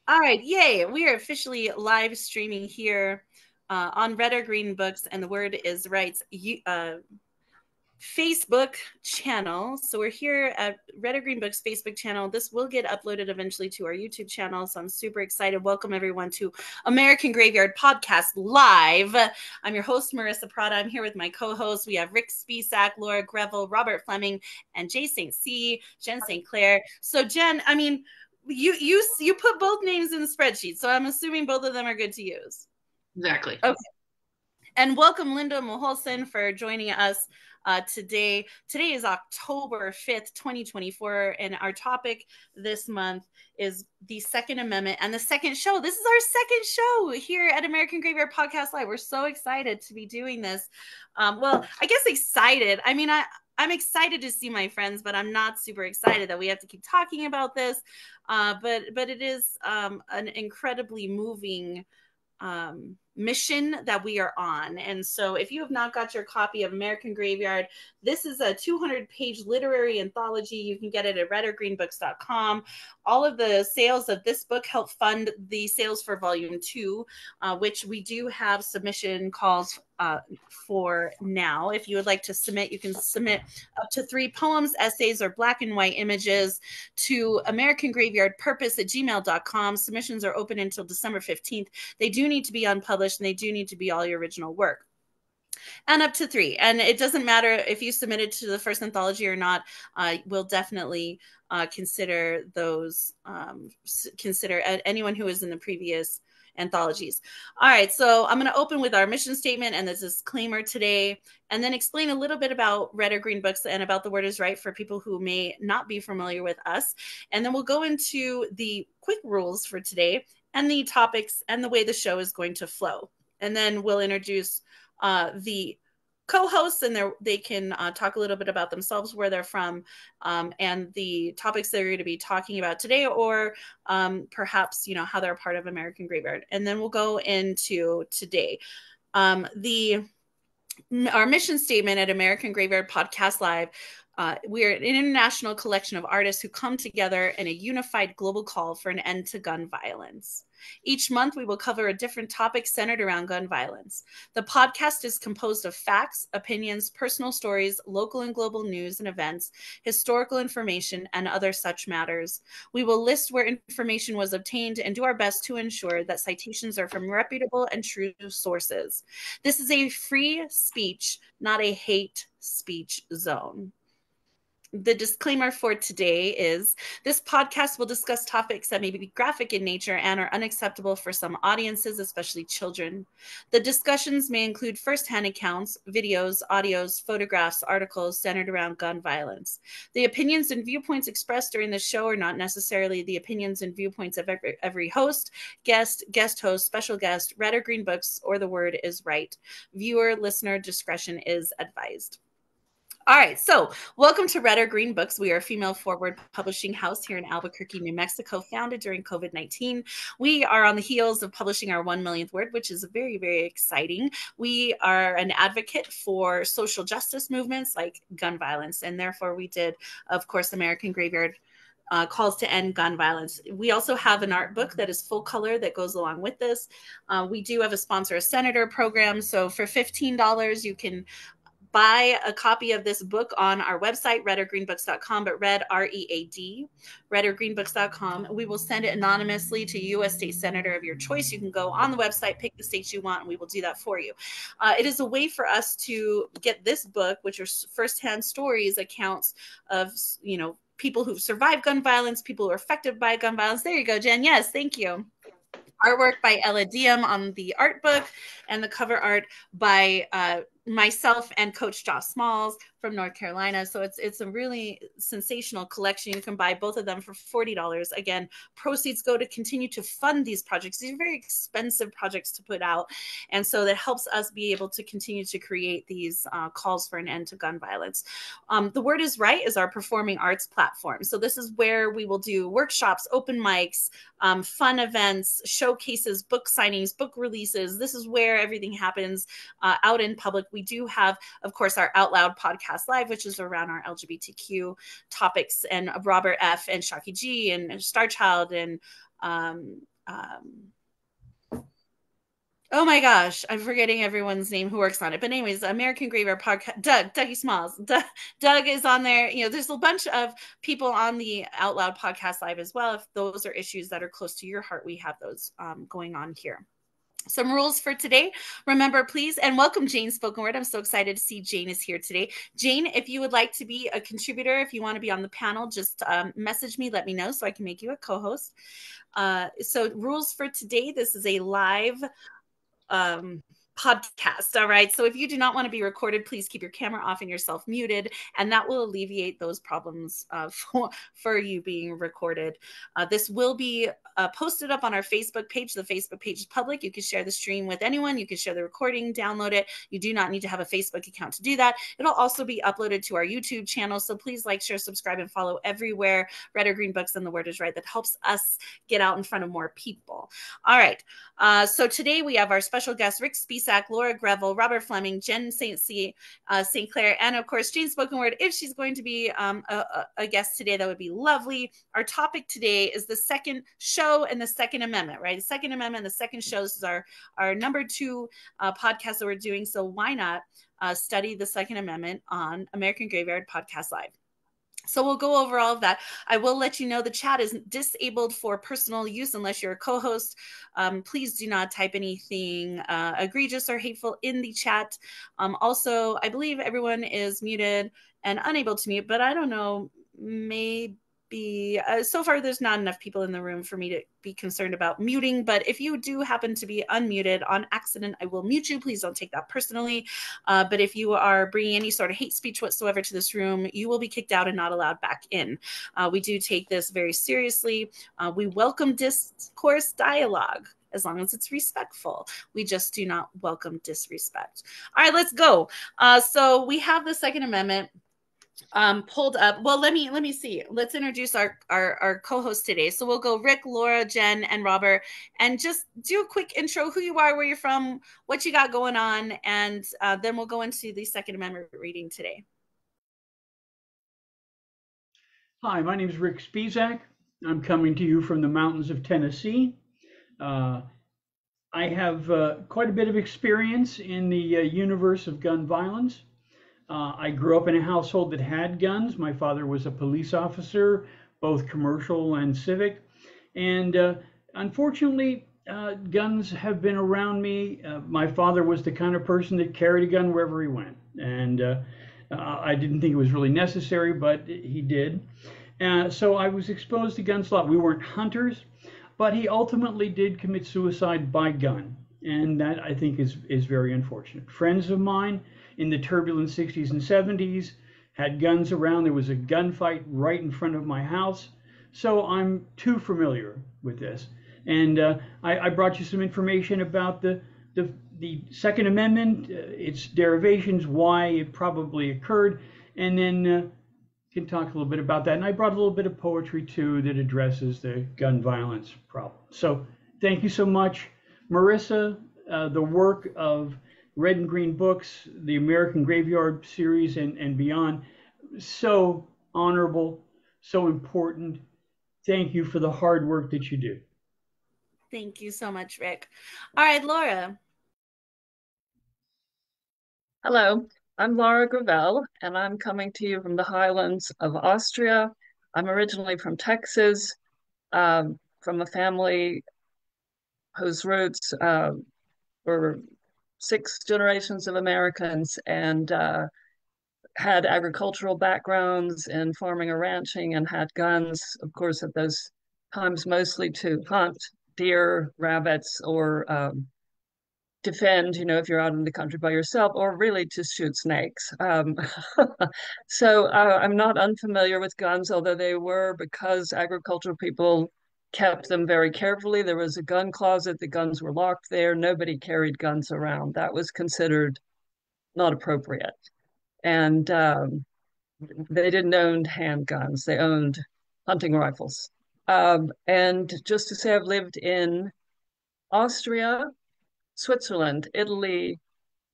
All right, yay. We are officially live streaming here on Red or Green Books, and the word is right. Facebook channel. So we're here at Red or Green Books Facebook channel. This will get uploaded eventually to our YouTube channel. So I'm super excited. Welcome everyone to American Graveyard Podcast Live. I'm your host, Marissa Prada. I'm here with my co-hosts. We have Rick Spisak, Laura Greville, Robert Fleming, and Jay St. C, Jen St. Clair. So Jen, I mean, you put both names in the spreadsheet, so I'm assuming both of them are good to use. Exactly. Okay. And welcome Linda Moholson for joining us today. Today is October 5th, 2024, and our topic this month is the Second Amendment and the second show. This is our second show here at American Graveyard Podcast Live. We're so excited to be doing this. Well, I guess excited. I mean, I'm excited to see my friends, but I'm not super excited that we have to keep talking about this. But it is an incredibly moving mission that we are on. And so if you have not got your copy of American Graveyard, this is a 200-page literary anthology. You can get it at redorgreenbooks.com. All of the sales of this book help fund the sales for volume 2, which we do have submission calls for now. If you would like to submit, you can submit up to 3 poems, essays, or black and white images to americangraveyardpurpose@gmail.com. Submissions are open until December 15th. They do need to be unpublished, and they do need to be all your original work. And up to 3. And it doesn't matter if you submitted to the first anthology or not. We'll definitely consider those, consider anyone who is in the previous anthologies. All right, so I'm going to open with our mission statement and the disclaimer today, and then explain a little bit about Red or Green Books and about The Word is Right for people who may not be familiar with us. And then we'll go into the quick rules for today and the topics and the way the show is going to flow. And then we'll introduce the co-hosts, and they can talk a little bit about themselves, where they're from, and the topics they're going to be talking about today, or perhaps how they're a part of American Graveyard. And then we'll go into today. Our mission statement at American Graveyard Podcast Live. We are an international collection of artists who come together in a unified global call for an end to gun violence. Each month, we will cover a different topic centered around gun violence. The podcast is composed of facts, opinions, personal stories, local and global news and events, historical information, and other such matters. We will list where information was obtained and do our best to ensure that citations are from reputable and true sources. This is a free speech, not a hate speech zone. The disclaimer for today is this podcast will discuss topics that may be graphic in nature and are unacceptable for some audiences, especially children. The discussions may include firsthand accounts, videos, audios, photographs, articles centered around gun violence. The opinions and viewpoints expressed during the show are not necessarily the opinions and viewpoints of every host, guest host, special guest, Red or Green Books, or The Word is Right. Viewer, listener discretion is advised. All right, so welcome to Red or Green Books. We are a female-forward publishing house here in Albuquerque, New Mexico, founded during COVID-19. We are on the heels of publishing our 1 millionth word, which is very, very exciting. We are an advocate for social justice movements like gun violence, and therefore we did, of course, American Graveyard calls to end gun violence. We also have an art book that is full color that goes along with this. We do have a sponsor a senator program, so for $15 you can buy a copy of this book on our website, redorgreenbooks.com, but red, R-E-A-D, redorgreenbooks.com. We will send it anonymously to a U.S. state senator of your choice. You can go on the website, pick the states you want, and we will do that for you. It is a way for us to get this book, which are firsthand stories, accounts of, people who've survived gun violence, people who are affected by gun violence. There you go, Jen. Yes, thank you. Artwork by Ella Diem on the art book, and the cover art by myself and Coach Josh Smalls from North Carolina. So it's a really sensational collection. You can buy both of them for $40. Again, proceeds go to continue to fund these projects. These are very expensive projects to put out. And so that helps us be able to continue to create these calls for an end to gun violence. The Word is Right is our performing arts platform. So this is where we will do workshops, open mics, fun events, showcases, book signings, book releases. This is where everything happens out in public. We do have, of course, our Out Loud podcast live, which is around our LGBTQ topics, and Robert F. and Shaki G and Star Child and oh my gosh, I'm forgetting everyone's name who works on it. But anyways, American Graveyard Podcast, Dougie Smalls. Doug is on there. You know, there's a bunch of people on the Out Loud Podcast Live as well. If those are issues that are close to your heart, we have those going on here. Some rules for today. Remember, please, and welcome Jane Spoken Word. I'm so excited to see Jane is here today. Jane, if you would like to be a contributor, if you want to be on the panel, just message me, let me know so I can make you a co-host. So rules for today, this is a live podcast. All right. So if you do not want to be recorded, please keep your camera off and yourself muted, and that will alleviate those problems for you being recorded. This will be posted up on our Facebook page. The Facebook page is public. You can share the stream with anyone. You can share the recording, download it. You do not need to have a Facebook account to do that. It'll also be uploaded to our YouTube channel. So please like, share, subscribe, and follow everywhere. Red or Green Books and The Word is Right. That helps us get out in front of more people. All right. So today we have our special guests, Rick Spisak, Laura Greville, Robert Fleming, Jen St. Clair, and of course, Jane Spoken Word. If she's going to be a guest today, that would be lovely. Our topic today is the second show and the Second Amendment, right? The Second Amendment, the second show. This is our number 2 podcast that we're doing. So why not study the Second Amendment on American Graveyard Podcast Live? So we'll go over all of that. I will let you know the chat is disabled for personal use unless you're a co-host. Please do not type anything egregious or hateful in the chat. Also, I believe everyone is muted and unable to mute, but I don't know, maybe so far there's not enough people in the room for me to be concerned about muting. But if you do happen to be unmuted on accident, I will mute you. Please don't take that personally. But if you are bringing any sort of hate speech whatsoever to this room, you will be kicked out and not allowed back in. We do take this very seriously. We welcome discourse dialogue as long as it's respectful. We just do not welcome disrespect. All right, let's go. So we have the Second Amendment pulled up. Well, let me see. Let's introduce our co-host today. So we'll go Rick, Laura, Jen, and Robert, and just do a quick intro, who you are, where you're from, what you got going on, and then we'll go into the Second Amendment reading today. Hi, my name is Rick Spisak. I'm coming to you from the mountains of Tennessee. I have quite a bit of experience in the universe of gun violence. I grew up in a household that had guns. My father was a police officer, both commercial and civic. And unfortunately, guns have been around me. My father was the kind of person that carried a gun wherever he went. And I didn't think it was really necessary, but he did. So I was exposed to guns a lot. We weren't hunters, but he ultimately did commit suicide by gun. And that, I think, is very unfortunate. Friends of mine in the turbulent 60s and 70s had guns around. There was a gunfight right in front of my house. So I'm too familiar with this. And I brought you some information about the Second Amendment, its derivations, why it probably occurred, and then can talk a little bit about that. And I brought a little bit of poetry too that addresses the gun violence problem. So thank you so much, Marissa. The work of Red and Green Books, the American Graveyard series, and beyond, so honorable, so important. Thank you for the hard work that you do. Thank you so much, Rick. All right, Laura. Hello, I'm Laura Greville, and I'm coming to you from the highlands of Austria. I'm originally from Texas, from a family whose roots were 6 generations of Americans and had agricultural backgrounds in farming or ranching and had guns, of course, at those times mostly to hunt deer, rabbits, or defend, if you're out in the country by yourself, or really to shoot snakes. So I'm not unfamiliar with guns, although they were, because agricultural people kept them very carefully. There was a gun closet, the guns were locked there. Nobody carried guns around. That was considered not appropriate. And they didn't own handguns, they owned hunting rifles. And just to say, I've lived in Austria, Switzerland, Italy,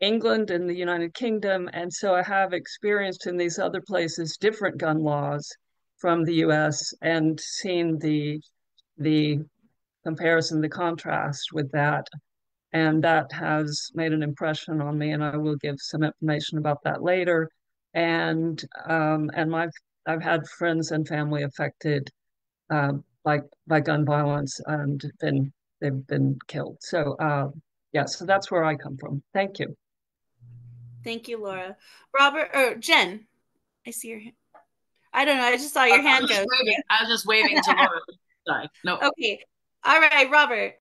England, and the United Kingdom. And so I have experienced in these other places different gun laws from the US and seen the comparison, the contrast with that. And that has made an impression on me, and I will give some information about that later. And my I've had friends and family affected by gun violence and they've been killed. So yeah, so that's where I come from. Thank you. Thank you, Laura. Robert or Jen, I see your hand. I don't know. I just saw your hand go. I was just waving to Laura. Sorry. No. Okay. All right, Robert.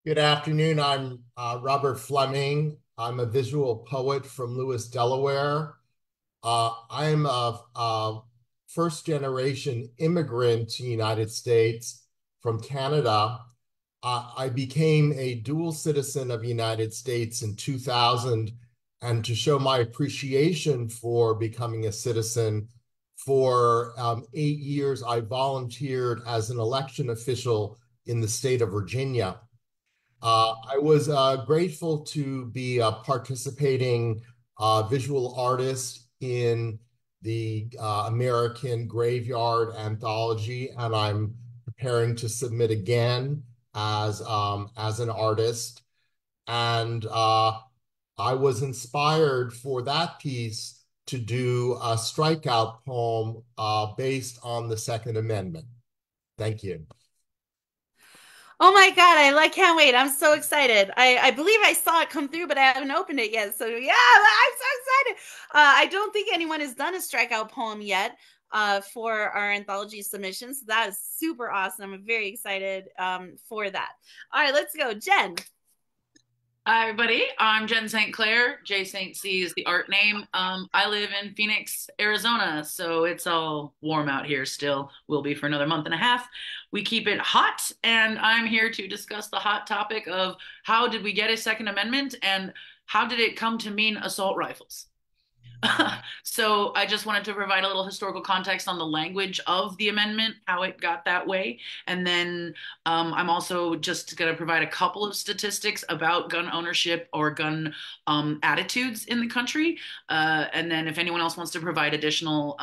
Good afternoon. I'm Robert Fleming. I'm a visual poet from Lewis, Delaware. I'm a first-generation immigrant to the United States from Canada. I became a dual citizen of the United States in 2000, and to show my appreciation for becoming a citizen, for 8 years, I volunteered as an election official in the state of Virginia. I was grateful to be a participating visual artist in the American Graveyard Anthology, and I'm preparing to submit again as an artist. And I was inspired for that piece to do a strikeout poem based on the Second Amendment. Thank you. Oh my God, can't wait. I'm so excited. I believe I saw it come through, but I haven't opened it yet. So yeah, I'm so excited. I don't think anyone has done a strikeout poem yet for our anthology submissions. So that is super awesome. I'm very excited for that. All right, let's go. Jen. Hi, everybody. I'm Jen St. Clair. J St. C is the art name. I live in Phoenix, Arizona, so it's all warm out here still. Will be for another month and a half. We keep it hot, and I'm here to discuss the hot topic of how did we get a Second Amendment and how did it come to mean assault rifles? So I just wanted to provide a little historical context on the language of the amendment, how it got that way. And then I'm also just going to provide a couple of statistics about gun ownership or gun attitudes in the country. And then if anyone else wants to provide additional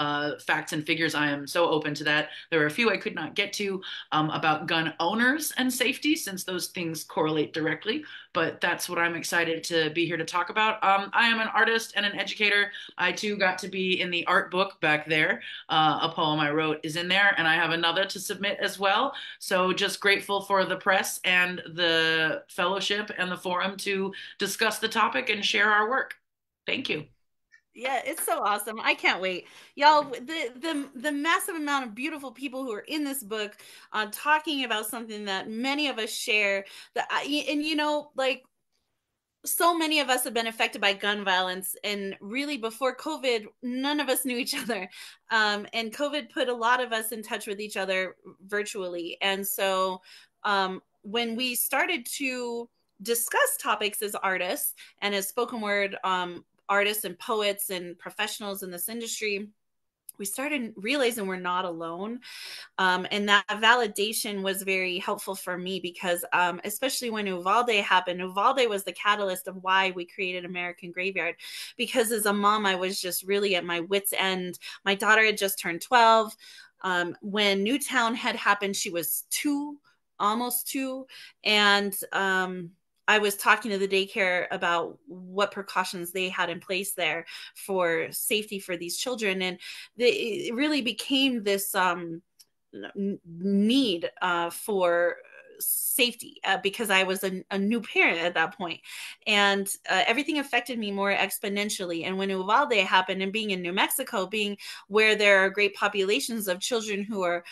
facts and figures, I am so open to that. There are a few I could not get to about gun owners and safety, since those things correlate directly. But that's what I'm excited to be here to talk about. I am an artist and an educator. I too got to be in the art book back there. A poem I wrote is in there, and I have another to submit as well. So just grateful for the press and the fellowship and the forum to discuss the topic and share our work. Thank you. Yeah, it's so awesome. I can't wait. Y'all, the massive amount of beautiful people who are in this book talking about something that many of us share, that and like, so many of us have been affected by gun violence, and really before COVID, none of us knew each other. And COVID put a lot of us in touch with each other virtually. And so when we started to discuss topics as artists and as spoken word artists and poets and professionals in this industry, we started realizing we're not alone. And that validation was very helpful for me because especially when Uvalde happened, Uvalde was the catalyst of why we created American Graveyard. Because as a mom, I was just really at my wit's end. My daughter had just turned 12. When Newtown had happened, she was 2, almost 2. And I was talking to the daycare about what precautions they had in place there for safety for these children. And it really became this need for safety because I was a new parent at that point. And everything affected me more exponentially. And when Uvalde happened, and being in New Mexico, being where there are great populations of children who are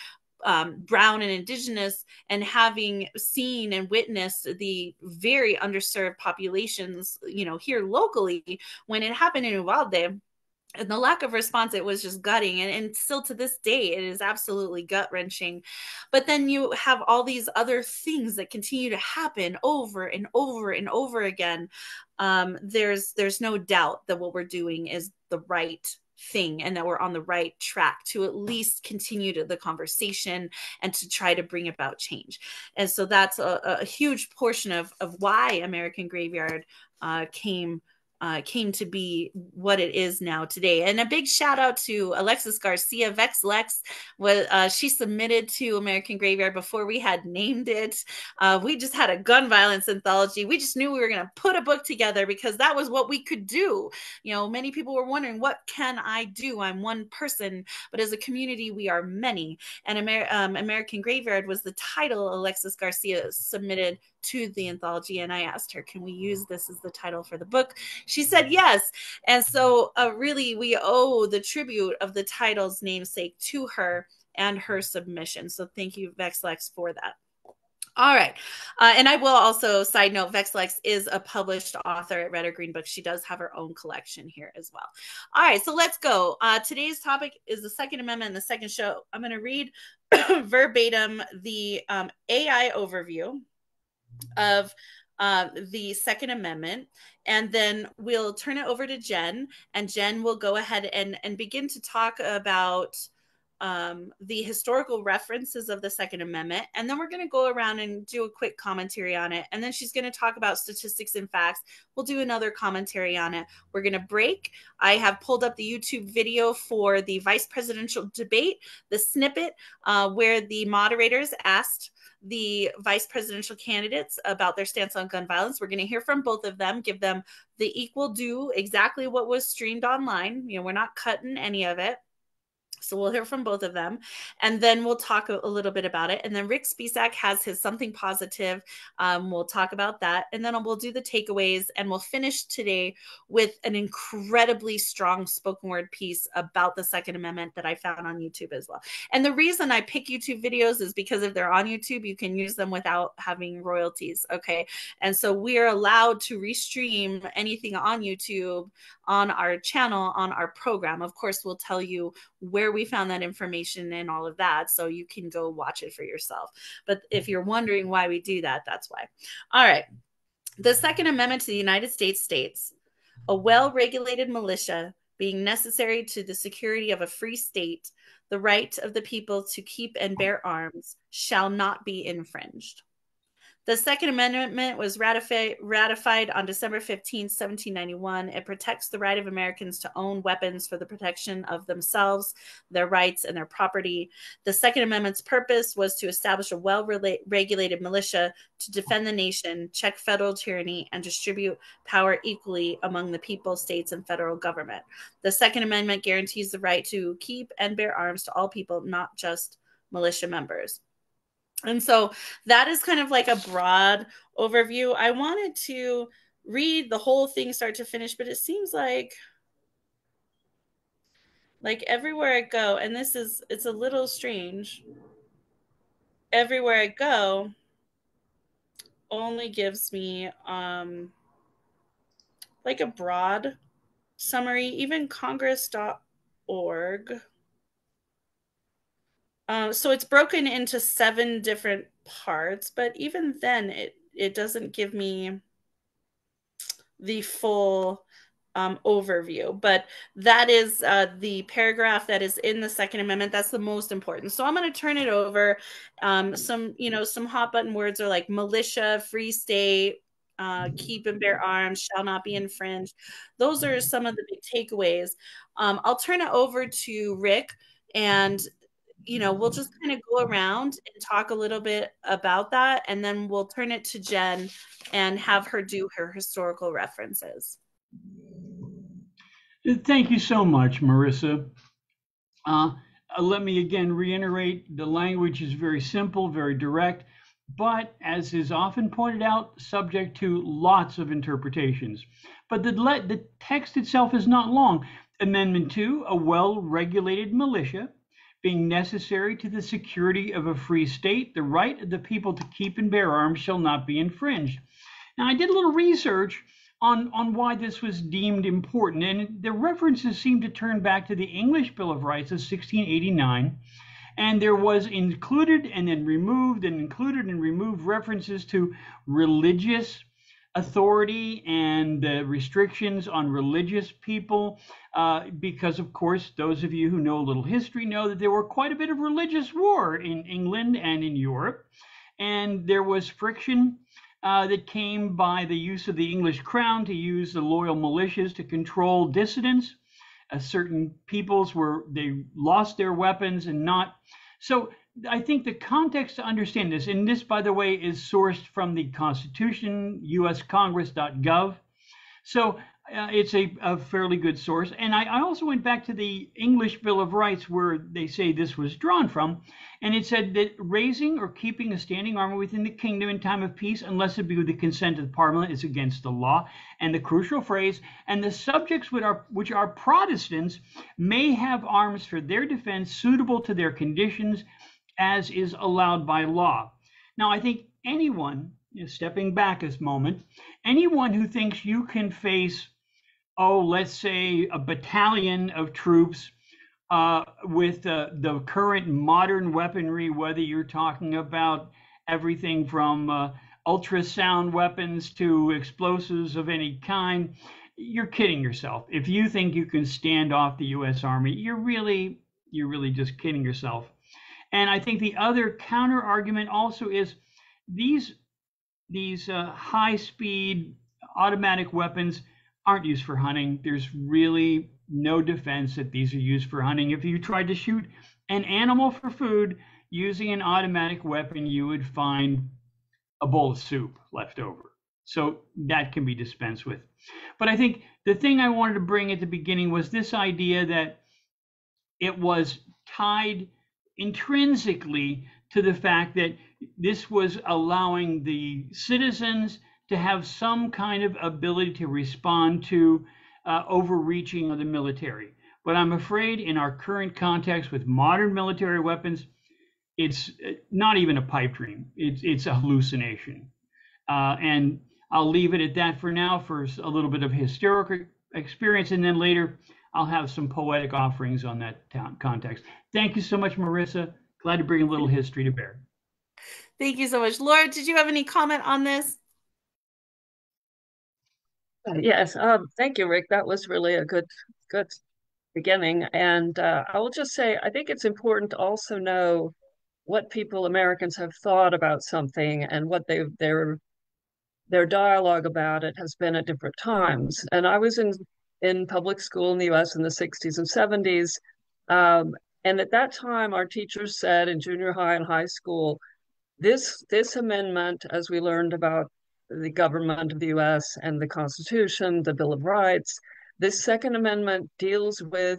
brown and indigenous, and having seen and witnessed the very underserved populations, here locally, when it happened in Uvalde, and the lack of response, it was just gutting. And still to this day, it is absolutely gut wrenching. But then you have all these other things that continue to happen over and over and over again. There's no doubt that what we're doing is the right thing, and that we're on the right track to at least continue the conversation and to try to bring about change. And so that's a huge portion of why American Graveyard came came to be what it is now today. And a big shout out to Alexis Garcia. Vex Lex was she submitted to American Graveyard before we had named it. We just had a gun violence anthology. We just knew we were going to put a book together because that was what we could do. You know, many people were wondering, what can I do? I'm one person, but as a community, we are many. And American Graveyard was the title Alexis Garcia submitted to the anthology, and I asked her, can we use this as the title for the book? She said yes. And so really we owe the tribute of the title's namesake to her and her submission. So thank you, Vexlex, for that. All right. And I will also side note, Vexlex is a published author at Red or Green Books. She does have her own collection here as well. All right, so let's go. Today's topic is the Second Amendment and the Second Show. I'm going to read verbatim the AI overview of the Second Amendment, and then we'll turn it over to Jen, and Jen will go ahead and begin to talk about the historical references of the Second Amendment, and then we're going to go around and do a quick commentary on it, and then she's going to talk about statistics and facts. We'll do another commentary on it. We're going to break. I have pulled up the YouTube video for the vice presidential debate, the snippet where the moderators asked the vice presidential candidates about their stance on gun violence. We're going to hear from both of them, give them the equal due, exactly what was streamed online. You know, we're not cutting any of it. So we'll hear from both of them, and then we'll talk a little bit about it. And then Rick Spisak has his something positive. We'll talk about that, and then we'll do the takeaways, and we'll finish today with an incredibly strong spoken word piece about the Second Amendment that I found on YouTube as well. And the reason I pick YouTube videos is because if they're on YouTube, you can use them without having royalties, okay? And so we are allowed to restream anything on YouTube on our channel, on our program. Of course, we'll tell you where we found that information and all of that, so you can go watch it for yourself. But if you're wondering why we do that, that's why. All right. The Second Amendment to the United States states, a well-regulated militia being necessary to the security of a free state, the right of the people to keep and bear arms shall not be infringed. The Second Amendment was ratified on December 15, 1791. It protects the right of Americans to own weapons for the protection of themselves, their rights, and their property. The Second Amendment's purpose was to establish a well-regulated militia to defend the nation, check federal tyranny, and distribute power equally among the people, states, and federal government. The Second Amendment guarantees the right to keep and bear arms to all people, not just militia members. And so that is kind of like a broad overview. I wanted to read the whole thing start to finish, but it seems like everywhere I go, and it's a little strange, everywhere I go only gives me like a broad summary, even congress.org. So it's broken into 7 different parts, but even then it doesn't give me the full overview. But that is the paragraph that is in the Second Amendment. That's the most important. So I'm going to turn it over. Some hot button words are like militia, free state, keep and bear arms, shall not be infringed. Those are some of the big takeaways. I'll turn it over to Rick, and we'll just kind of go around and talk a little bit about that, and then we'll turn it to Jen and have her do her historical references. Thank you so much, Marissa. Let me again reiterate, the language is very simple, very direct, but as is often pointed out, subject to lots of interpretations. But the text itself is not long. Amendment 2, a well-regulated militia being necessary to the security of a free state, the right of the people to keep and bear arms shall not be infringed. Now, I did a little research on why this was deemed important, and the references seem to turn back to the English Bill of Rights of 1689, and there was included and then removed and included and removed references to religious authority and restrictions on religious people, because of course those of you who know a little history know that there were quite a bit of religious war in England and in Europe, and there was friction that came by the use of the English crown to use the loyal militias to control dissidents. Certain peoples they lost their weapons and not. So I think the context to understand this, and this, by the way, is sourced from the Constitution, uscongress.gov. So it's a fairly good source. And I also went back to the English Bill of Rights, where they say this was drawn from. And it said that raising or keeping a standing army within the kingdom in time of peace, unless it be with the consent of the parliament, is against the law. And the crucial phrase, and the subjects which are Protestants may have arms for their defense suitable to their conditions, as is allowed by law. Now, I think anyone, stepping back a moment, anyone who thinks you can face, let's say a battalion of troops with the current modern weaponry, whether you're talking about everything from ultrasound weapons to explosives of any kind, you're kidding yourself. If you think you can stand off the U.S. Army, you're really just kidding yourself. And I think the other counter argument also is these high-speed automatic weapons aren't used for hunting. There's really no defense that these are used for hunting. If you tried to shoot an animal for food using an automatic weapon, you would find a bowl of soup left over. So that can be dispensed with. But I think the thing I wanted to bring at the beginning was this idea that it was tied intrinsically to the fact that this was allowing the citizens to have some kind of ability to respond to overreaching of the military. But I'm afraid in our current context with modern military weapons, it's not even a pipe dream. It's a hallucination. And I'll leave it at that for now for a little bit of historical experience, and then later I'll have some poetic offerings on that context. Thank you so much, Marissa. Glad to bring a little history to bear. Thank you so much. Laura, did you have any comment on this? Yes, thank you, Rick. That was really a good beginning. And I will just say, I think it's important to also know what Americans have thought about something and what their dialogue about it has been at different times. And I was in public school in the U.S. in the 60s and 70s. And at that time, our teachers said in junior high and high school, this amendment, as we learned about the government of the U.S. and the Constitution, the Bill of Rights, this Second Amendment deals with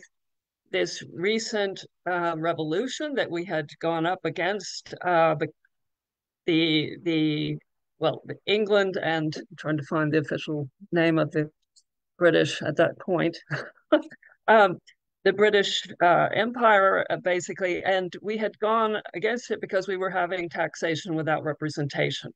this recent revolution that we had gone up against, England, and I'm trying to find the official name of the British at that point. The British Empire, basically, and we had gone against it because we were having taxation without representation.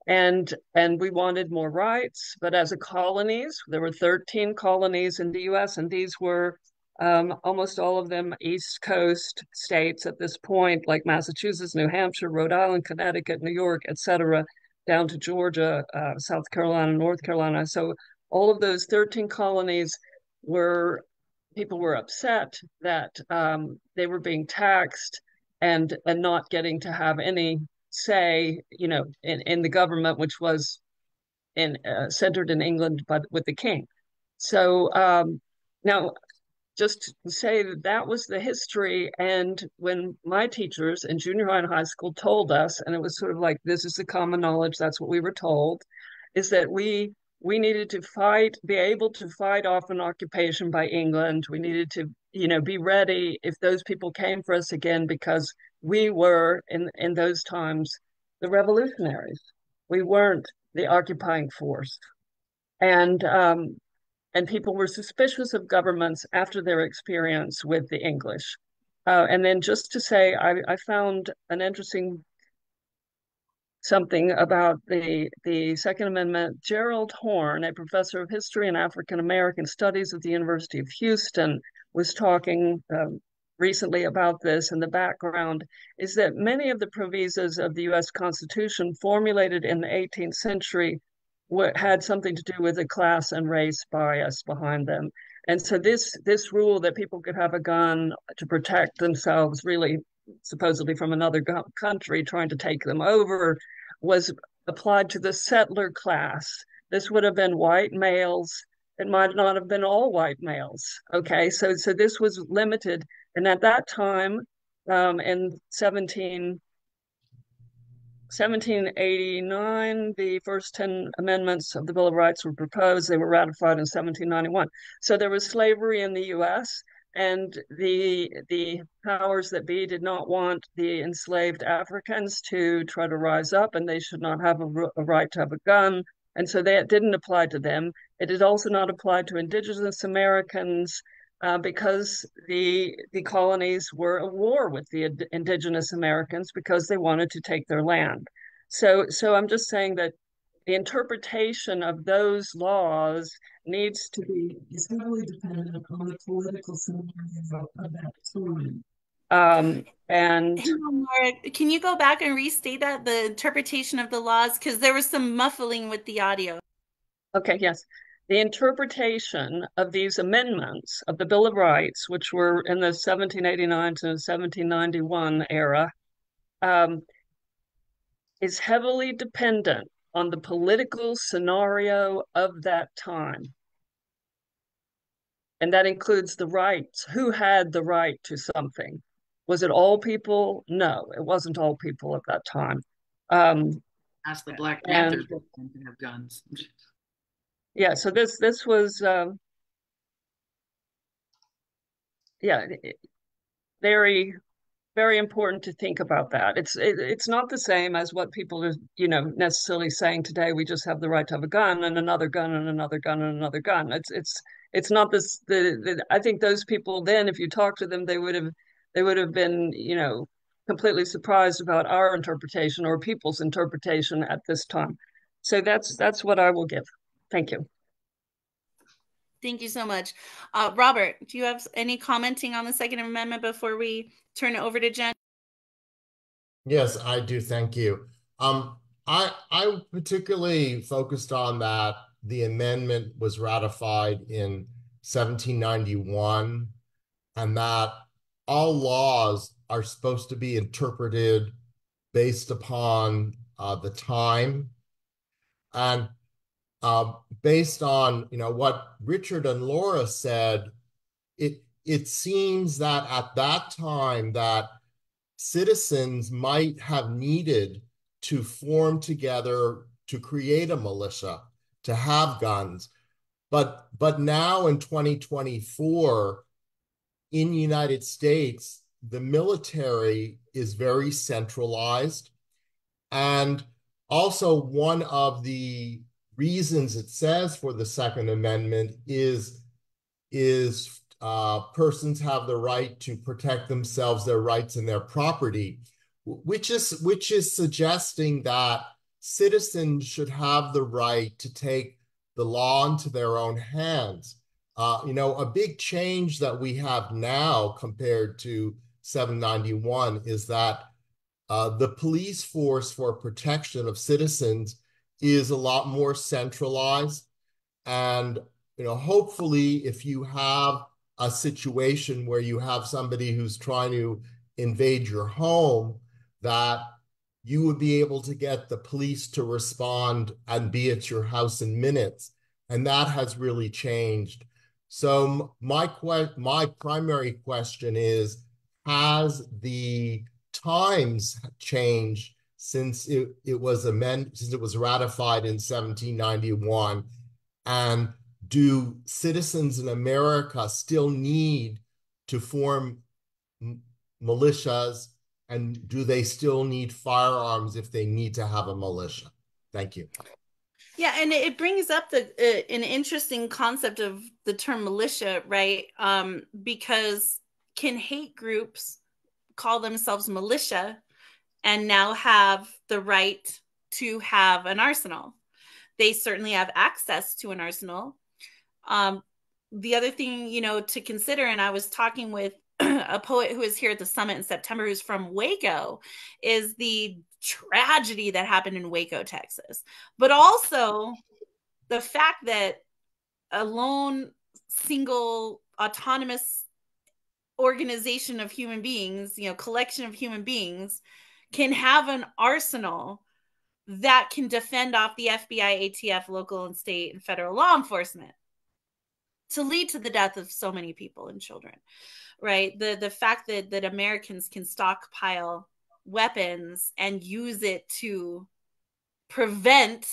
And we wanted more rights, but as a colonies, there were 13 colonies in the US, and these were almost all of them East Coast states at this point, like Massachusetts, New Hampshire, Rhode Island, Connecticut, New York, etc., down to Georgia, South Carolina, North Carolina. So all of those 13 colonies people were upset that they were being taxed and not getting to have any say, in the government, which was centered in England, but with the king. So now, just to say that was the history. And when my teachers in junior high and high school told us, and it was sort of like, this is the common knowledge, that's what we were told, is that we needed to be able to fight off an occupation by England. We needed to, be ready if those people came for us again, because we were in those times the revolutionaries. We weren't the occupying force. And people were suspicious of governments after their experience with the English. And then just to say, I found an interesting something about the Second Amendment. Gerald Horne, a professor of history and African American studies at the University of Houston, was talking recently about this. And the background is that many of the provisos of the U.S. Constitution formulated in the 18th century had something to do with a class and race bias behind them. And so this rule that people could have a gun to protect themselves, really supposedly from another country trying to take them over, was applied to the settler class. This would have been white males. It might not have been all white males. Okay, so this was limited, and at that time, in 1789, the first 10 amendments of the Bill of Rights were proposed. They were ratified in 1791. So there was slavery in the U.S., and the powers that be did not want the enslaved Africans to try to rise up, and they should not have a right to have a gun. And so that didn't apply to them. It did also not apply to indigenous Americans, because the colonies were at war with the indigenous Americans because they wanted to take their land. So I'm just saying that the interpretation of those laws needs to be is heavily dependent on the political scenario of that time. And Hang on, Laura, can you go back and restate that, the interpretation of the laws? Because there was some muffling with the audio. Okay, yes. The interpretation of these amendments of the Bill of Rights, which were in the 1789 to 1791 era, is heavily dependent on the political scenario of that time. And that includes the rights. Who had the right to something? Was it all people? No, it wasn't all people at that time. Ask the Black And Panthers to have guns. yeah, so this was yeah, very very important to think about that. It's not the same as what people are, necessarily saying today. We just have the right to have a gun and another gun and another gun and another gun. It's not this. I think those people then, if you talk to them, they would have been, completely surprised about our interpretation or people's interpretation at this time. So that's what I will give. Thank you. Thank you so much. Robert, do you have any commenting on the Second Amendment before we turn it over to Jen? Yes, I do. Thank you. I particularly focused on that the amendment was ratified in 1791, and that all laws are supposed to be interpreted based upon the time. And based on what Richard and Laura said, it seems that at that time that citizens might have needed to form together to create a militia, to have guns. But now in 2024, in the United States, the military is very centralized. And also one of the reasons it says for the Second Amendment is persons have the right to protect themselves, their rights, and their property, which is suggesting that citizens should have the right to take the law into their own hands. A big change that we have now compared to 791 is that the police force for protection of citizens is a lot more centralized. And hopefully, if you have a situation where you have somebody who's trying to invade your home, that you would be able to get the police to respond and be at your house in minutes. And that has really changed. So my primary question is, has the times changed since it was ratified in 1791? And do citizens in America still need to form militias, and do they still need firearms if they need to have a militia? Thank you. Yeah, and it brings up an interesting concept of the term militia, right? Because can hate groups call themselves militia and now have the right to have an arsenal? They certainly have access to an arsenal. The other thing, to consider, and I was talking with a poet who is here at the summit in September, who's from Waco, is the tragedy that happened in Waco, Texas. But also the fact that a lone, single, autonomous organization of human beings, collection of human beings, can have an arsenal that can defend off the FBI, ATF, local and state and federal law enforcement, to lead to the death of so many people and children, right? The fact that Americans can stockpile weapons and use it to prevent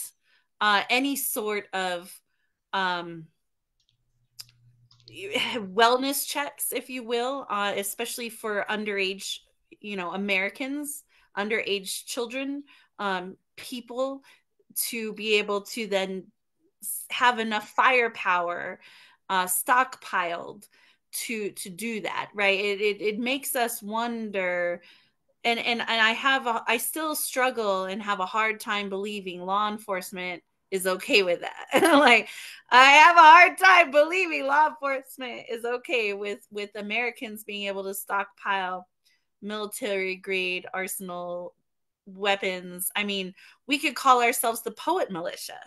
any sort of wellness checks, if you will, especially for underage, Americans, underage children, people, to be able to then have enough firepower stockpiled to do that, right? It makes us wonder, and I still struggle and have a hard time believing law enforcement is okay with that. Like, I have a hard time believing law enforcement is okay with Americans being able to stockpile military grade arsenal weapons. I mean, we could call ourselves the Poet Militia.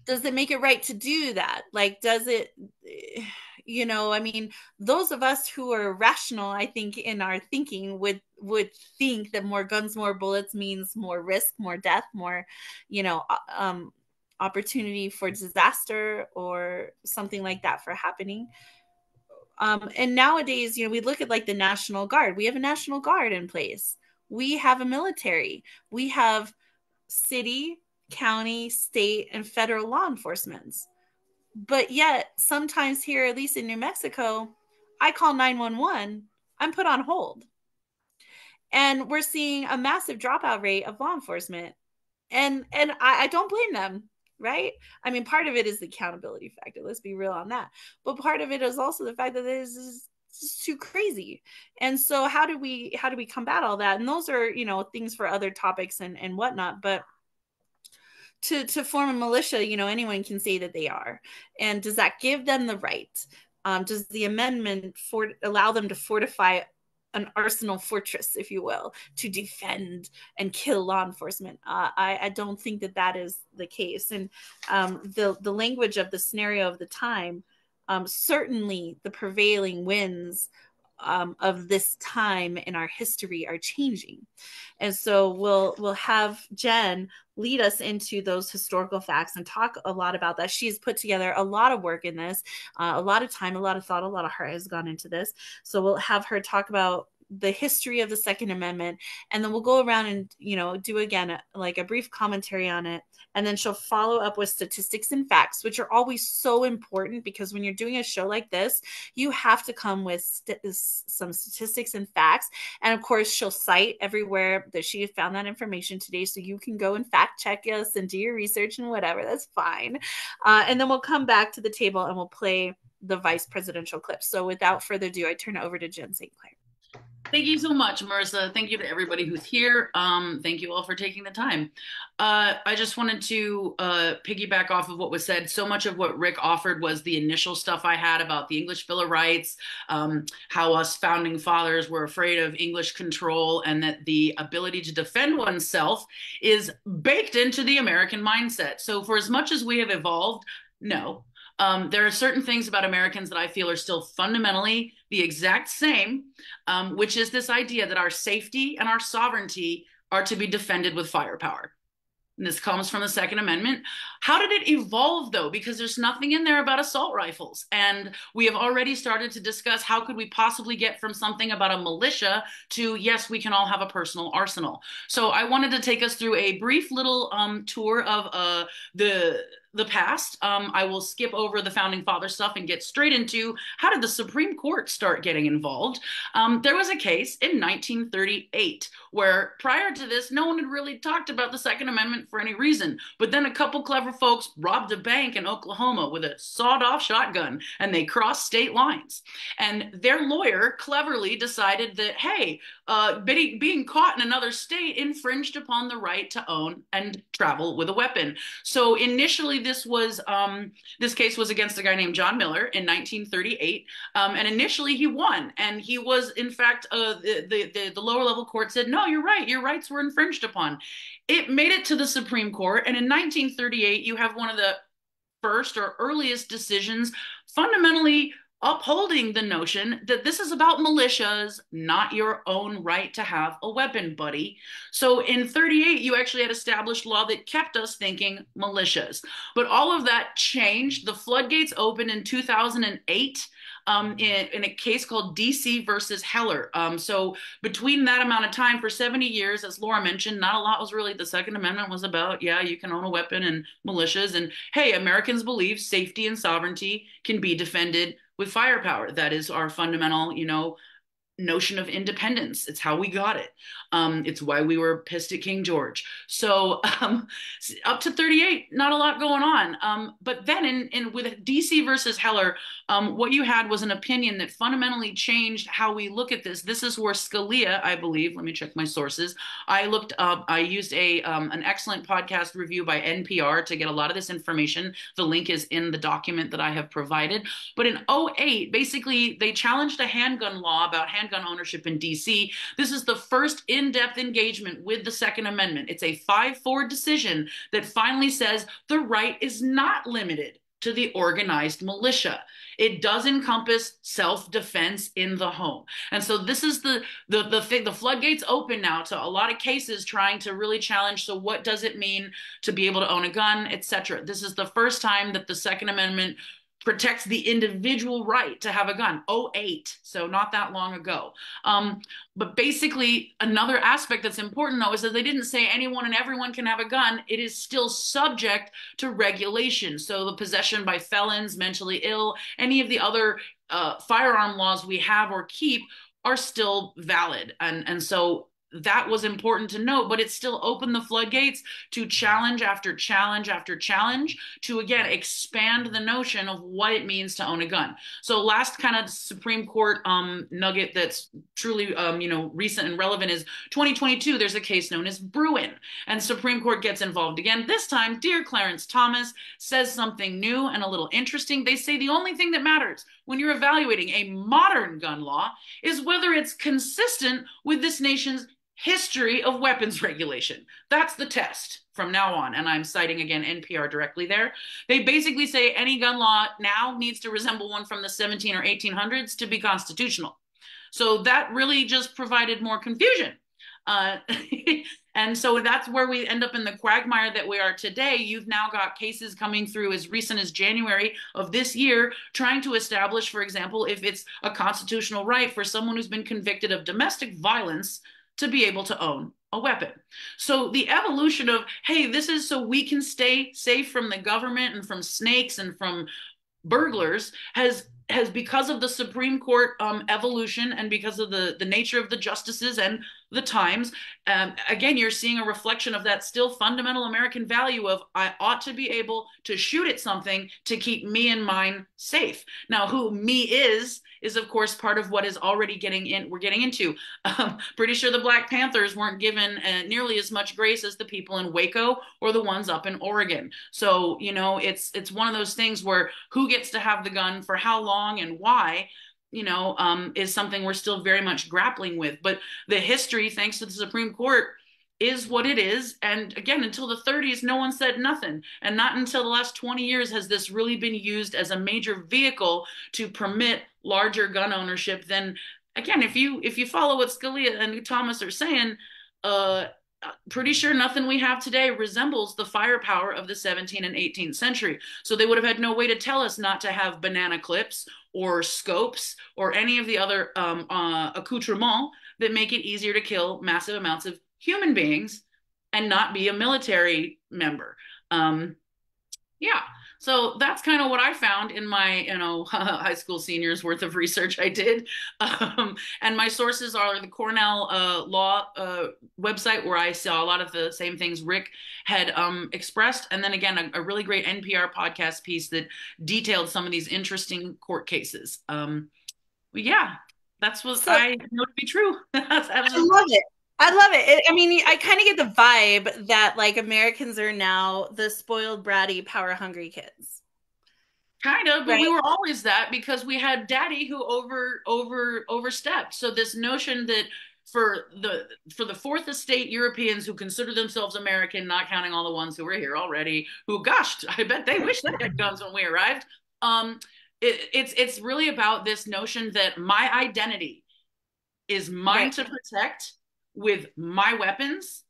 Does it make it right to do that? Like, does it, I mean, those of us who are rational, I think, in our thinking would think that more guns, more bullets means more risk, more death, more, opportunity for disaster or something like that for happening. And nowadays, we look at like the National Guard. We have a National Guard in place. We have a military. We have city, county, state, and federal law enforcement. But yet, sometimes here, at least in New Mexico, I call 911, I'm put on hold. And we're seeing a massive dropout rate of law enforcement. And I don't blame them, right? I mean, part of it is the accountability factor. Let's be real on that. But part of it is also the fact that this is just too crazy. And so how do we combat all that? And those are, things for other topics and whatnot. But to form a militia, anyone can say that they are. And does that give them the right? Does the amendment allow them to fortify an arsenal fortress, if you will, to defend and kill law enforcement? I don't think that is the case. And the language of the scenario of the time, certainly the prevailing winds of this time in our history are changing. And so we'll have Jen lead us into those historical facts and talk a lot about that. She's put together a lot of work in this, a lot of time, a lot of thought, a lot of heart has gone into this. So we'll have her talk about the history of the Second Amendment, and then we'll go around and do again like a brief commentary on it, and then she'll follow up with statistics and facts, which are always so important, because when you're doing a show like this, you have to come with some statistics and facts. And of course, she'll cite everywhere that she found that information today, so you can go and fact check us and do your research and whatever. That's fine. And then we'll come back to the table and we'll play the vice presidential clip. So without further ado, I turn it over to Jen St. Clair. Thank you so much, Marissa. Thank you to everybody who's here. Thank you all for taking the time. I just wanted to piggyback off of what was said. So much of what Rick offered was the initial stuff I had about the English Bill of Rights, how us founding fathers were afraid of English control, and that the ability to defend oneself is baked into the American mindset. So for as much as we have evolved, no. There are certain things about Americans that I feel are still fundamentally the exact same, which is this idea that our safety and our sovereignty are to be defended with firepower. And this comes from the Second Amendment. How did it evolve, though? Because there's nothing in there about assault rifles. And we have already started to discuss how could we possibly get from something about a militia to, yes, we can all have a personal arsenal. So I wanted to take us through a brief little tour of the past. I will skip over the founding father stuff and get straight into how did the Supreme Court start getting involved. There was a case in 1938 where prior to this, no one had really talked about the Second Amendment for any reason. But then a couple clever folks robbed a bank in Oklahoma with a sawed-off shotgun, and they crossed state lines. And their lawyer cleverly decided that, hey, being caught in another state infringed upon the right to own and travel with a weapon. So initially, this case was against a guy named John Miller in 1938, and initially he won. And he was, in fact, the lower level court said, no, you're right, your rights were infringed upon. It made it to the Supreme Court, and in 1938, you have one of the first or earliest decisions fundamentally upholding the notion that this is about militias, not your own right to have a weapon, buddy. So in 38, you actually had established law that kept us thinking militias. But all of that changed. The floodgates opened in 2008. In a case called DC versus Heller. So between that amount of time, for 70 years, as Laura mentioned, not a lot was really, the Second Amendment was about, yeah, you can own a weapon and militias. And hey, Americans believe safety and sovereignty can be defended with firepower. That is our fundamental, notion of independence. It's how we got it. It's why we were pissed at King George. So up to 38, not a lot going on. But then in with DC versus Heller, what you had was an opinion that fundamentally changed how we look at this. This is where Scalia, I believe, let me check my sources. I used an excellent podcast review by NPR to get a lot of this information. The link is in the document that I have provided. But in 08, basically, they challenged a handgun law about handgun ownership in DC. This is the first in-depth engagement with the Second Amendment. It's a 5-4 decision that finally says the right is not limited to the organized militia. It does encompass self-defense in the home. And so this is the floodgates open now to a lot of cases trying to really challenge, so what does it mean to be able to own a gun, etc. This is the first time that the Second Amendment protects the individual right to have a gun. 08, so not that long ago. But basically, another aspect that's important, though, is that they didn't say anyone and everyone can have a gun. It is still subject to regulation. So the possession by felons, mentally ill, any of the other firearm laws we have or keep are still valid. And so that was important to note, but it still opened the floodgates to challenge after challenge after challenge to, again, expand the notion of what it means to own a gun. So last kind of Supreme Court nugget that's truly, recent and relevant is 2022. There's a case known as Bruen, and Supreme Court gets involved again. This time, dear Clarence Thomas says something new and a little interesting. They say the only thing that matters when you're evaluating a modern gun law is whether it's consistent with this nation's history of weapons regulation. That's the test from now on. And I'm citing, again, NPR directly there. They basically say any gun law now needs to resemble one from the 17 or 1800s to be constitutional. So that really just provided more confusion. And so that's where we end up in the quagmire that we are today. You've now got cases coming through as recent as January of this year, trying to establish, for example, if it's a constitutional right for someone who's been convicted of domestic violence to be able to own a weapon. So the evolution of, hey, this is so we can stay safe from the government and from snakes and from burglars has because of the Supreme Court evolution and because of the nature of the justices and the times, again, you're seeing a reflection of that still fundamental American value of I ought to be able to shoot at something to keep me and mine safe. Now, who me is of course part of what is already we're getting into. Pretty sure the Black Panthers weren't given nearly as much grace as the people in Waco or the ones up in Oregon. So, it's one of those things where who gets to have the gun for how long and why, is something we're still very much grappling with. But the history, thanks to the Supreme Court, is what it is. And again, until the 30s, no one said nothing. And not until the last 20 years has this really been used as a major vehicle to permit larger gun ownership. Then again, if you follow what Scalia and Thomas are saying, pretty sure nothing we have today resembles the firepower of the 17th and 18th century. So they would have had no way to tell us not to have banana clips or scopes or any of the other accoutrements that make it easier to kill massive amounts of human beings and not be a military member. Yeah. So that's kind of what I found in my, high school seniors worth of research I did. And my sources are the Cornell Law website, where I saw a lot of the same things Rick had expressed. And then again, a really great NPR podcast piece that detailed some of these interesting court cases. Yeah, that's what I know to be true. I love it. I love it. I mean, I kind of get the vibe that Americans are now the spoiled, bratty, power hungry kids. Kind of, but right? We were always that because we had daddy who overstepped. So this notion that for the Fourth Estate Europeans who consider themselves American, not counting all the ones who were here already, who, gosh, I bet they wish they had guns when we arrived. It's really about this notion that my identity is mine Right. to protect with my weapons,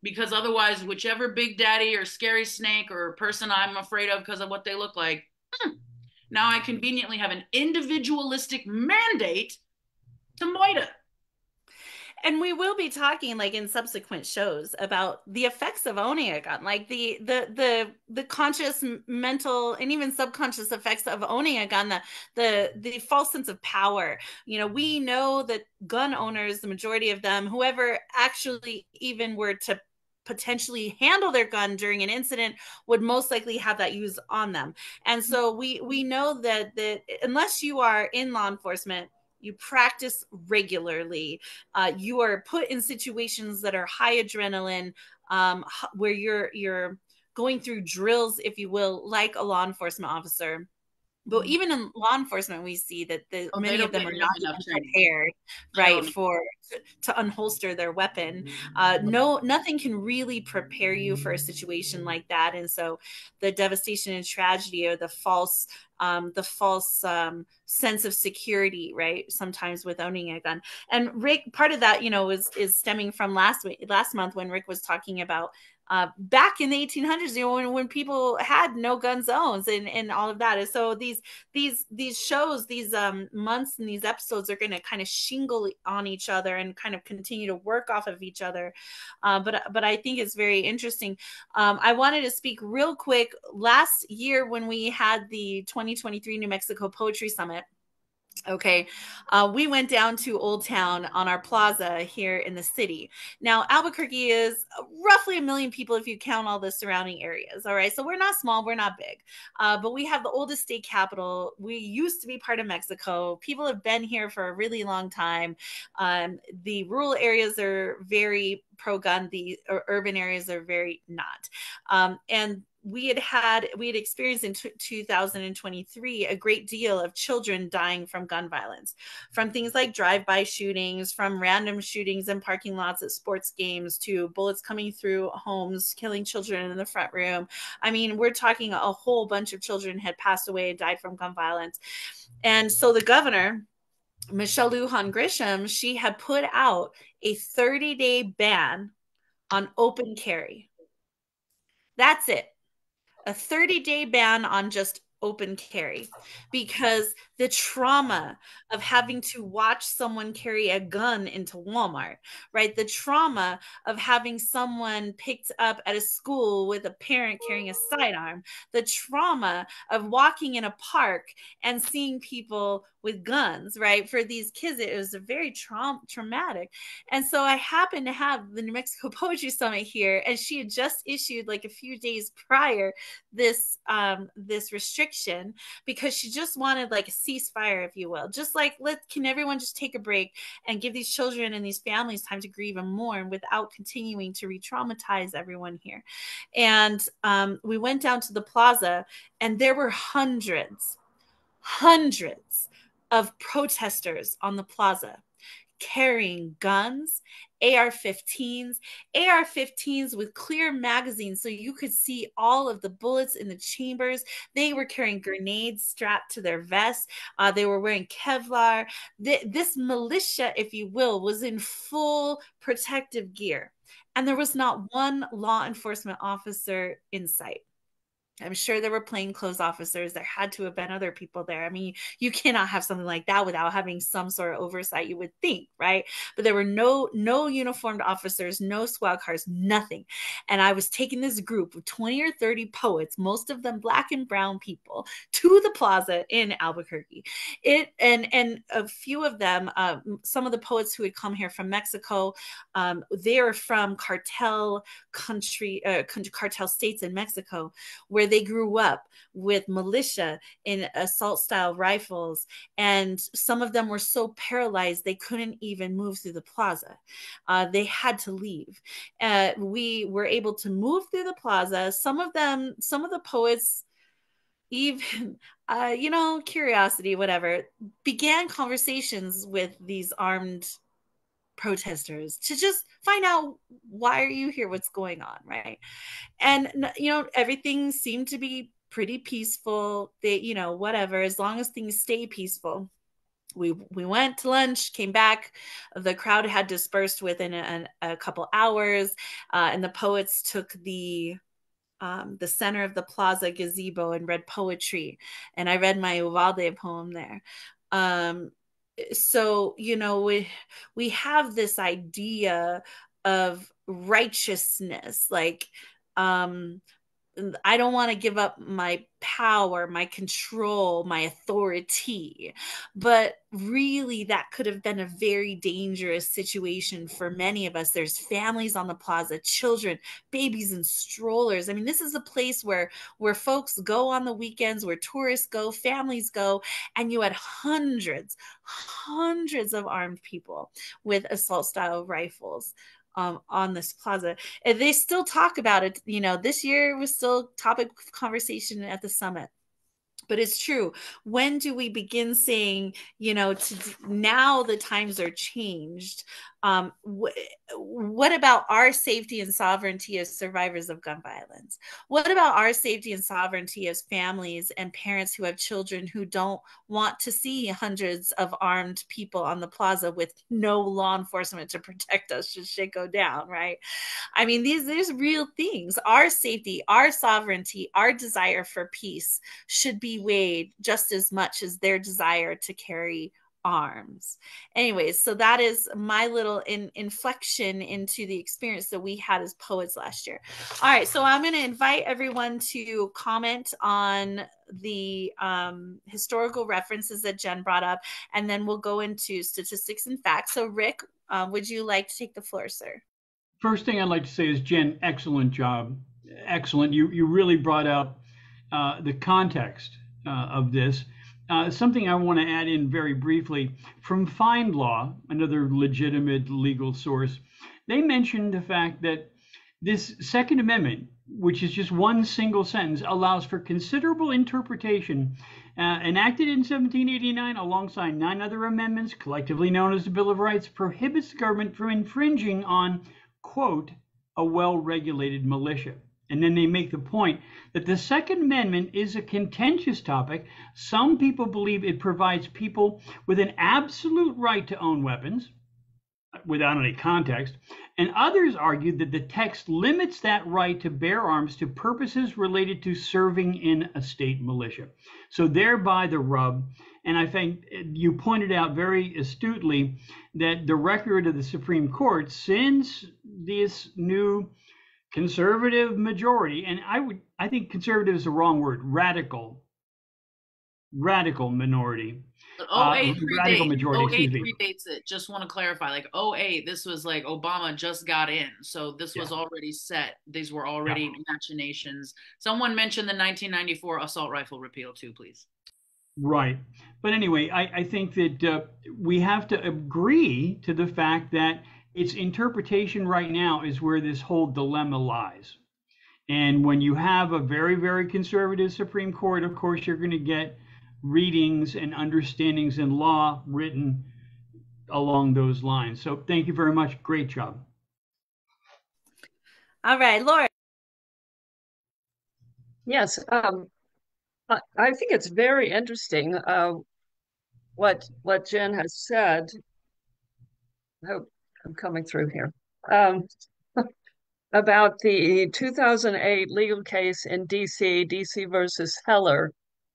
because otherwise, whichever big daddy or scary snake or person I'm afraid of because of what they look like, now I conveniently have an individualistic mandate to Moida. And we will be talking like in subsequent shows about the effects of owning a gun, like the conscious, mental, and even subconscious effects of owning a gun, the false sense of power. You know, we know that gun owners, the majority of them, whoever actually even were to potentially handle their gun during an incident, would most likely have that used on them. And so we know that unless you are in law enforcement, you practice regularly, you are put in situations that are high adrenaline, where you're going through drills, if you will, like a law enforcement officer. But even in law enforcement, we see that They many of don't them get are nearly not enough even training. prepared, I right, don't. to unholster their weapon. Nothing can really prepare you for a situation like that. And so the devastation and tragedy, or the false sense of security, right, sometimes with owning a gun. And Rick, part of that, is stemming from last month, when Rick was talking about back in the 1800s, when people had no gun zones and all of that. And so these shows, these months and these episodes are going to kind of shingle on each other and kind of continue to work off of each other. But I think it's very interesting. I wanted to speak real quick. Last year, when we had the 2023 New Mexico Poetry Summit, okay, we went down to Old Town on our plaza here in the city. Now, Albuquerque is roughly 1 million people if you count all the surrounding areas. All right, so we're not small, we're not big, but we have the oldest state capital. We used to be part of Mexico. People have been here for a really long time. The rural areas are very pro-gun. The urban areas are very not. And we had experienced in 2023 a great deal of children dying from gun violence, from things like drive-by shootings, from random shootings in parking lots at sports games, to bullets coming through homes, killing children in the front room. I mean, we're talking a whole bunch of children had passed away and died from gun violence. And so the governor, Michelle Lujan Grisham, she had put out a 30-day ban on open carry. That's it. A 30-day ban on just open carry, because the trauma of having to watch someone carry a gun into Walmart, right? The trauma of having someone picked up at a school with a parent carrying a sidearm, the trauma of walking in a park and seeing people with guns, right? For these kids, it was a very traumatic. And so I happened to have the New Mexico Poetry Summit here, and she had just issued, like a few days prior, this restriction, because she just wanted like a ceasefire, if you will, just like, can everyone just take a break and give these children and these families time to grieve and mourn without continuing to re-traumatize everyone here. And we went down to the plaza, and there were hundreds of protesters on the plaza carrying guns, AR-15s with clear magazines so you could see all of the bullets in the chambers. They were carrying grenades strapped to their vests. They were wearing Kevlar. This militia, if you will, was in full protective gear. And there was not one law enforcement officer in sight. I'm sure there were plainclothes officers. There had to have been other people there. I mean, you cannot have something like that without having some sort of oversight, you would think, right? But there were no uniformed officers, no squad cars, nothing. And I was taking this group of 20 or 30 poets, most of them Black and brown people, to the plaza in Albuquerque. And a few of them, some of the poets who had come here from Mexico, they are from cartel states in Mexico, where they grew up with militia in assault style rifles. And some of them were so paralyzed they couldn't even move through the plaza. They had to leave. We were able to move through the plaza. Some of the poets, even curiosity, whatever, began conversations with these armed protesters to just find out, why are you here, what's going on, right? And everything seemed to be pretty peaceful. They, you know, whatever, as long as things stay peaceful. We went to lunch, came back. The crowd had dispersed within a couple hours, and the poets took the center of the plaza gazebo and read poetry. And I read my Uvalde poem there. So, you know, we have this idea of righteousness, like, I don't want to give up my power, my control, my authority. But really, that could have been a very dangerous situation for many of us. There's families on the plaza, children, babies in strollers. I mean, this is a place where folks go on the weekends, where tourists go, families go, and you had hundreds of armed people with assault style rifles on this plaza. And they still talk about it. You know, this year was still topic of conversation at the summit. But it's true. When do we begin saying, you know, now the times are changed? What about our safety and sovereignty as survivors of gun violence? What about our safety and sovereignty as families and parents who have children who don't want to see hundreds of armed people on the plaza with no law enforcement to protect us should shit go down, right? I mean, there's real things. Our safety, our sovereignty, our desire for peace should be weighed just as much as their desire to carry arms. Anyways, so that is my little inflection into the experience that we had as poets last year. All right, so I'm going to invite everyone to comment on the historical references that Jen brought up, and then we'll go into statistics and facts. So Rick, would you like to take the floor, sir? First thing I'd like to say is, Jen, excellent job. Excellent. You really brought out the context of this. Something I want to add in very briefly from FindLaw, another legitimate legal source, they mentioned the fact that this Second Amendment, which is just one single sentence, allows for considerable interpretation. Enacted in 1789 alongside 9 other amendments, collectively known as the Bill of Rights, prohibits the government from infringing on, quote, a well-regulated militia. And then they make the point that the Second Amendment is a contentious topic. Some people believe it provides people with an absolute right to own weapons without any context, and others argue that the text limits that right to bear arms to purposes related to serving in a state militia. So thereby the rub. And I think you pointed out very astutely that the record of the Supreme Court since this new conservative majority, and I think conservative is the wrong word, radical minority. 08 radical majority, 08 predates it. Just want to clarify, like 08, this was like Obama just got in. So this was already set. These were already machinations. Someone mentioned the 1994 assault rifle repeal too, please. Right. But anyway, I think that we have to agree to the fact that its interpretation right now is where this whole dilemma lies. And when you have a very, very conservative Supreme Court, of course, you're going to get readings and understandings in law written along those lines. So thank you very much. Great job. All right, Laura. Yes, I think it's very interesting what Jen has said. I hope I'm coming through here. About the 2008 legal case in DC versus Heller,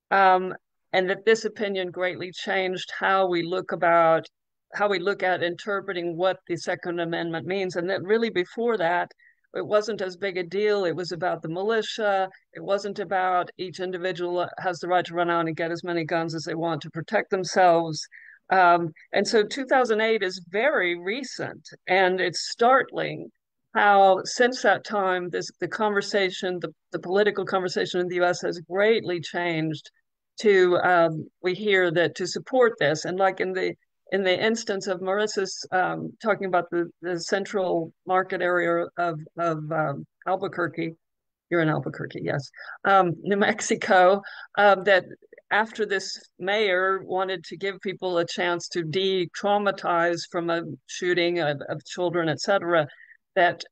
and that this opinion greatly changed how we look at interpreting what the Second Amendment means, and that really before that, it wasn't as big a deal. It was about the militia. It wasn't about each individual has the right to run out and get as many guns as they want to protect themselves. And so 2008 is very recent, and it's startling how since that time, the conversation, the political conversation in the U.S. has greatly changed we hear that to support this. And like in the instance of Marissa's talking about the central market area of Albuquerque, you're in Albuquerque, yes, New Mexico, that after this mayor wanted to give people a chance to de-traumatize from a shooting of children, et cetera, that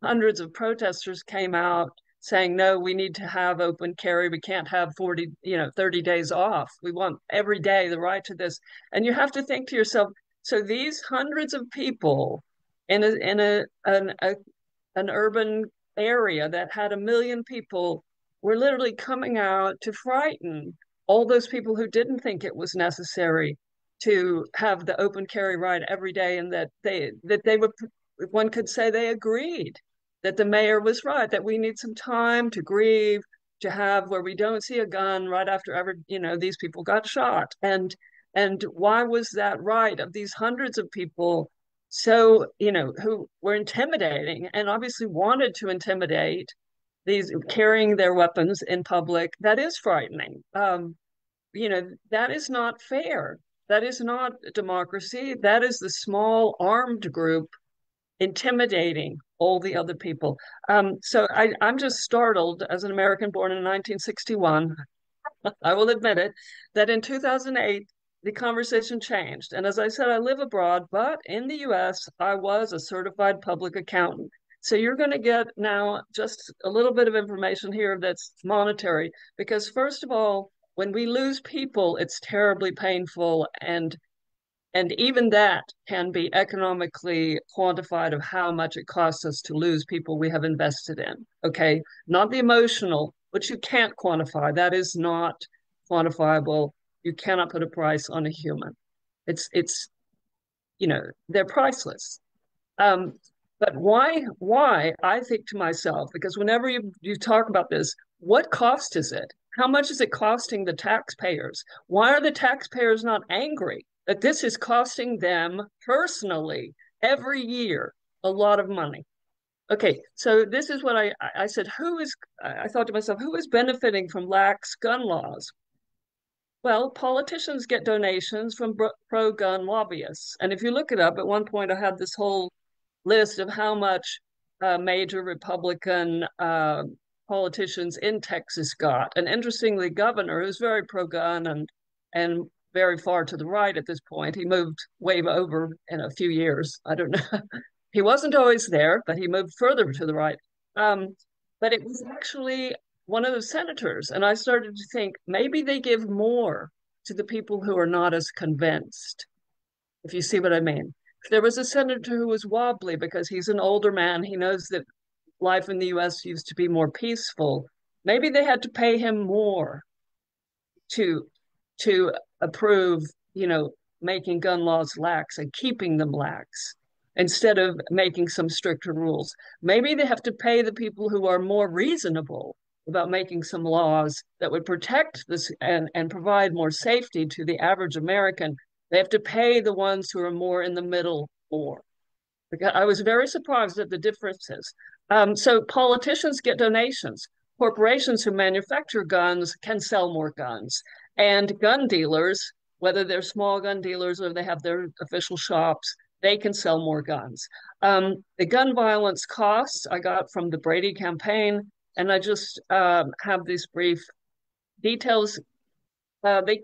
hundreds of protesters came out saying, no, we need to have open carry. We can't have 30 days off. We want every day the right to this. And you have to think to yourself, so these hundreds of people in an urban area that had 1 million people were literally coming out to frighten all those people who didn't think it was necessary to have the open carry right every day, and that they would, one could say they agreed that the mayor was right, that we need some time to grieve, to have where we don't see a gun right after these people got shot. And why was that right of these hundreds of people, so who were intimidating and obviously wanted to intimidate, these carrying their weapons in public? That is frightening. That is not fair. That is not democracy. That is the small armed group intimidating all the other people. So I'm just startled as an American born in 1961, I will admit it, that in 2008, the conversation changed. And as I said, I live abroad, but in the US, I was a certified public accountant. So you're going to get now just a little bit of information here that's monetary, because first of all, when we lose people, it's terribly painful, and even that can be economically quantified of how much it costs us to lose people we have invested in. Okay, not the emotional, which you can't quantify. That is not quantifiable. You cannot put a price on a human. It's they're priceless. But why? I think to myself, because whenever you talk about this, what cost is it? How much is it costing the taxpayers? Why are the taxpayers not angry that this is costing them personally every year a lot of money? Okay, so this is what I said. I thought to myself, who is benefiting from lax gun laws? Well, politicians get donations from pro-gun lobbyists. And if you look it up, at one point I had this whole list of how much major Republican politicians in Texas got. And interestingly, governor, who's very pro-gun and very far to the right at this point, he moved way over in a few years. I don't know. He wasn't always there, but he moved further to the right. But it was actually one of the senators. And I started to think maybe they give more to the people who are not as convinced, if you see what I mean. There was a senator who was wobbly because he's an older man. He knows that life in the US used to be more peaceful. Maybe they had to pay him more to approve, making gun laws lax and keeping them lax instead of making some stricter rules. Maybe they have to pay the people who are more reasonable about making some laws that would protect this and provide more safety to the average American. They have to pay the ones who are more in the middle more. Because I was very surprised at the differences. So politicians get donations. Corporations who manufacture guns can sell more guns. And gun dealers, whether they're small gun dealers or they have their official shops, they can sell more guns. The gun violence costs I got from the Brady campaign, and I just have these brief details. The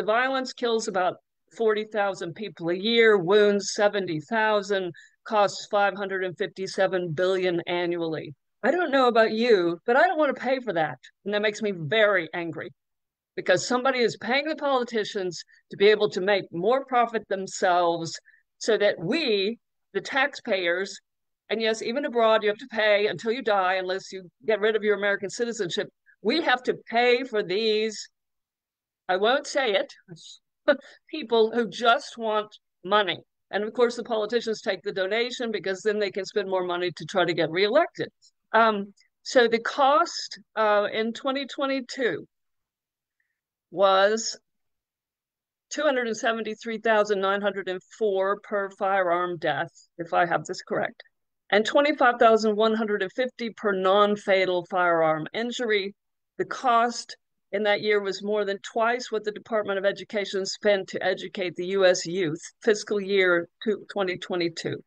violence kills about 40,000 people a year, wounds 70,000, costs 557 billion annually. I don't know about you, but I don't want to pay for that. And that makes me very angry, because somebody is paying the politicians to be able to make more profit themselves so that we, the taxpayers, and yes, even abroad, you have to pay until you die unless you get rid of your American citizenship. We have to pay for these, I won't say it, people who just want money. And of course, the politicians take the donation because then they can spend more money to try to get reelected. So the cost in 2022 was 273,904 per firearm death, if I have this correct, and 25,150 per non-fatal firearm injury. The cost in that year was more than twice what the Department of Education spent to educate the U.S. youth, fiscal year 2022.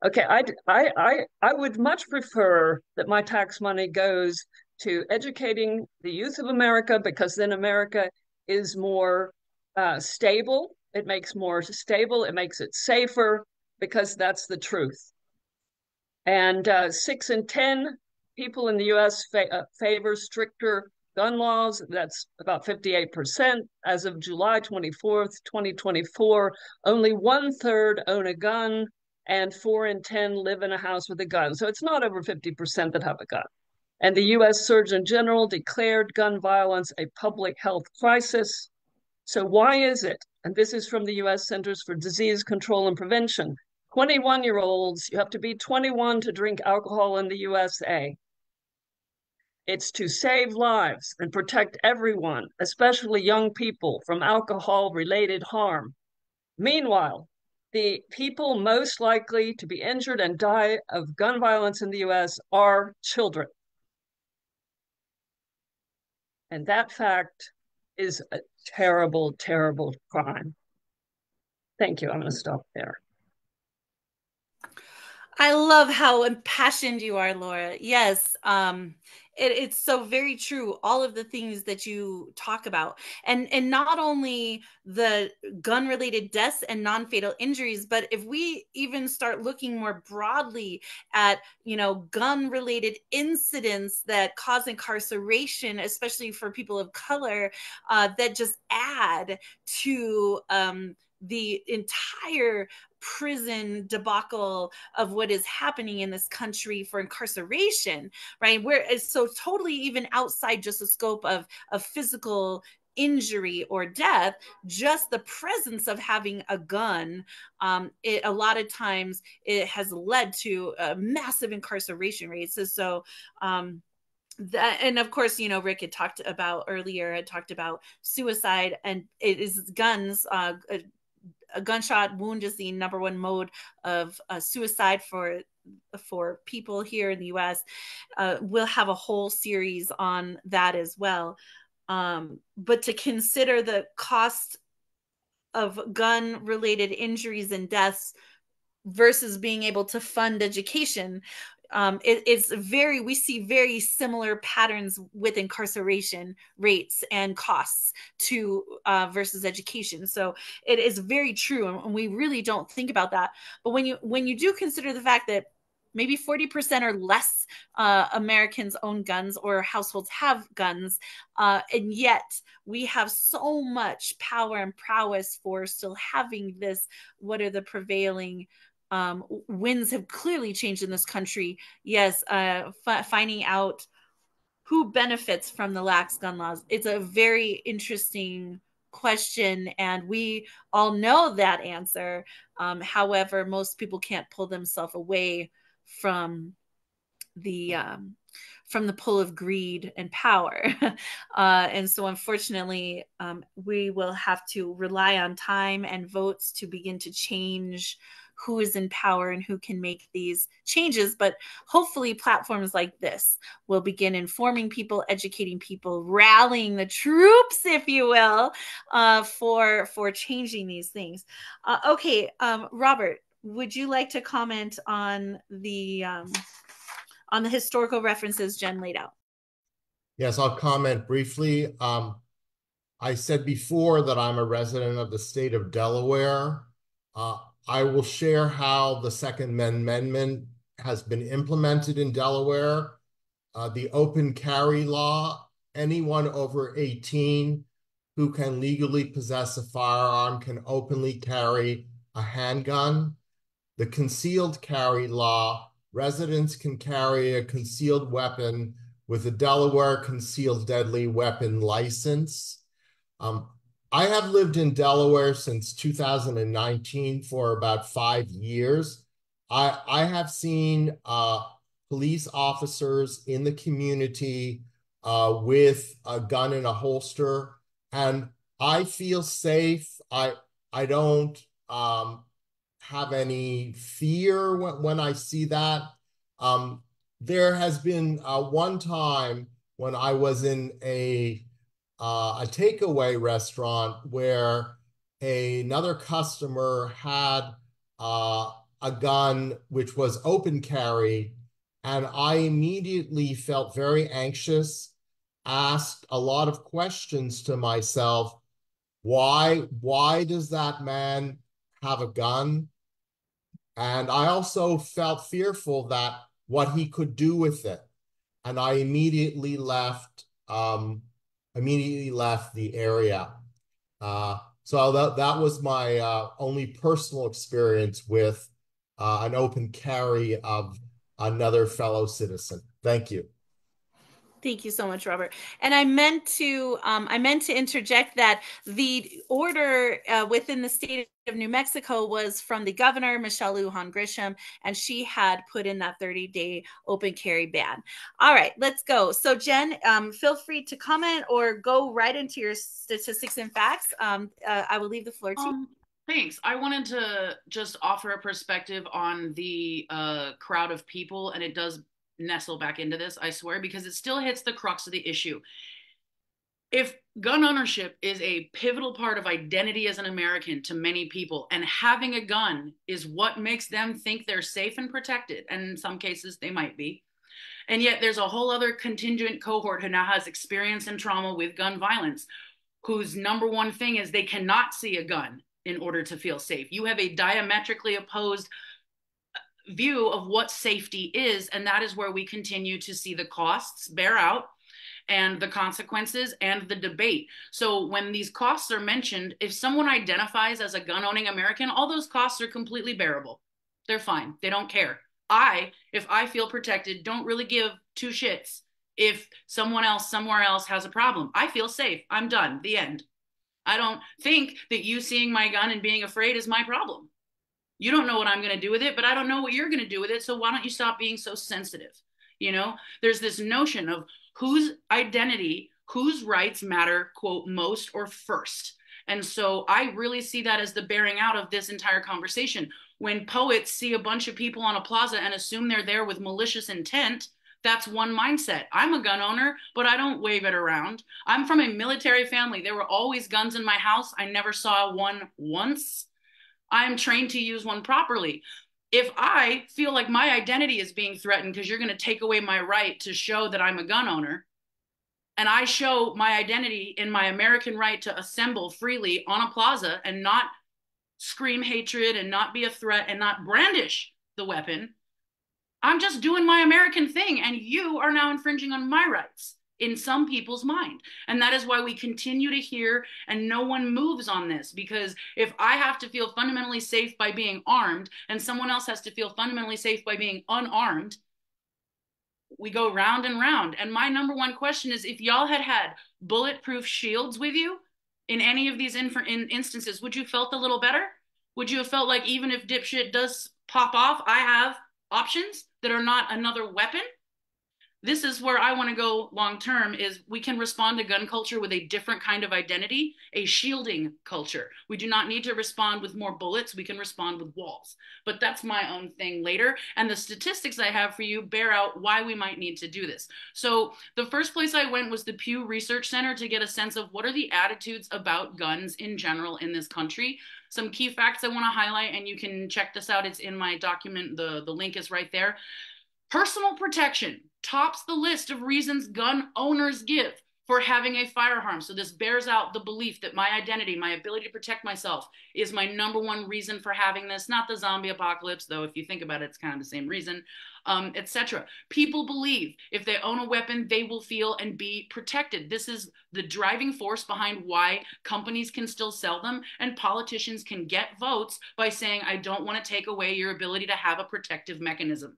Okay, I would much prefer that my tax money goes to educating the youth of America, because then America is more stable. It makes more stable. It makes it safer, because that's the truth. And 6 in 10 people in the U.S. favor stricter gun laws. That's about 58%. As of July 24th, 2024, only 1/3 own a gun, and 4 in 10 live in a house with a gun. So it's not over 50% that have a gun. And the U.S. Surgeon General declared gun violence a public health crisis. So why is it? And this is from the U.S. Centers for Disease Control and Prevention. 21-year-olds, you have to be 21 to drink alcohol in the USA. It's to save lives and protect everyone, especially young people, from alcohol-related harm. Meanwhile, the people most likely to be injured and die of gun violence in the US are children. And that fact is a terrible, terrible crime. Thank you. I'm going to stop there. I love how impassioned you are, Laura. Yes, it's so very true. All of the things that you talk about, and not only the gun-related deaths and non-fatal injuries, but if we even start looking more broadly at gun-related incidents that cause incarceration, especially for people of color, that just add to the entire prison debacle of what is happening in this country for incarceration, right? Where it's so totally even outside just the scope of physical injury or death, just the presence of having a gun, a lot of times it has led to massive incarceration rates. So that, and of course, Rick had talked about suicide, and it is guns. A gunshot wound is the number one mode of suicide for people here in the U.S. We'll have a whole series on that as well. But to consider the cost of gun-related injuries and deaths versus being able to fund education, we see very similar patterns with incarceration rates and costs to versus education. So it is very true, and we really don't think about that. But when you do consider the fact that maybe 40% or less Americans own guns or households have guns, and yet we have so much power and prowess for still having this. What are the prevailing winds have clearly changed in this country. Yes, finding out who benefits from the lax gun laws. It's a very interesting question, and we all know that answer. However, most people can't pull themselves away from the pull of greed and power. And so unfortunately, we will have to rely on time and votes to begin to change who is in power and who can make these changes. But hopefully platforms like this will begin informing people, educating people, rallying the troops, if you will, for changing these things. Okay, Robert, would you like to comment on the historical references Jen laid out? Yes, I'll comment briefly. I said before that I'm a resident of the state of Delaware. I will share how the Second Amendment has been implemented in Delaware. The open carry law, anyone over 18 who can legally possess a firearm can openly carry a handgun. The concealed carry law, residents can carry a concealed weapon with a Delaware concealed deadly weapon license. I have lived in Delaware since 2019 for about 5 years. I have seen police officers in the community with a gun in a holster, and I feel safe. I don't have any fear when I see that. There has been one time when I was in a takeaway restaurant where another customer had a gun which was open carry, and I immediately felt very anxious, asked a lot of questions to myself. Why does that man have a gun? And I also felt fearful that what he could do with it. and I immediately left the area. So that was my only personal experience with an open carry of another fellow citizen. Thank you. Thank you so much, Robert. And I meant to interject that the order within the state of New Mexico was from the governor, Michelle Lujan Grisham, and she had put in that 30-day open carry ban. All right, let's go. So Jen, feel free to comment or go right into your statistics and facts. I will leave the floor to you. Thanks. I wanted to just offer a perspective on the crowd of people, and it does nestle back into this, I swear, because it still hits the crux of the issue. If gun ownership is a pivotal part of identity as an American to many people, and having a gun is what makes them think they're safe and protected, and in some cases they might be, and yet there's a whole other contingent cohort who now has experience and trauma with gun violence, whose number one thing is they cannot see a gun in order to feel safe. You have a diametrically opposed view of what safety is, and that is where we continue to see the costs bear out and the consequences and the debate. So when these costs are mentioned, if someone identifies as a gun-owning American, all those costs are completely bearable. They're fine. They don't care. If I feel protected, don't really give two shits if someone else somewhere else has a problem. I feel safe. I'm done. The end. I don't think that you seeing my gun and being afraid is my problem. You don't know what I'm going to do with it, but I don't know what you're going to do with it. So why don't you stop being so sensitive? You know, there's this notion of whose identity, whose rights matter, quote, most or first. And so I really see that as the bearing out of this entire conversation. When poets see a bunch of people on a plaza and assume they're there with malicious intent, that's one mindset. I'm a gun owner, but I don't wave it around. I'm from a military family. There were always guns in my house. I never saw one once. I'm trained to use one properly. If I feel like my identity is being threatened because you're going to take away my right to show that I'm a gun owner, and I show my identity in my American right to assemble freely on a plaza and not scream hatred and not be a threat and not brandish the weapon, I'm just doing my American thing, and you are now infringing on my rights in some people's mind. And that is why we continue to hear and no one moves on this, because if I have to feel fundamentally safe by being armed and someone else has to feel fundamentally safe by being unarmed, we go round and round. And my number one question is, if y'all had bulletproof shields with you in any of these instances, would you felt a little better? Would you have felt like even if dipshit does pop off, I have options that are not another weapon? This is where I want to go long term, is we can respond to gun culture with a different kind of identity, a shielding culture. We do not need to respond with more bullets. We can respond with walls. But that's my own thing later. And the statistics I have for you bear out why we might need to do this. So the first place I went was the Pew Research Center to get a sense of what are the attitudes about guns in general in this country. Some key facts I want to highlight, and you can check this out. It's in my document. The link is right there. Personal protection tops the list of reasons gun owners give for having a firearm. So this bears out the belief that my identity, my ability to protect myself, is my number one reason for having this. Not the zombie apocalypse, though if you think about it, it's kind of the same reason, etc. People believe if they own a weapon, they will feel and be protected. This is the driving force behind why companies can still sell them and politicians can get votes by saying, I don't want to take away your ability to have a protective mechanism.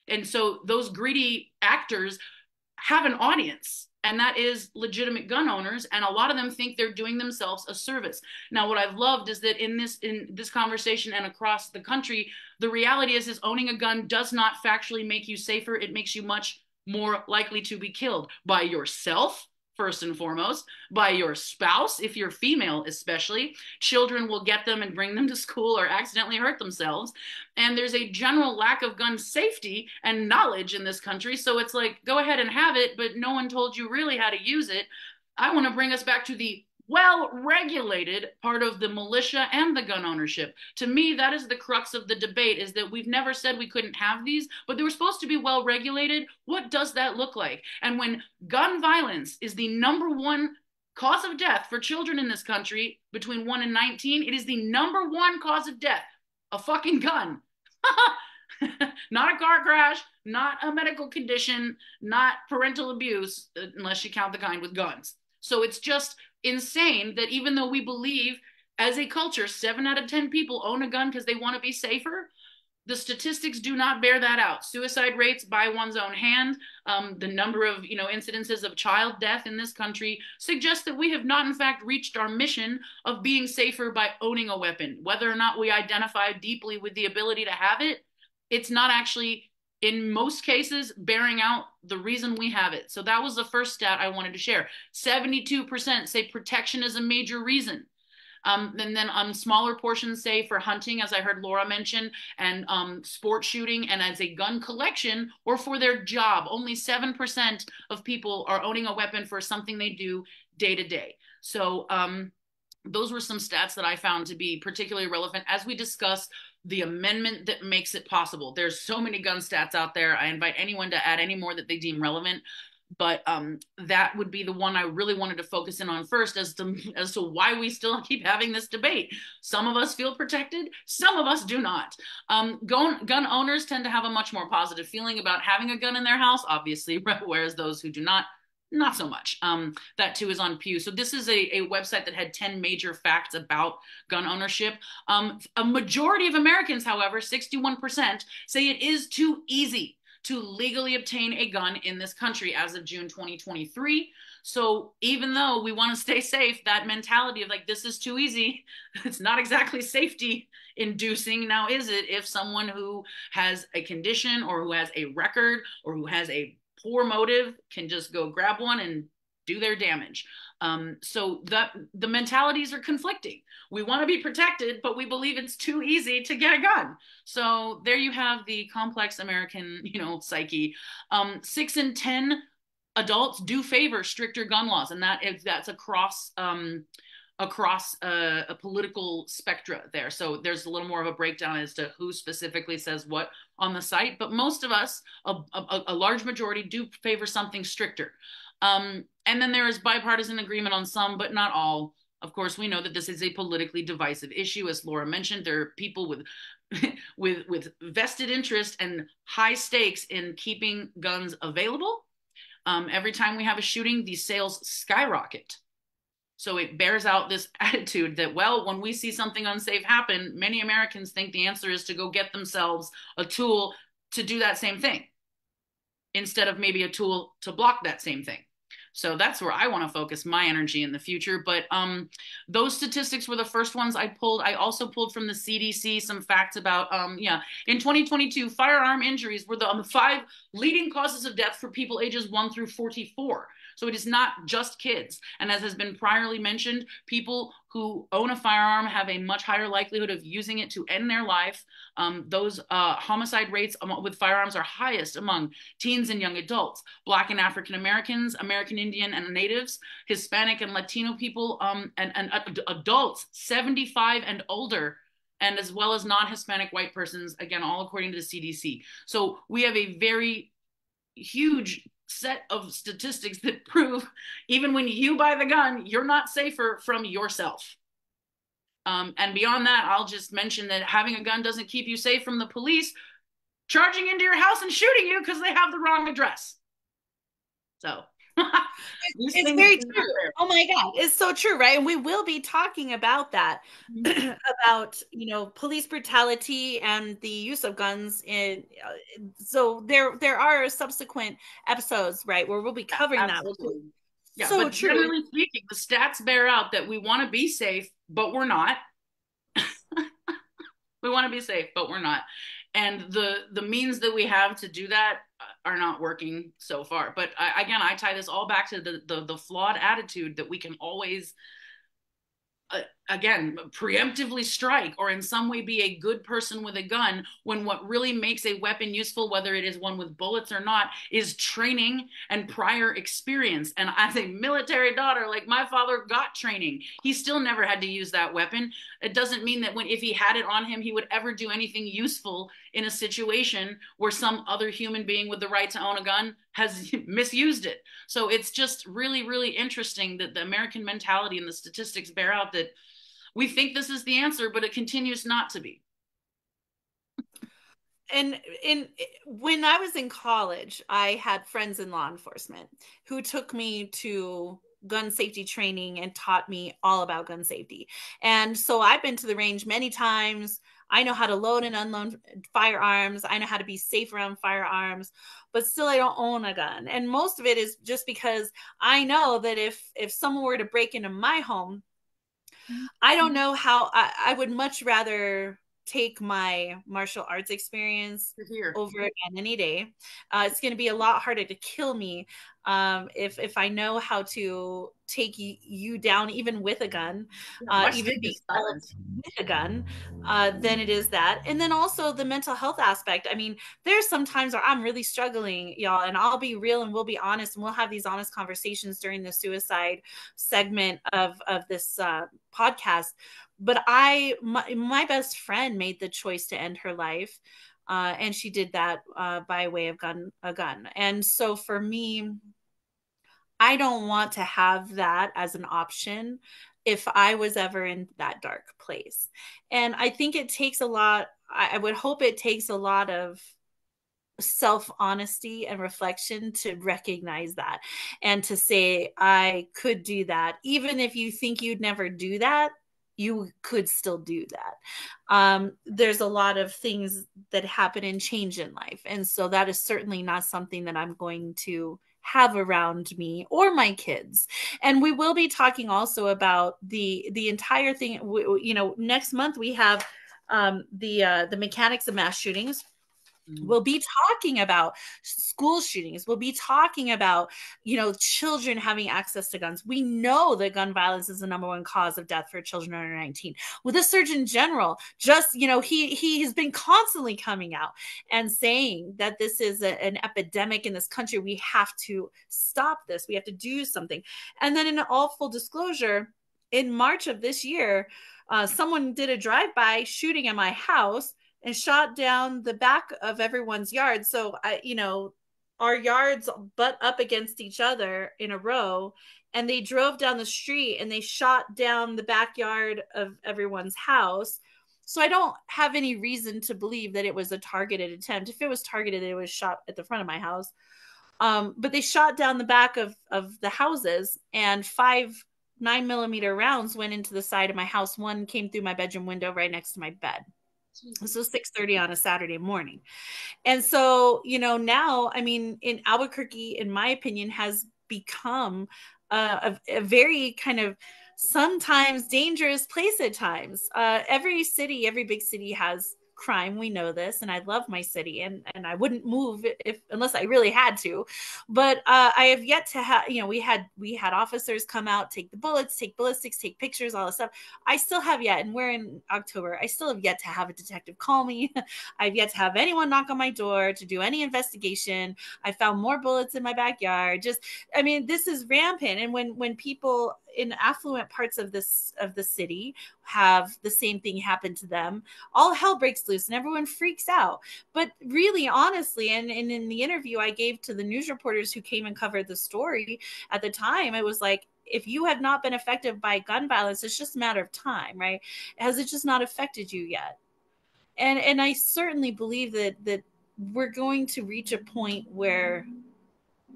And so those greedy actors have an audience, and that is legitimate gun owners, and a lot of them think they're doing themselves a service. Now, what I've loved is that in this conversation and across the country, the reality is owning a gun does not factually make you safer. It makes you much more likely to be killed by yourself, first and foremost, by your spouse, if you're female especially. Children will get them and bring them to school or accidentally hurt themselves. And there's a general lack of gun safety and knowledge in this country. So it's like, go ahead and have it, but no one told you really how to use it. I want to bring us back to the well-regulated part of the militia and the gun ownership. To me, that is the crux of the debate, is that we've never said we couldn't have these, but they were supposed to be well-regulated. What does that look like? And when gun violence is the number one cause of death for children in this country between 1 and 19, it is the number one cause of death, a fucking gun. Not a car crash, not a medical condition, not parental abuse, unless you count the kind with guns. So it's just insane that even though we believe as a culture, 7 out of 10 people own a gun because they want to be safer, the statistics do not bear that out. Suicide rates by one's own hand, the number of incidences of child death in this country suggest that we have not in fact reached our mission of being safer by owning a weapon. Whether or not we identify deeply with the ability to have it, it's not actually in most cases bearing out the reason we have it. So that was the first stat I wanted to share. 72% say protection is a major reason. And then smaller portions say for hunting, as I heard Laura mention, and sport shooting, and as a gun collection, or for their job. Only 7% of people are owning a weapon for something they do day to day. So those were some stats that I found to be particularly relevant as we discuss the amendment that makes it possible. There's so many gun stats out there. I invite anyone to add any more that they deem relevant. But that would be the one I really wanted to focus in on first as to why we still keep having this debate. Some of us feel protected, some of us do not. Gun owners tend to have a much more positive feeling about having a gun in their house, obviously, whereas those who do not so much. That too is on Pew. So this is a website that had 10 major facts about gun ownership. A majority of Americans, however, 61%, say it is too easy to legally obtain a gun in this country as of June 2023. So even though we want to stay safe, that mentality of like, this is too easy, it's not exactly safety inducing. Now, is it if someone who has a condition or who has a record or who has a poor motive can just go grab one and do their damage? So the mentalities are conflicting. We want to be protected, but we believe it's too easy to get a gun. So there you have the complex American, psyche. 6 in 10 adults do favor stricter gun laws, and that's across a political spectra there. So there's a little more of a breakdown as to who specifically says what on the site, but most of us, a large majority, do favor something stricter. And then there is bipartisan agreement on some, but not all. Of course, we know that this is a politically divisive issue. As Laura mentioned, there are people with with vested interest and high stakes in keeping guns available. Every time we have a shooting, these sales skyrocket. So it bears out this attitude that, well, when we see something unsafe happen, many Americans think the answer is to go get themselves a tool to do that same thing, instead of maybe a tool to block that same thing. So that's where I want to focus my energy in the future. But those statistics were the first ones I pulled. I also pulled from the CDC some facts about, in 2022, firearm injuries were the 5 leading causes of death for people ages 1 through 44. So it is not just kids. And as has been priorly mentioned, people who own a firearm have a much higher likelihood of using it to end their life. Those homicide rates with firearms are highest among teens and young adults, Black and African Americans, American Indian and Natives, Hispanic and Latino people, and adults 75 and older, and as well as non-Hispanic white persons, again, all according to the CDC. So we have a very huge set of statistics that prove even when you buy the gun, you're not safer from yourself. And beyond that, I'll just mention that having a gun doesn't keep you safe from the police charging into your house and shooting you because they have the wrong address. So it's very true. Oh my God, it's so true, right? And we will be talking about that, about police brutality and the use of guns. In so there are subsequent episodes, right, where we'll be covering Absolutely. that. Yeah, so but true. Generally speaking, the stats bear out that we want to be safe, but we're not. We want to be safe, but we're not. And the means that we have to do that are not working so far. But I tie this all back to the flawed attitude that we can always, again, preemptively strike or in some way be a good person with a gun, when what really makes a weapon useful, whether it is one with bullets or not, is training and prior experience. And as a military daughter, like, my father got training. He still never had to use that weapon. It doesn't mean that if he had it on him, he would ever do anything useful in a situation where some other human being with the right to own a gun has misused it. So it's just really, really interesting that the American mentality and the statistics bear out that we think this is the answer, but it continues not to be. and when I was in college, I had friends in law enforcement who took me to gun safety training and taught me all about gun safety. And so I've been to the range many times. I know how to load and unload firearms. I know how to be safe around firearms, but still I don't own a gun. And most of it is just because I know that if someone were to break into my home, I don't know how I would much rather take my martial arts experience Here. over again any day. It's going to be a lot harder to kill me if I know how to take you down, even with a gun, even be with a gun, than it is that. And then also the mental health aspect. I mean, there's some times where I'm really struggling, y'all, and I'll be real and we'll be honest, and we'll have these honest conversations during the suicide segment of this podcast. But my best friend made the choice to end her life, and she did that by way of a gun. And so for me, I don't want to have that as an option if I was ever in that dark place. And I think it takes a lot. I would hope it takes a lot of self honesty and reflection to recognize that and to say, I could do that. Even if you think you'd never do that, you could still do that. There's a lot of things that happen and change in life. And so that is certainly not something that I'm going to have around me or my kids. And we will be talking also about the entire thing. Next month we have the mechanics of mass shootings. We'll be talking about school shootings. We'll be talking about, children having access to guns. We know that gun violence is the number one cause of death for children under 19. With the Surgeon General, he has been constantly coming out and saying that this is an epidemic in this country. We have to stop this. We have to do something. And then in all full disclosure, in March of this year, someone did a drive-by shooting at my house and shot down the back of everyone's yard. So our yards butt up against each other in a row, and they drove down the street and they shot down the backyard of everyone's house. So I don't have any reason to believe that it was a targeted attempt. If it was targeted, it was shot at the front of my house. But they shot down the back of the houses, and 5 9mm rounds went into the side of my house. One came through my bedroom window right next to my bed. So 6:30 on a Saturday morning. And so, now, I mean, in Albuquerque, in my opinion, has become a very kind of sometimes dangerous place at times. Every big city has crime. We know this, and I love my city, and I wouldn't move unless I really had to. But I have yet to have, we had officers come out, take the bullets, take ballistics, take pictures, all this stuff. I still have yet, and we're in October, I still have yet to have a detective call me. I've yet to have anyone knock on my door to do any investigation. I found more bullets in my backyard. This is rampant. And when people in affluent parts of the city have the same thing happen to them, all hell breaks loose and everyone freaks out. But really, honestly, and in the interview I gave to the news reporters who came and covered the story at the time, it was like, if you have not been affected by gun violence, it's just a matter of time, right? Has it just not affected you yet? And I certainly believe that we're going to reach a point where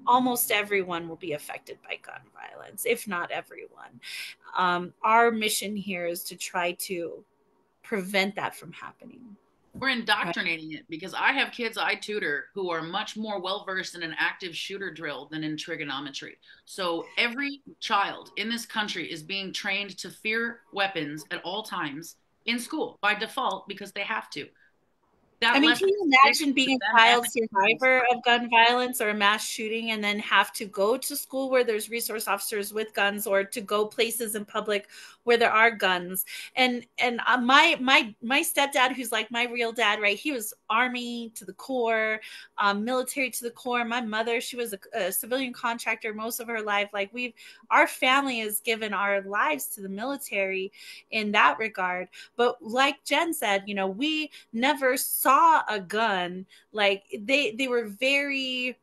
almost everyone will be affected by gun violence, if not everyone. Our mission here is to try to prevent that from happening. We're indoctrinating it, because I have kids I tutor who are much more well-versed in an active shooter drill than in trigonometry. So every child in this country is being trained to fear weapons at all times in school by default, because they have to. Can you imagine being a child survivor of gun violence or a mass shooting and then have to go to school where there's resource officers with guns, or to go places in public where there are guns? And my stepdad, who's like my real dad, right? He was Army to the core, military to the core. My mother, she was a civilian contractor most of her life. Like, our family has given our lives to the military in that regard. But like Jen said, we never saw a gun. Like, they were very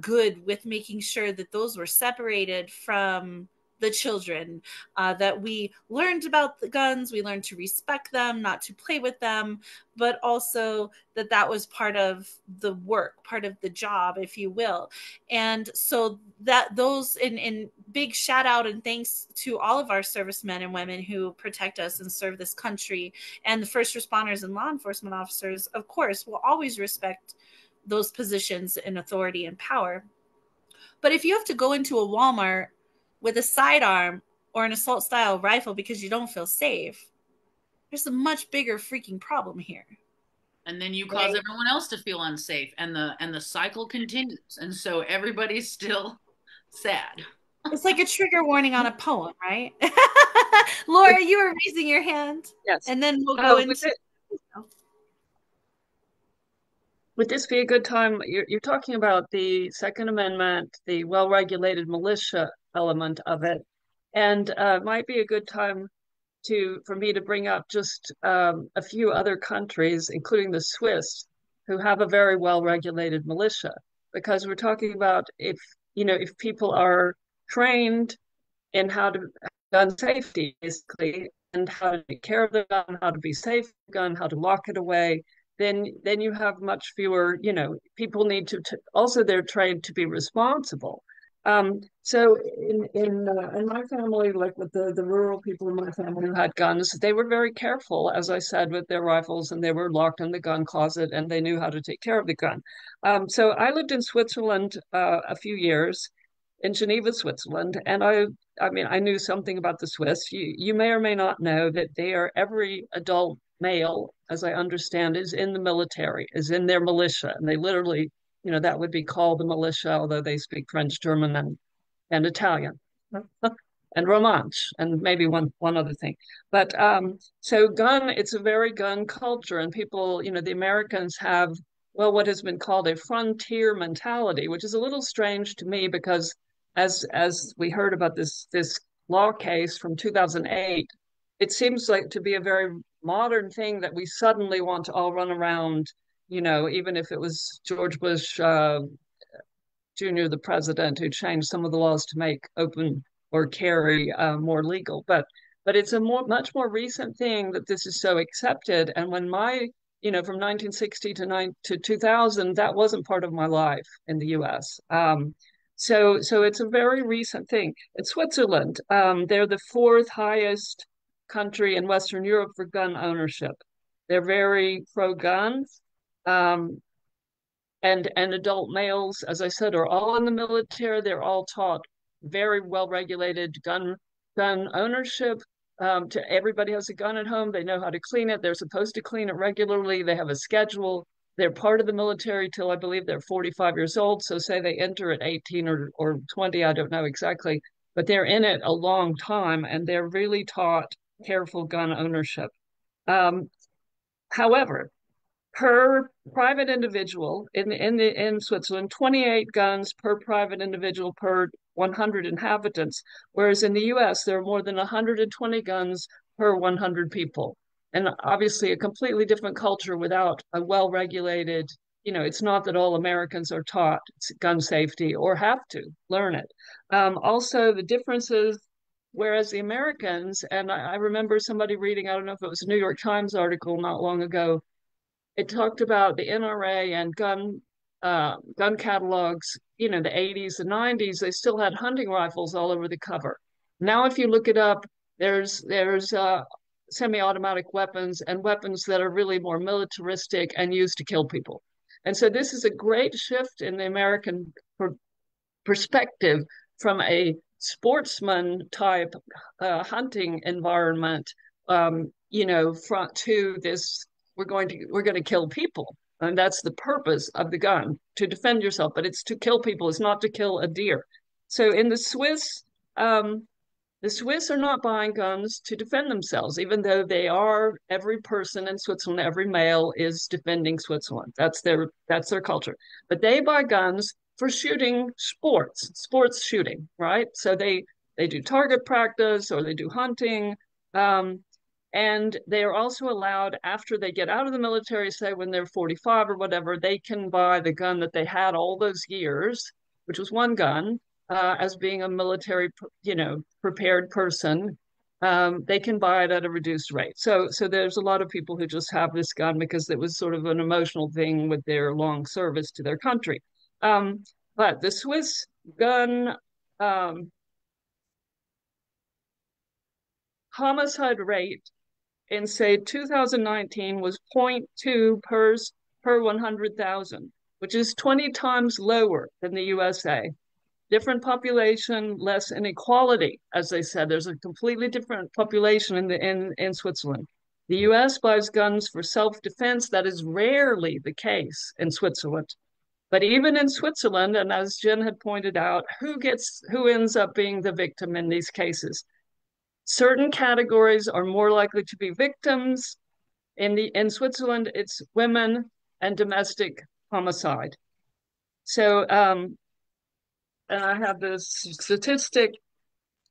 good with making sure that those were separated from the children, that we learned about the guns, we learned to respect them, not to play with them, but also that that was part of the work, part of the job, if you will. And so that those in big shout out and thanks to all of our servicemen and women who protect us and serve this country, and the first responders and law enforcement officers, of course, will always respect those positions in authority and power. But if you have to go into a Walmart with a sidearm or an assault style rifle because you don't feel safe, there's a much bigger freaking problem here. And then you cause everyone else to feel unsafe, and the cycle continues, and so everybody's still sad. It's like a trigger warning on a poem, right? Laura, you were raising your hand. Yes. And then we'll go into would this be a good time? You're talking about the Second Amendment, the well-regulated militia element of it, and it might be a good time for me to bring up just a few other countries, including the Swiss, who have a very well-regulated militia, because we're talking about if people are trained in how to gun safety, basically, and how to take care of the gun, how to be safe with the gun, how to lock it away, then you have much fewer, people need to also they're trained to be responsible. So in my family, like with the rural people in my family who had guns, they were very careful, as I said, with their rifles, and they were locked in the gun closet, and they knew how to take care of the gun. So I lived in Switzerland a few years, in Geneva, Switzerland, and I knew something about the Swiss. You may or may not know that every adult male, as I understand, is in the military, is in their militia, and they literally, that would be called the militia, although they speak French, German, and Italian, and Romansh, and maybe one other thing. But so it's a very gun culture, and people, the Americans have, well, what has been called a frontier mentality, which is a little strange to me because as we heard about this law case from 2008, it seems like to be a very modern thing that we suddenly want to all run around, even if it was George Bush Jr., the president, who changed some of the laws to make open or carry more legal. But it's a much more recent thing that this is so accepted. And when from 1960 to 2000, that wasn't part of my life in the U.S. So it's a very recent thing. In Switzerland, they're the fourth highest country in Western Europe for gun ownership. They're very pro-gun. And adult males, as I said, are all in the military. They're all taught very well-regulated gun ownership. Everybody has a gun at home. They know how to clean it. They're supposed to clean it regularly. They have a schedule. They're part of the military till I believe they're 45 years old. So say they enter at 18 or 20, I don't know exactly, but they're in it a long time, and they're really taught careful gun ownership. However, per private individual in Switzerland, 28 guns per private individual per 100 inhabitants, whereas in the US, there are more than 120 guns per 100 people. And obviously a completely different culture without a well-regulated, it's not that all Americans are taught gun safety or have to learn it. Also, the differences, whereas the Americans, and I remember somebody reading, I don't know if it was a New York Times article not long ago, it talked about the NRA and gun catalogs, the 80s and 90s, they still had hunting rifles all over the cover. Now, if you look it up, there's semi-automatic weapons and weapons that are really more militaristic and used to kill people. And so this is a great shift in the American perspective from a sportsman type hunting environment, to this, we're going to kill people. And that's the purpose of the gun, to defend yourself, but it's to kill people. It's not to kill a deer. So in the Swiss are not buying guns to defend themselves, even though every person in Switzerland, every male is defending Switzerland. That's their culture. But they buy guns for shooting sports shooting, right? So they do target practice or they do hunting. And they are also allowed, after they get out of the military, say when they're 45 or whatever, they can buy the gun that they had all those years, which was one gun, as being a military, prepared person, they can buy it at a reduced rate. So there's a lot of people who just have this gun because it was sort of an emotional thing with their long service to their country. But the Swiss gun homicide rate in, say, 2019 was 0.2 per 100,000, which is 20 times lower than the USA. Different population, less inequality. As they said, there's a completely different population in Switzerland. The US buys guns for self-defense. That is rarely the case in Switzerland. But even in Switzerland, and as Jen had pointed out, who ends up being the victim in these cases? Certain categories are more likely to be victims. In Switzerland, it's women and domestic homicide. So and I have this statistic,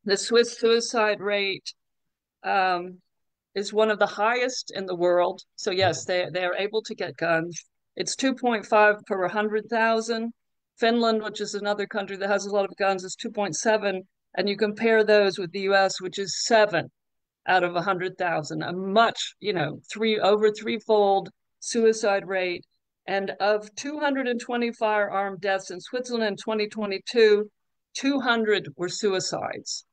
the Swiss suicide rate is one of the highest in the world. So yes, they are able to get guns. It's 2.5 per 100,000. Finland, which is another country that has a lot of guns, is 2.7. And you compare those with the US, which is 7 out of 100,000, a much, over threefold suicide rate. And of 220 firearm deaths in Switzerland in 2022, 200 were suicides.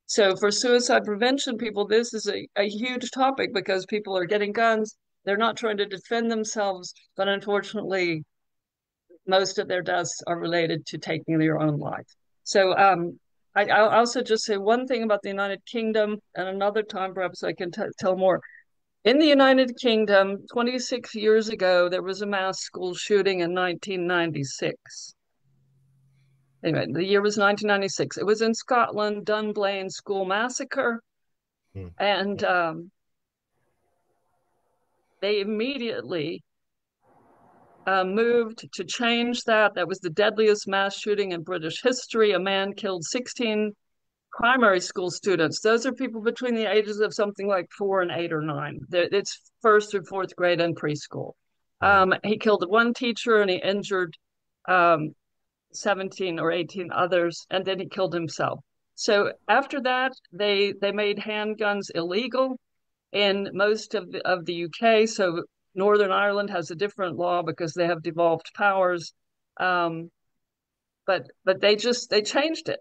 So for suicide prevention people, this is a huge topic because people are getting guns. They're not trying to defend themselves, but unfortunately, most of their deaths are related to taking their own life. So I'll also just say one thing about the United Kingdom, and another time perhaps I can tell more. In the United Kingdom, 26 years ago, there was a mass school shooting in 1996. Anyway, the year was 1996. It was in Scotland, Dunblane School Massacre. And they immediately moved to change that. That was the deadliest mass shooting in British history. A man killed 16 primary school students. Those are people between the ages of something like 4 and 8 or 9. It's first through fourth grade and preschool. He killed one teacher and he injured 17 or 18 others, and then he killed himself. So after that, they made handguns illegal in most of the UK. So Northern Ireland has a different law because they have devolved powers. But they changed it.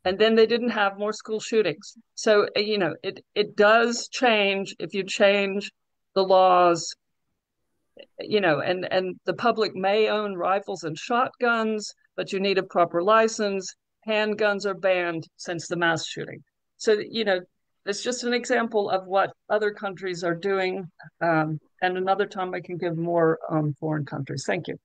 And then they didn't have more school shootings. So, it does change if you change the laws, and the public may own rifles and shotguns, but you need a proper license. Handguns are banned since the mass shooting. So, it's just an example of what other countries are doing. And another time I can give more foreign countries. Thank you.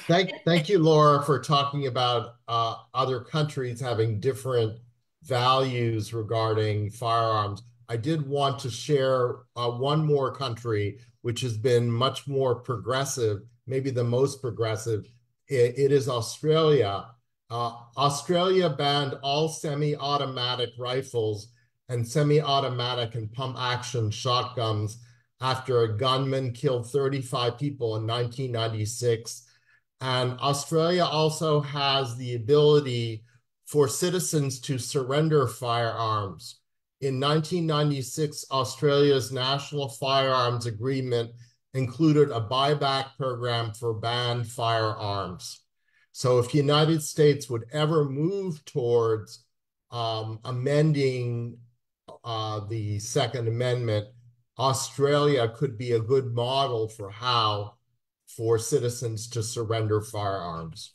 Thank you, Laura, for talking about other countries having different values regarding firearms. I did want to share one more country which has been much more progressive, maybe the most progressive. It is Australia. Australia banned all semi-automatic rifles and semi-automatic and pump-action shotguns after a gunman killed 35 people in 1996. And Australia also has the ability for citizens to surrender firearms. In 1996, Australia's National Firearms Agreement included a buyback program for banned firearms. So if the United States would ever move towards amending the Second Amendment, Australia could be a good model for citizens to surrender firearms.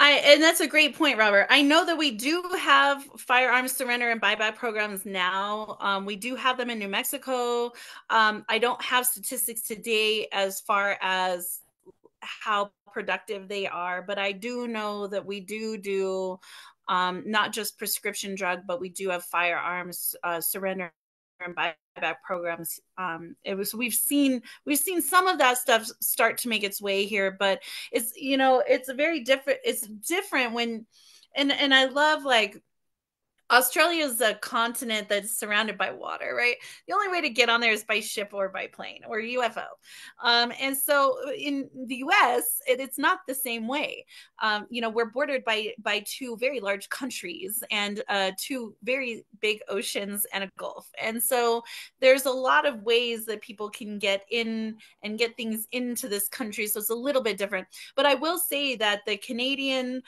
And that's a great point, Robert. I know that we do have firearms surrender and buyback programs now. We do have them in New Mexico. I don't have statistics today as far as how productive they are, but I do know that we do not just prescription drug, but we do have firearms surrender and buyback programs. We've seen some of that stuff start to make its way here, but it's very different. It's different when, and I love, like, Australia is a continent that's surrounded by water, right? The only way to get on there is by ship or by plane or UFO. And so in the US, it's not the same way. We're bordered by two very large countries and two very big oceans and a gulf. And so there's a lot of ways that people can get in and get things into this country. So it's a little bit different. But I will say that the Canadian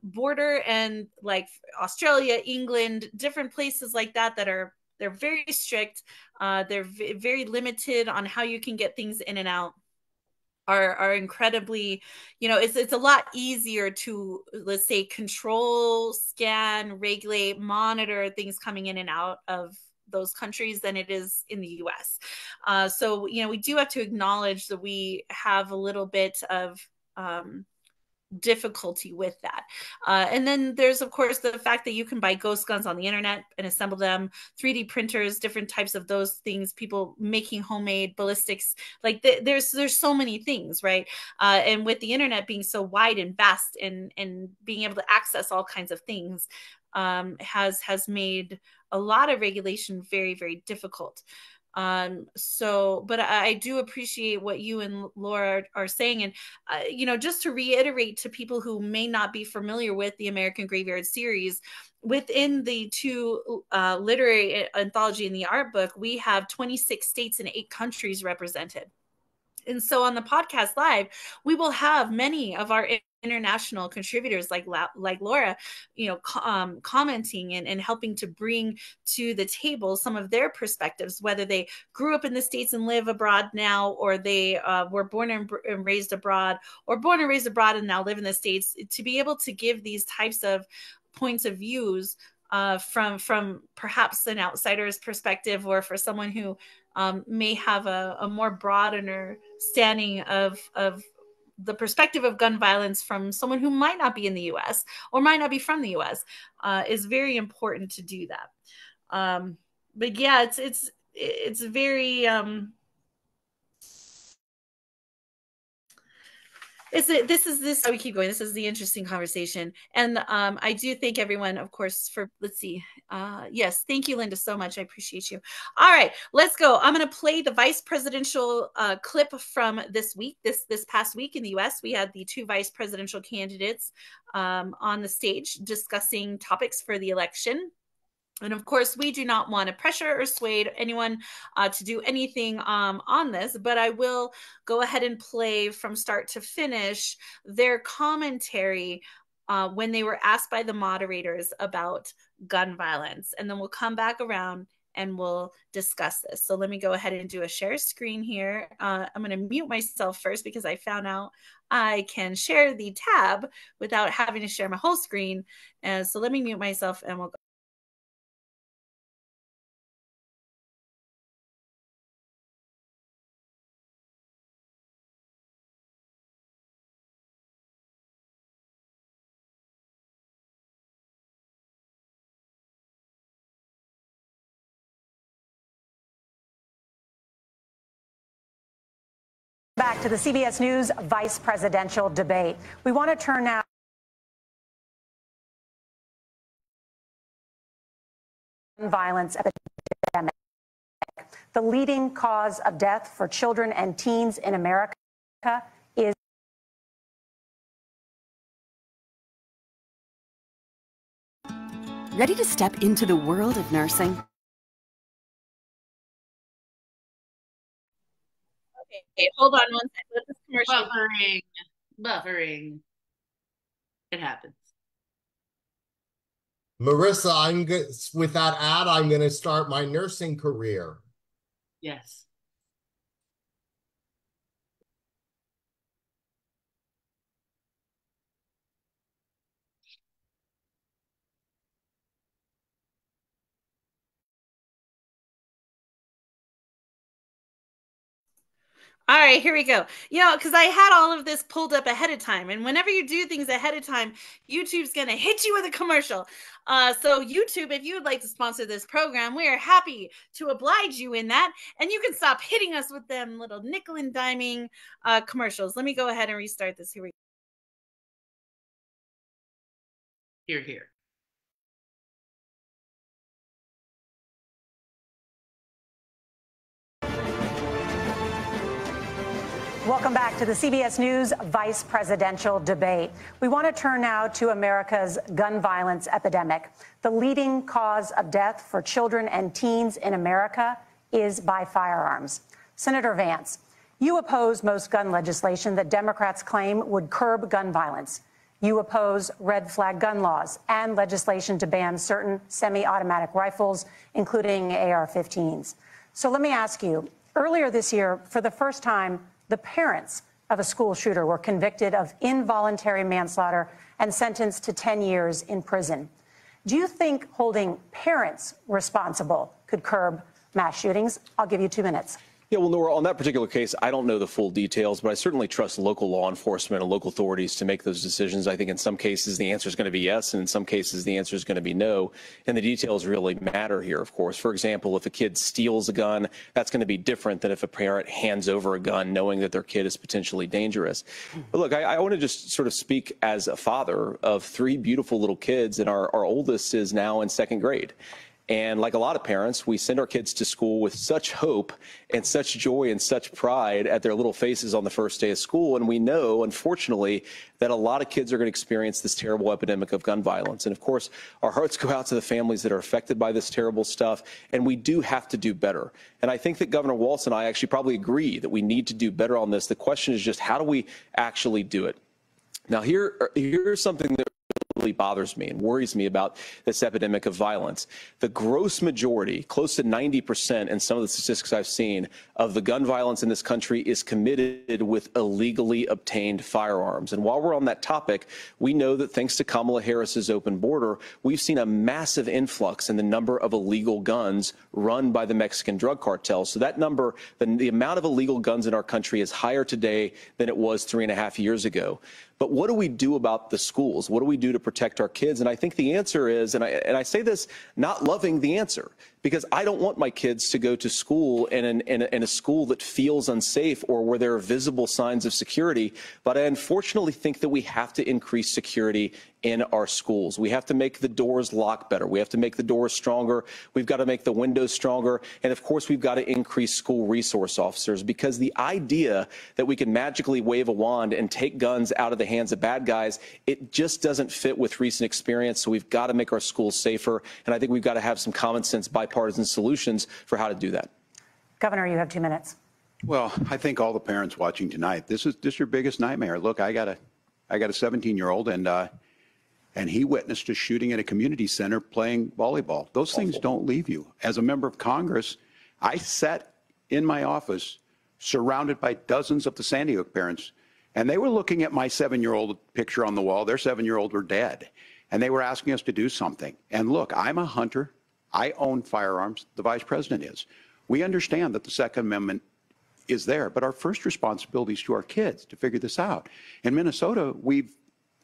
border and like Australia, England, different places like that they're very strict. They're very limited on how you can get things in and out. Are incredibly, it's a lot easier to, let's say, control, scan, regulate, monitor things coming in and out of those countries than it is in the US. So we do have to acknowledge that we have a little bit of difficulty with that. And then there's, of course, the fact that you can buy ghost guns on the internet and assemble them, 3D printers, different types of those things, people making homemade ballistics. Like there's so many things, right? And with the internet being so wide and vast and being able to access all kinds of things has made a lot of regulation very, very difficult. But I do appreciate what you and Laura are saying. And, just to reiterate to people who may not be familiar with the American Graveyard series, within the two literary anthology and the art book, we have 26 states and 8 countries represented. And so on the podcast live, we will have many of our international contributors like Laura, commenting and helping to bring to the table some of their perspectives, whether they grew up in the States and live abroad now, or they were born and raised abroad, or born and raised abroad and now live in the States, to be able to give these types of points of views from perhaps an outsider's perspective, or for someone who may have a more broad understanding of the perspective of gun violence from someone who might not be in the US or might not be from the US, is very important to do that. But yeah, it's very we keep going. This is the interesting conversation. And I do thank everyone, of course, for, let's see. Yes, thank you, Linda, so much. I appreciate you. All right, let's go. I'm going to play the vice presidential clip from this week. This past week in the US, we had the 2 vice presidential candidates on the stage discussing topics for the election. And of course, we do not want to pressure or sway anyone to do anything on this, but I will go ahead and play from start to finish their commentary when they were asked by the moderators about gun violence. And then we'll come back around and we'll discuss this. So let me go ahead and do a share screen here. I'm going to mute myself first because I found out I can share the tab without having to share my whole screen. So let me mute myself and we'll go. Back to the CBS News vice presidential debate. We want to turn now to violence epidemic. The leading cause of death for children and teens in America is ready to step into the world of nursing? Okay, hold on one second. Let this commercial. Buffering. It happens. Marissa, I'm good. With that ad, I'm going to start my nursing career. Yes. All right, here we go. Because I had all of this pulled up ahead of time. And whenever you do things ahead of time, YouTube's going to hit you with a commercial. So YouTube, if you would like to sponsor this program, we are happy to oblige you in that. And you can stop hitting us with them little nickel and diming commercials. Let me go ahead and restart this. Here we go. Here. Welcome back to the CBS News vice presidential debate. We want to turn now to America's gun violence epidemic. The leading cause of death for children and teens in America is by firearms. Senator Vance, you oppose most gun legislation that Democrats claim would curb gun violence. You oppose red flag gun laws and legislation to ban certain semi-automatic rifles, including AR-15s. So let me ask you, earlier this year, for the first time, the parents of a school shooter were convicted of involuntary manslaughter and sentenced to 10 years in prison. Do you think holding parents responsible could curb mass shootings? I'll give you 2 minutes. Yeah, well, Nora, on that particular case, I don't know the full details, but I certainly trust local law enforcement and local authorities to make those decisions. I think in some cases the answer is going to be yes, and in some cases the answer is going to be no. And the details really matter here, of course. For example, if a kid steals a gun, that's going to be different than if a parent hands over a gun knowing that their kid is potentially dangerous. But look, I want to just sort of speak as a father of 3 beautiful little kids, and our oldest is now in 2nd grade. And like a lot of parents, we send our kids to school with such hope and such joy and such pride at their little faces on the first day of school. And we know, unfortunately, that a lot of kids are going to experience this terrible epidemic of gun violence. And of course, our hearts go out to the families that are affected by this terrible stuff. And we do have to do better. And I think that Governor Walz and I actually probably agree that we need to do better on this. The question is just, how do we actually do it? Now, here's something that really bothers me and worries me about this epidemic of violence. The gross majority, close to 90% in some of the statistics I've seen, of the gun violence in this country is committed with illegally obtained firearms. And while we're on that topic, we know that thanks to Kamala Harris's open border, we've seen a massive influx in the number of illegal guns run by the Mexican drug cartels. So that number, the amount of illegal guns in our country is higher today than it was 3.5 years ago. But what do we do about the schools? What do we do to protect our kids? And I think the answer is, and I say this not loving the answer, because I don't want my kids to go to school in a school that feels unsafe or where there are visible signs of security. But I unfortunately think that we have to increase security in our schools. We have to make the doors lock better. We have to make the doors stronger. We've got to make the windows stronger. And of course, we've got to increase school resource officers, because the idea that we can magically wave a wand and take guns out of the hands of bad guys, it just doesn't fit with recent experience. So we've got to make our schools safer. And I think we've got to have some common sense bipartisan solutions for how to do that. Governor, you have 2 minutes. Well, I think all the parents watching tonight, this is your biggest nightmare. Look, I got a 17-year-old, and he witnessed a shooting at a community center playing volleyball. Those things don't leave you. As a member of Congress, I sat in my office surrounded by dozens of the Sandy Hook parents, and they were looking at my 7-year-old picture on the wall. Their 7-year-old were dead, and they were asking us to do something. And look, I'm a hunter. I own firearms. The vice president is. We understand that the Second Amendment is there, but our first responsibility is to our kids to figure this out. In Minnesota, we've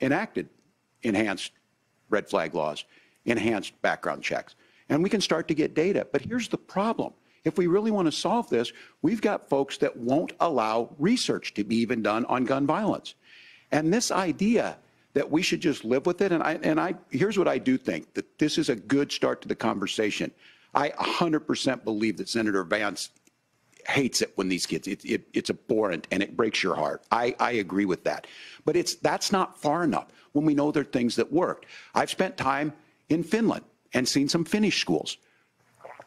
enacted enhanced red flag laws, enhanced background checks, and we can start to get data. But here's the problem. If we really want to solve this, we've got folks that won't allow research to be even done on gun violence. And this idea that we should just live with it, and here's what I do think, that this is a good start to the conversation. I 100% believe that Senator Vance hates it when these kids, it's abhorrent and it breaks your heart. I agree with that. But that's not far enough when we know there are things that worked. I've spent time in Finland and seen some Finnish schools.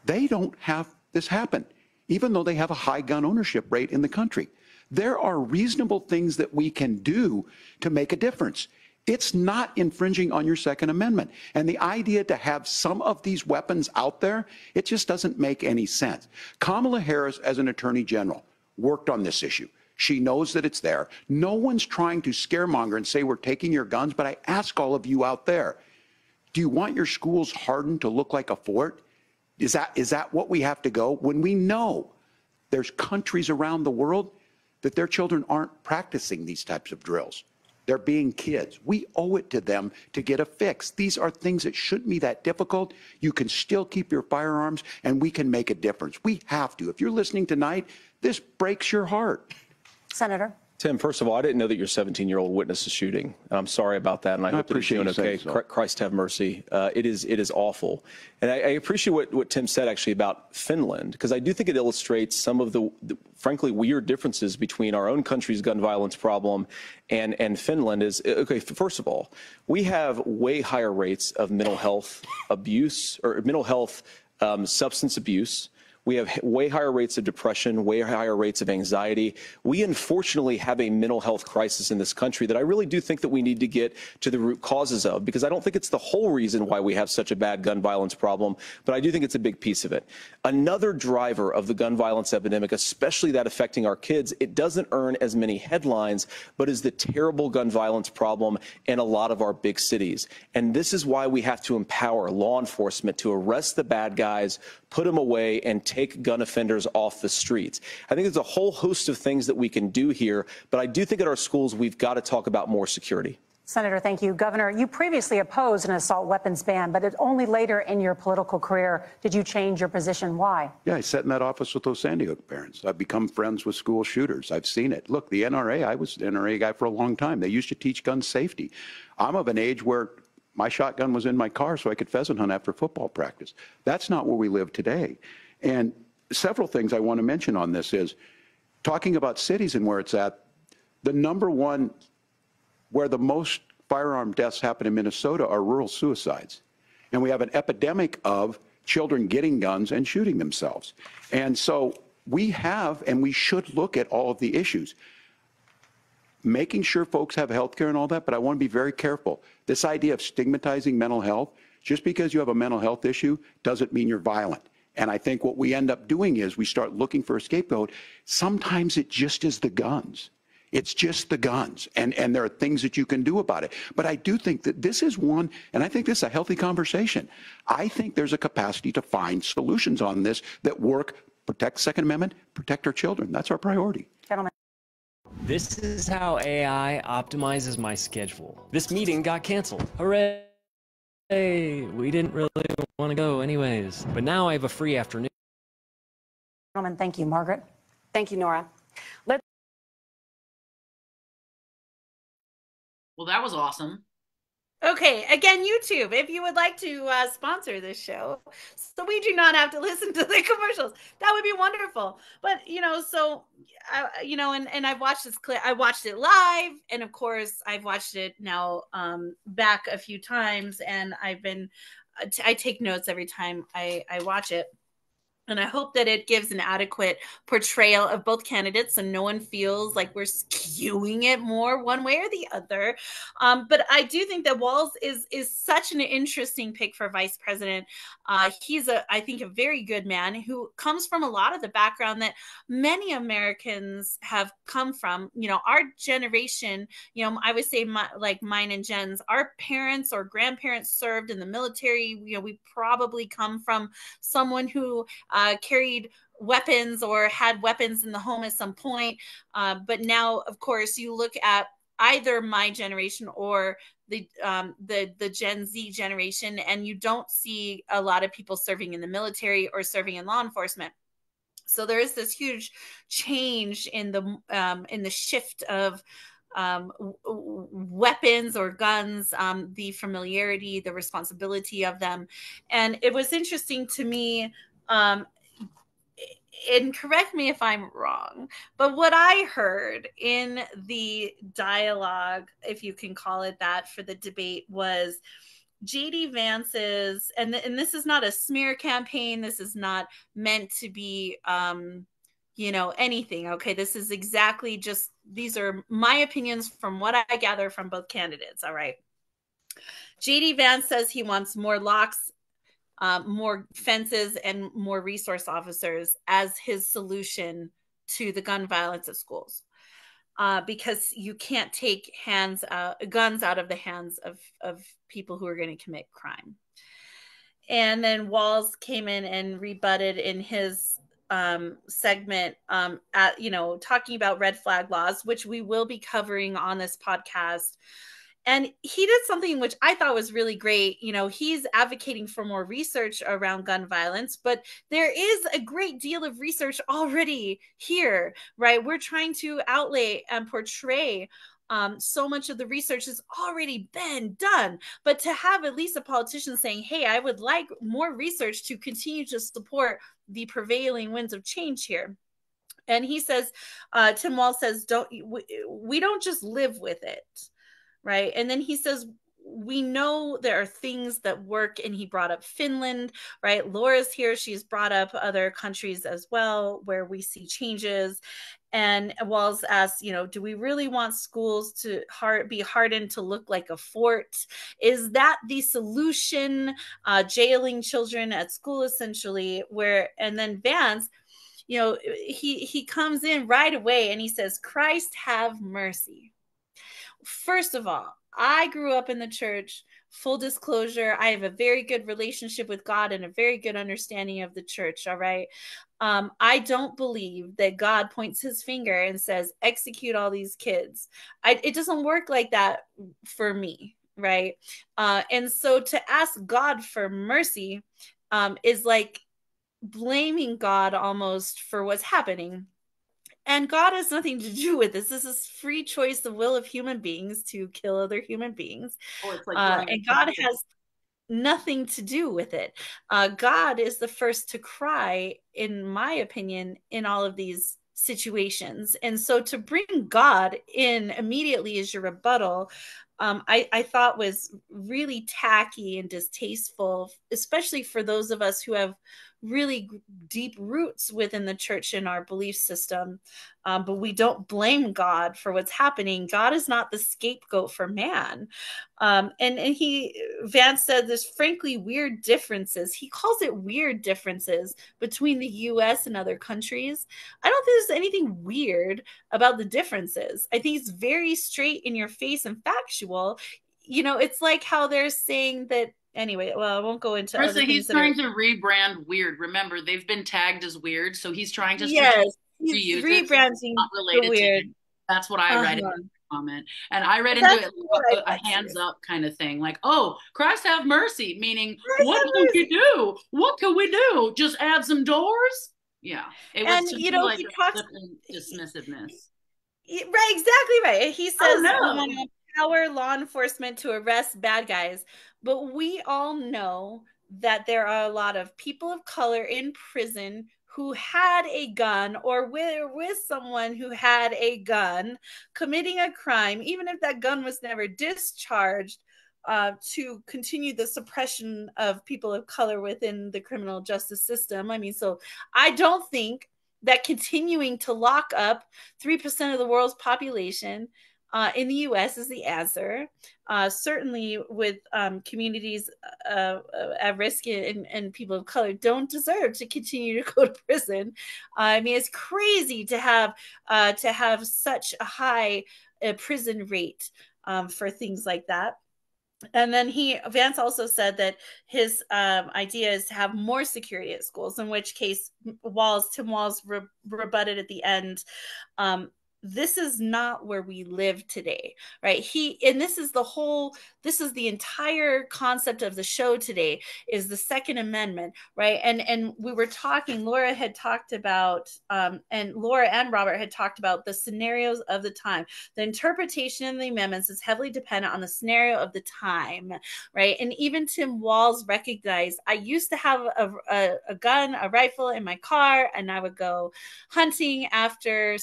They don't have this happen, even though they have a high gun ownership rate in the country. There are reasonable things that we can do to make a difference. It's not infringing on your Second Amendment. And the idea to have some of these weapons out there, it just doesn't make any sense. Kamala Harris, as an attorney general, worked on this issue. She knows that it's there. No one's trying to scaremonger and say we're taking your guns, but I ask all of you out there, do you want your schools hardened to look like a fort? Is that what we have to go? When we know there's countries around the world that their children aren't practicing these types of drills. They're being kids. We owe it to them to get a fix. These are things that shouldn't be that difficult. You can still keep your firearms, and we can make a difference. We have to. If you're listening tonight, this breaks your heart. Senator? Tim, first of all, I didn't know that your 17-year-old witnessed a shooting. I'm sorry about that, and I hope that he's doing okay. Christ have mercy. It is awful. And I appreciate what Tim said, actually, about Finland, because I do think it illustrates some of the frankly, weird differences between our own country's gun violence problem and Finland. Is, okay, first of all, we have way higher rates of mental health abuse or mental health substance abuse. We have way higher rates of depression, way higher rates of anxiety. We unfortunately have a mental health crisis in this country that I really do think that we need to get to the root causes of, because I don't think it's the whole reason why we have such a bad gun violence problem, but I do think it's a big piece of it. Another driver of the gun violence epidemic, especially that affecting our kids, it doesn't earn as many headlines, but is the terrible gun violence problem in a lot of our big cities. And this is why we have to empower law enforcement to arrest the bad guys, put them away, and take gun offenders off the streets. I think there's a whole host of things that we can do here, but I do think at our schools we've got to talk about more security. Senator, thank you. Governor, you previously opposed an assault weapons ban, but only later in your political career did you change your position. Why? Yeah, I sat in that office with those Sandy Hook parents. I've become friends with school shooters. I've seen it. Look, the NRA, I was an NRA guy for a long time. They used to teach gun safety. I'm of an age where my shotgun was in my car so I could pheasant hunt after football practice. That's not where we live today. And several things I want to mention on this is talking about cities and where it's at. The number one where the most firearm deaths happen in Minnesota are rural suicides. And we have an epidemic of children getting guns and shooting themselves. And so we have, and we should look at all of the issues, making sure folks have health care and all that, but I want to be very careful. This idea of stigmatizing mental health, just because you have a mental health issue doesn't mean you're violent. And I think what we end up doing is we start looking for a scapegoat. Sometimes it just is the guns. It's just the guns, and there are things that you can do about it. But I do think that this is one, and I think this is a healthy conversation. I think there's a capacity to find solutions on this that work, protect Second Amendment, protect our children. That's our priority. Gentlemen. This is how AI optimizes my schedule. This meeting got canceled. Hooray! We didn't really want to go anyways, but now I have a free afternoon. Gentlemen, thank you. Margaret? Thank you, Nora. Well, that was awesome. Okay, again, YouTube, if you would like to sponsor this show, so we do not have to listen to the commercials, that would be wonderful. But, and I've watched this clip, I watched it live, and of course, I've watched it now back a few times, and I take notes every time I watch it. And I hope that it gives an adequate portrayal of both candidates so no one feels like we're skewing it more one way or the other. But I do think that Walz is such an interesting pick for vice president. He's, I think, a very good man who comes from a lot of the background that many Americans have come from. Our generation, I would say like mine and Jen's, our parents or grandparents served in the military. We probably come from someone who carried weapons or had weapons in the home at some point. But now, of course, you look at either my generation or the Gen Z generation, and you don't see a lot of people serving in the military or serving in law enforcement. So there is this huge change in the shift of weapons or guns, the familiarity, the responsibility of them. And it was interesting to me, and correct me if I'm wrong, but what I heard in the dialogue, if you can call it that, for the debate was J.D. Vance's, and this is not a smear campaign. This is not meant to be, anything. Okay, this is exactly just, these are my opinions from what I gather from both candidates. All right. J.D. Vance says he wants more locks, more fences, and more resource officers as his solution to the gun violence at schools, because you can't take guns out of the hands of people who are going to commit crime. And then Walz came in and rebutted in his segment, talking about red flag laws, which we will be covering on this podcast. And he did something which I thought was really great. You know, he's advocating for more research around gun violence, but there is a great deal of research already here, right? We're trying to outlay and portray so much of the research has already been done. But to have at least a politician saying, hey, I would like more research to continue to support the prevailing winds of change here. And he says, Tim Walz says, we don't just live with it, right? And then he says, we know there are things that work, and he brought up Finland, right? Laura's here. She's brought up other countries as well where we see changes. And Walz asks, you know, do we really want schools to be hardened to look like a fort? Is that the solution? Jailing children at school, essentially, and then Vance, you know, he comes in right away and he says, Christ have mercy. First of all, I grew up in the church. Full disclosure, I have a very good relationship with God and a very good understanding of the church. All right. I don't believe that God points his finger and says, execute all these kids. It doesn't work like that for me. Right. And so to ask God for mercy is like blaming God almost for what's happening. And God has nothing to do with this. This is free choice, the will of human beings to kill other human beings. And God has nothing to do with it. God is the first to cry, in my opinion, in all of these situations. And so to bring God in immediately as your rebuttal, I thought was really tacky and distasteful, especially for those of us who have really deep roots within the church and our belief system. But we don't blame God for what's happening. God is not the scapegoat for man. And Vance said there's frankly weird differences. He calls it weird differences between the US and other countries. I don't think there's anything weird about the differences. I think it's very straight in your face and factual. You know, it's like how they're saying that. Anyway, well, I won't go into Marissa, other things. He's trying to rebrand weird. Remember, they've been tagged as weird, so he's trying to he's rebranding not related weird. To that's what I read in the comment, and I read into it like a hands up kind of thing, like, "Oh, Christ have mercy," meaning what can we do? What can we do? Just add some doors? Yeah, it was. And you know, like he talks dismissiveness. Right, exactly right. He says, oh, no. We want to empower law enforcement to arrest bad guys. But we all know that there are a lot of people of color in prison who had a gun or with someone who had a gun committing a crime, even if that gun was never discharged, to continue the suppression of people of color within the criminal justice system. I mean, so I don't think that continuing to lock up 3% of the world's population in the US is the answer. Certainly with communities at risk and people of color don't deserve to continue to go to prison. I mean, it's crazy to have such a high prison rate for things like that. And then Vance also said that his idea is to have more security at schools, in which case Tim Walz rebutted at the end. This is not where we live today, right? This is the entire concept of the show today, is the Second Amendment, right? And we were talking, Laura had talked about, and Laura and Robert had talked about the scenarios of the time. The interpretation of the amendments is heavily dependent on the scenario of the time, right? And even Tim Walz recognized, I used to have a gun, a rifle in my car, and I would go hunting after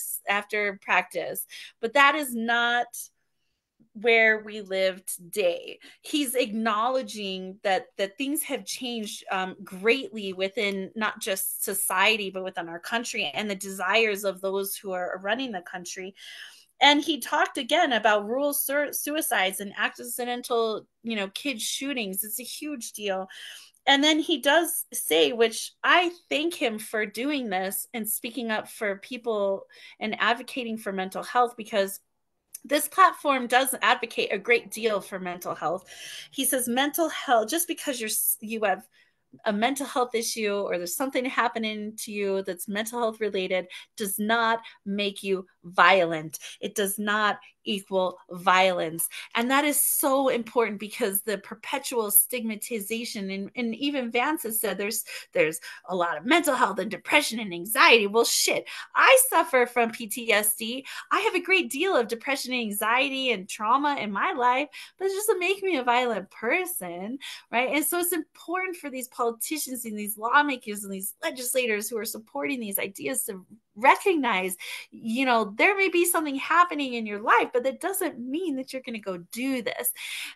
practice, but that is not where we live today. He's acknowledging that things have changed greatly within not just society, but within our country and the desires of those who are running the country. And he talked again about rural suicides and accidental, kid shootings. It's a huge deal. And then he does say, which I thank him for doing this and speaking up for people and advocating for mental health, because this platform does advocate a great deal for mental health. He says mental health, just because you have a mental health issue or there's something happening to you that's mental health related, does not make you violent. It does not equal violence. And that is so important because the perpetual stigmatization, and even Vance has said there's a lot of mental health and depression and anxiety. Well, shit, I suffer from PTSD. I have a great deal of depression and anxiety and trauma in my life, but it doesn't make me a violent person, right? And so it's important for these politicians and these lawmakers and these legislators who are supporting these ideas to recognize, you know, there may be something happening in your life, but that doesn't mean that you're going to go do this.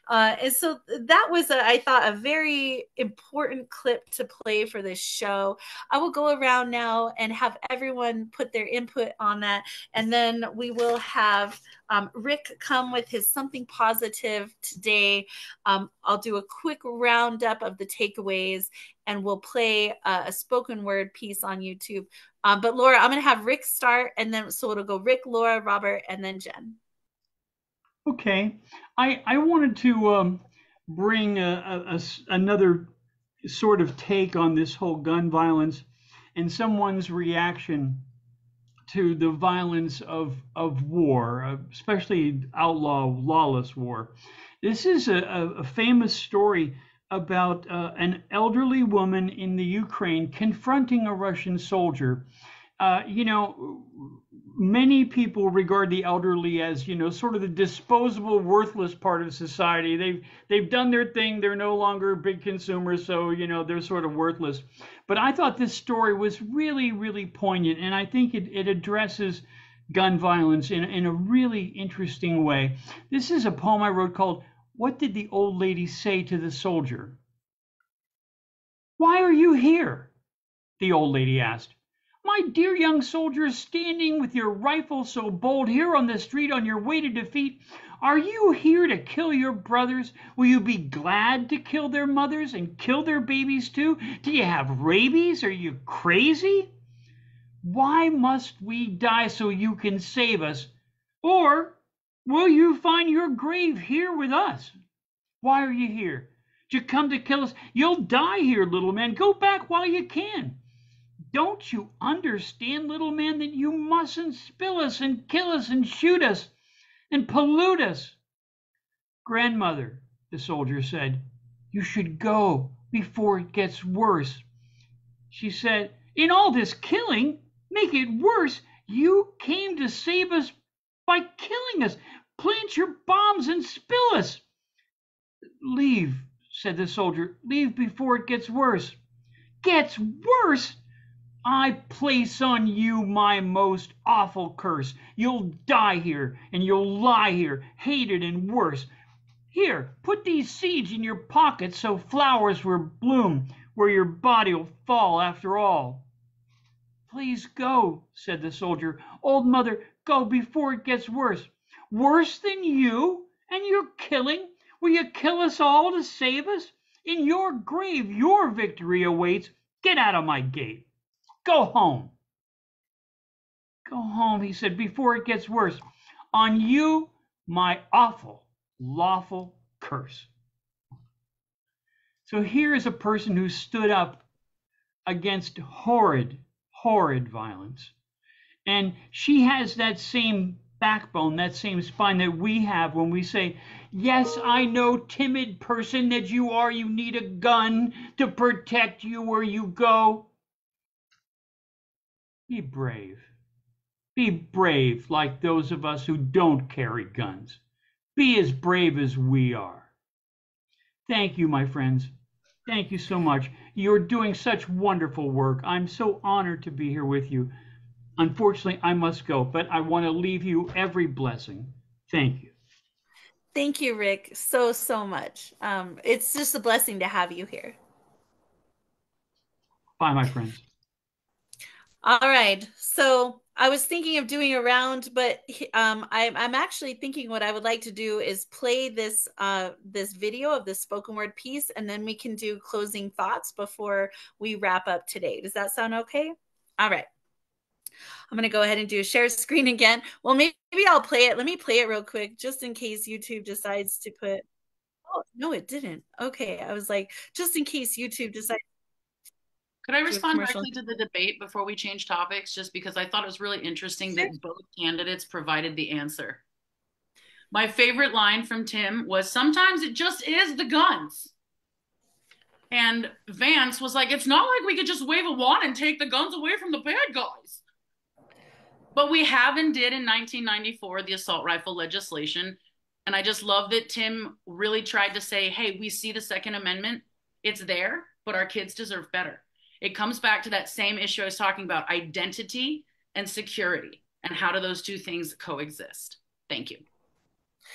And so that was, I thought, a very important clip to play for this show. I will go around now and have everyone put their input on that. And then we will have Rick come with his something positive today. I'll do a quick roundup of the takeaways, and we'll play a spoken word piece on YouTube. But Laura, I'm going to have Rick start, and then so it'll go Rick, Laura, Robert, and then Jen. Okay. I wanted to bring another sort of take on this whole gun violence and someone's reaction to the violence of war, especially outlaw, lawless war. This is a famous story about an elderly woman in the Ukraine confronting a Russian soldier. You know, many people regard the elderly as, you know, sort of the disposable, worthless part of society. They've done their thing. They're no longer big consumers, so, you know, they're sort of worthless. But I thought this story was really, really poignant, and I think it addresses gun violence in a really interesting way. This is a poem I wrote called "What Did the Old Lady Say to the Soldier?" "Why are you here?" the old lady asked. "My dear young soldier, standing with your rifle so bold here on the street on your way to defeat, are you here to kill your brothers? Will you be glad to kill their mothers and kill their babies too? Do you have rabies? Are you crazy? Why must we die so you can save us? Or will you find your grave here with us? Why are you here? Did you come to kill us? You'll die here, little man. Go back while you can. Don't you understand, little man, that you mustn't spill us and kill us and shoot us and pollute us?" "Grandmother," the soldier said, "you should go before it gets worse." She said, "In all this killing, make it worse. You came to save us by killing us. Plant your bombs and spill us." "Leave," said the soldier. "Leave before it gets worse." "Gets worse? I place on you my most awful curse. You'll die here, and you'll lie here, hated and worse. Here, put these seeds in your pocket so flowers will bloom where your body will fall after all." "Please go," said the soldier. "Old mother, go before it gets worse." "Worse than you and your killing? Will you kill us all to save us? In your grave your victory awaits. Get out of my gate. Go home." "Go home," he said, "before it gets worse. On you my awful, lawful curse." So here is a person who stood up against horrid, horrid violence. And she has that same backbone, that same spine that we have when we say, "Yes, I know, timid person that you are, you need a gun to protect you where you go." Be brave. Be brave like those of us who don't carry guns. Be as brave as we are. Thank you, my friends. Thank you so much. You're doing such wonderful work. I'm so honored to be here with you. Unfortunately, I must go, but I want to leave you every blessing. Thank you. Thank you, Rick, so much. It's just a blessing to have you here. Bye, my friends. All right. So I was thinking of doing a round, but I'm actually thinking what I would like to do is play this this video of this spoken word piece, and then we can do closing thoughts before we wrap up today. Does that sound okay? All right. I'm going to go ahead and do a share screen again. Well, maybe I'll play it. Let me play it real quick, just in case YouTube decides to put... Oh, no, it didn't. Okay. I was like, just in case YouTube decides... Could I respond directly to the debate before we change topics? Just because I thought it was really interesting that both candidates provided the answer. My favorite line from Tim was, sometimes it just is the guns. And Vance was like, it's not like we could just wave a wand and take the guns away from the bad guys. But we have and did in 1994, the assault rifle legislation. And I just love that Tim really tried to say, hey, we see the Second Amendment. It's there, but our kids deserve better. It comes back to that same issue I was talking about, identity and security. And how do those two things coexist? Thank you.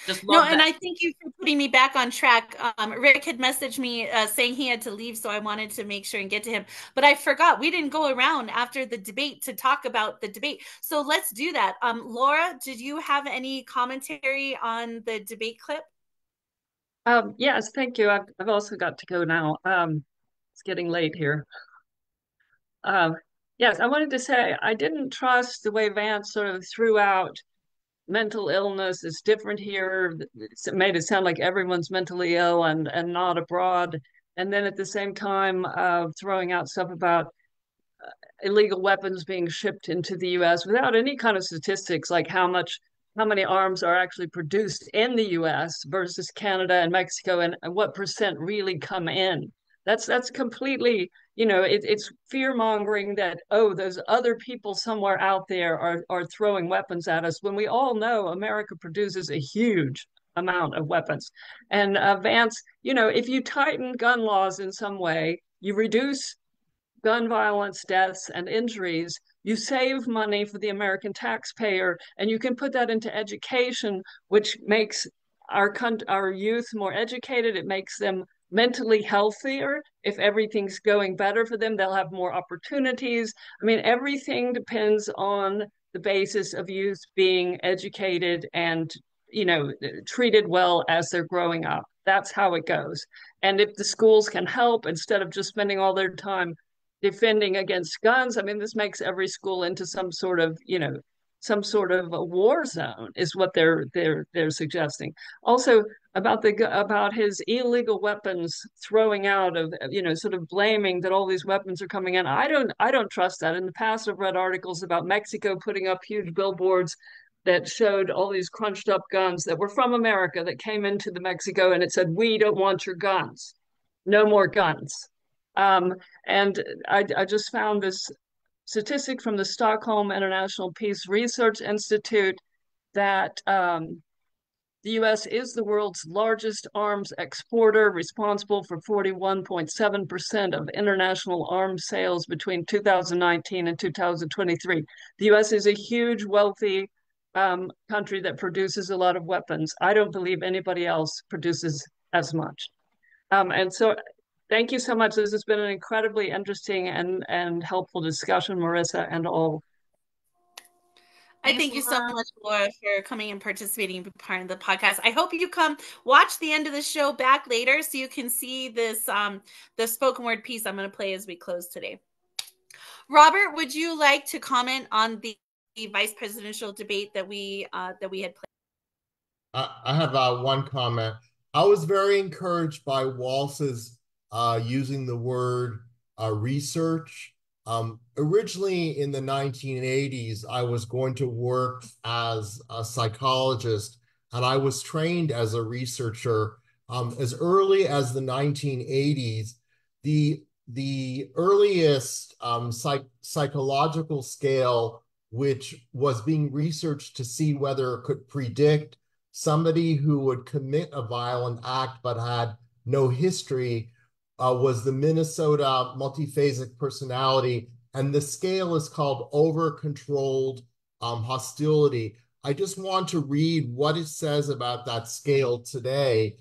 Just love that. And I thank you for putting me back on track. Rick had messaged me saying he had to leave, so I wanted to make sure and get to him. But I forgot, we didn't go around after the debate to talk about the debate. So let's do that. Laura, did you have any commentary on the debate clip? Yes, thank you. I've also got to go now. It's getting late here. Yes, I wanted to say I didn't trust the way Vance sort of threw out mental illness is different here. It made it sound like everyone's mentally ill and not abroad. And then at the same time, throwing out stuff about illegal weapons being shipped into the U.S. without any kind of statistics, like how many arms are actually produced in the U.S. versus Canada and Mexico, and what percent really come in. That's completely, it's fear mongering that, oh, there's other people somewhere out there are throwing weapons at us, when we all know America produces a huge amount of weapons. And Vance, if you tighten gun laws in some way, you reduce gun violence, deaths, and injuries, you save money for the American taxpayer, and you can put that into education, which makes our youth more educated. It makes them mentally healthier. If everything's going better for them, they'll have more opportunities. I mean, everything depends on the basis of youth being educated and, treated well as they're growing up. That's how it goes. And if the schools can help, instead of just spending all their time defending against guns, I mean, this makes every school into some sort of a war zone, is what they're suggesting. Also, about his illegal weapons throwing out of, sort of blaming that all these weapons are coming in. I don't trust that. In the past, I've read articles about Mexico putting up huge billboards that showed all these crunched up guns that were from America that came into the Mexico, and it said, "We don't want your guns. No more guns." And I just found this statistic from the Stockholm International Peace Research Institute that the U.S. is the world's largest arms exporter, responsible for 41.7% of international arms sales between 2019 and 2023. The U.S. is a huge, wealthy country that produces a lot of weapons. I don't believe anybody else produces as much. And so thank you so much. This has been an incredibly interesting and helpful discussion, Marissa and all. I thank you so much, Laura, for coming and participating and being part of the podcast. I hope you come watch the end of the show back later so you can see this the spoken word piece I'm going to play as we close today. Robert, would you like to comment on the vice presidential debate that we had played? I have one comment. I was very encouraged by Walz's using the word research. Originally in the 1980s, I was going to work as a psychologist, and I was trained as a researcher. As early as the 1980s, the earliest psychological scale, which was being researched to see whether it could predict somebody who would commit a violent act but had no history, was the Minnesota Multiphasic Personality, and the scale is called Over-Controlled Hostility. I just want to read what it says about that scale today.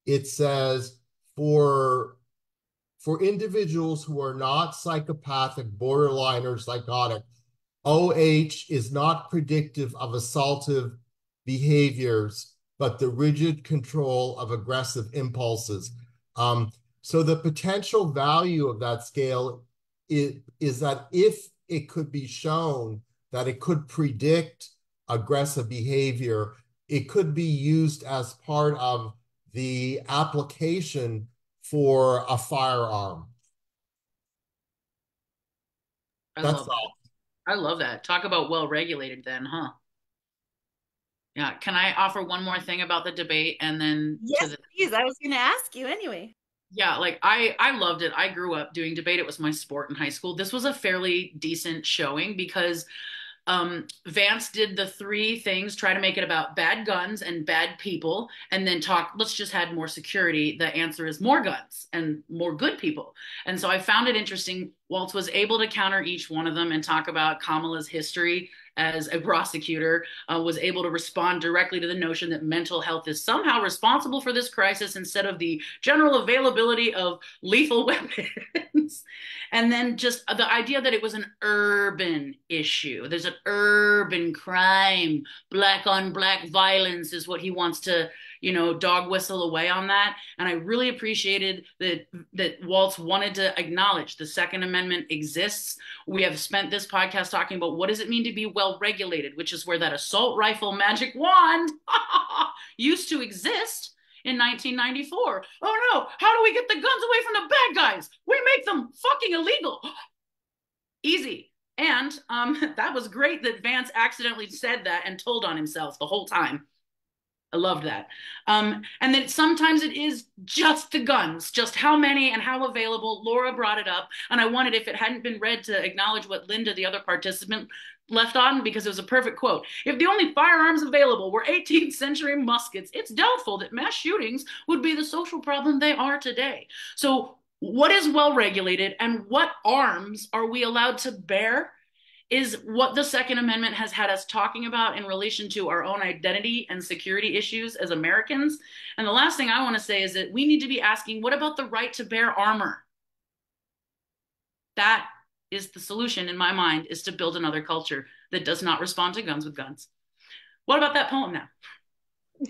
It says, for individuals who are not psychopathic, borderline, or psychotic, OH is not predictive of assaultive behaviors, but the rigid control of aggressive impulses. So the potential value of that scale is that if it could be shown that it could predict aggressive behavior, it could be used as part of the application for a firearm. I love that. Talk about well-regulated then, huh? Yeah. Can I offer one more thing about the debate and then yes, please. I was going to ask you anyway. Yeah, like I loved it. I grew up doing debate. It was my sport in high school. This was a fairly decent showing because Vance did the three things, try to make it about bad guns and bad people, and then talk, let's just add more security. The answer is more guns and more good people. And so I found it interesting. Waltz was able to counter each one of them and talk about Kamala's history as a prosecutor, was able to respond directly to the notion that mental health is somehow responsible for this crisis instead of the general availability of lethal weapons. And then just the idea that it was an urban issue. There's an urban crime. Black on black violence is what he wants to, dog whistle away on that. And I really appreciated that Waltz wanted to acknowledge the Second Amendment exists. We have spent this podcast talking about what does it mean to be well regulated, which is where that assault rifle magic wand used to exist in 1994. Oh no, how do we get the guns away from the bad guys? We make them fucking illegal. Easy. And that was great that Vance accidentally said that and told on himself the whole time. I loved that. And that sometimes it is just the guns, just how many and how available. Laura brought it up, and I wanted, if it hadn't been read, to acknowledge what Linda, the other participant, left on, because it was a perfect quote. If the only firearms available were 18th century muskets, it's doubtful that mass shootings would be the social problem they are today. So what is well regulated and what arms are we allowed to bear is what the Second Amendment has had us talking about in relation to our own identity and security issues as Americans. And the last thing I want to say is that we need to be asking, what about the right to bear armor? That is the solution, in my mind, is to build another culture that does not respond to guns with guns. What about that poem now? All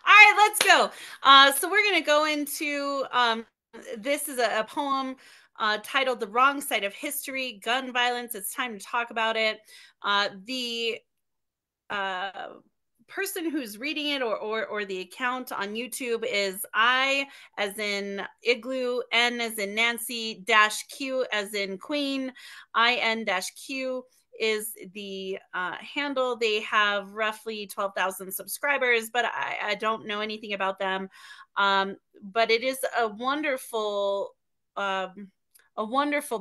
right, let's go. So we're going to go into, this is a poem titled The Wrong Side of History, Gun Violence. It's time to talk about it. The person who's reading it or the account on YouTube is I as in Igloo, N as in Nancy, dash Q as in Queen, IN dash Q is the handle. They have roughly 12,000 subscribers, but I don't know anything about them. But it is a wonderful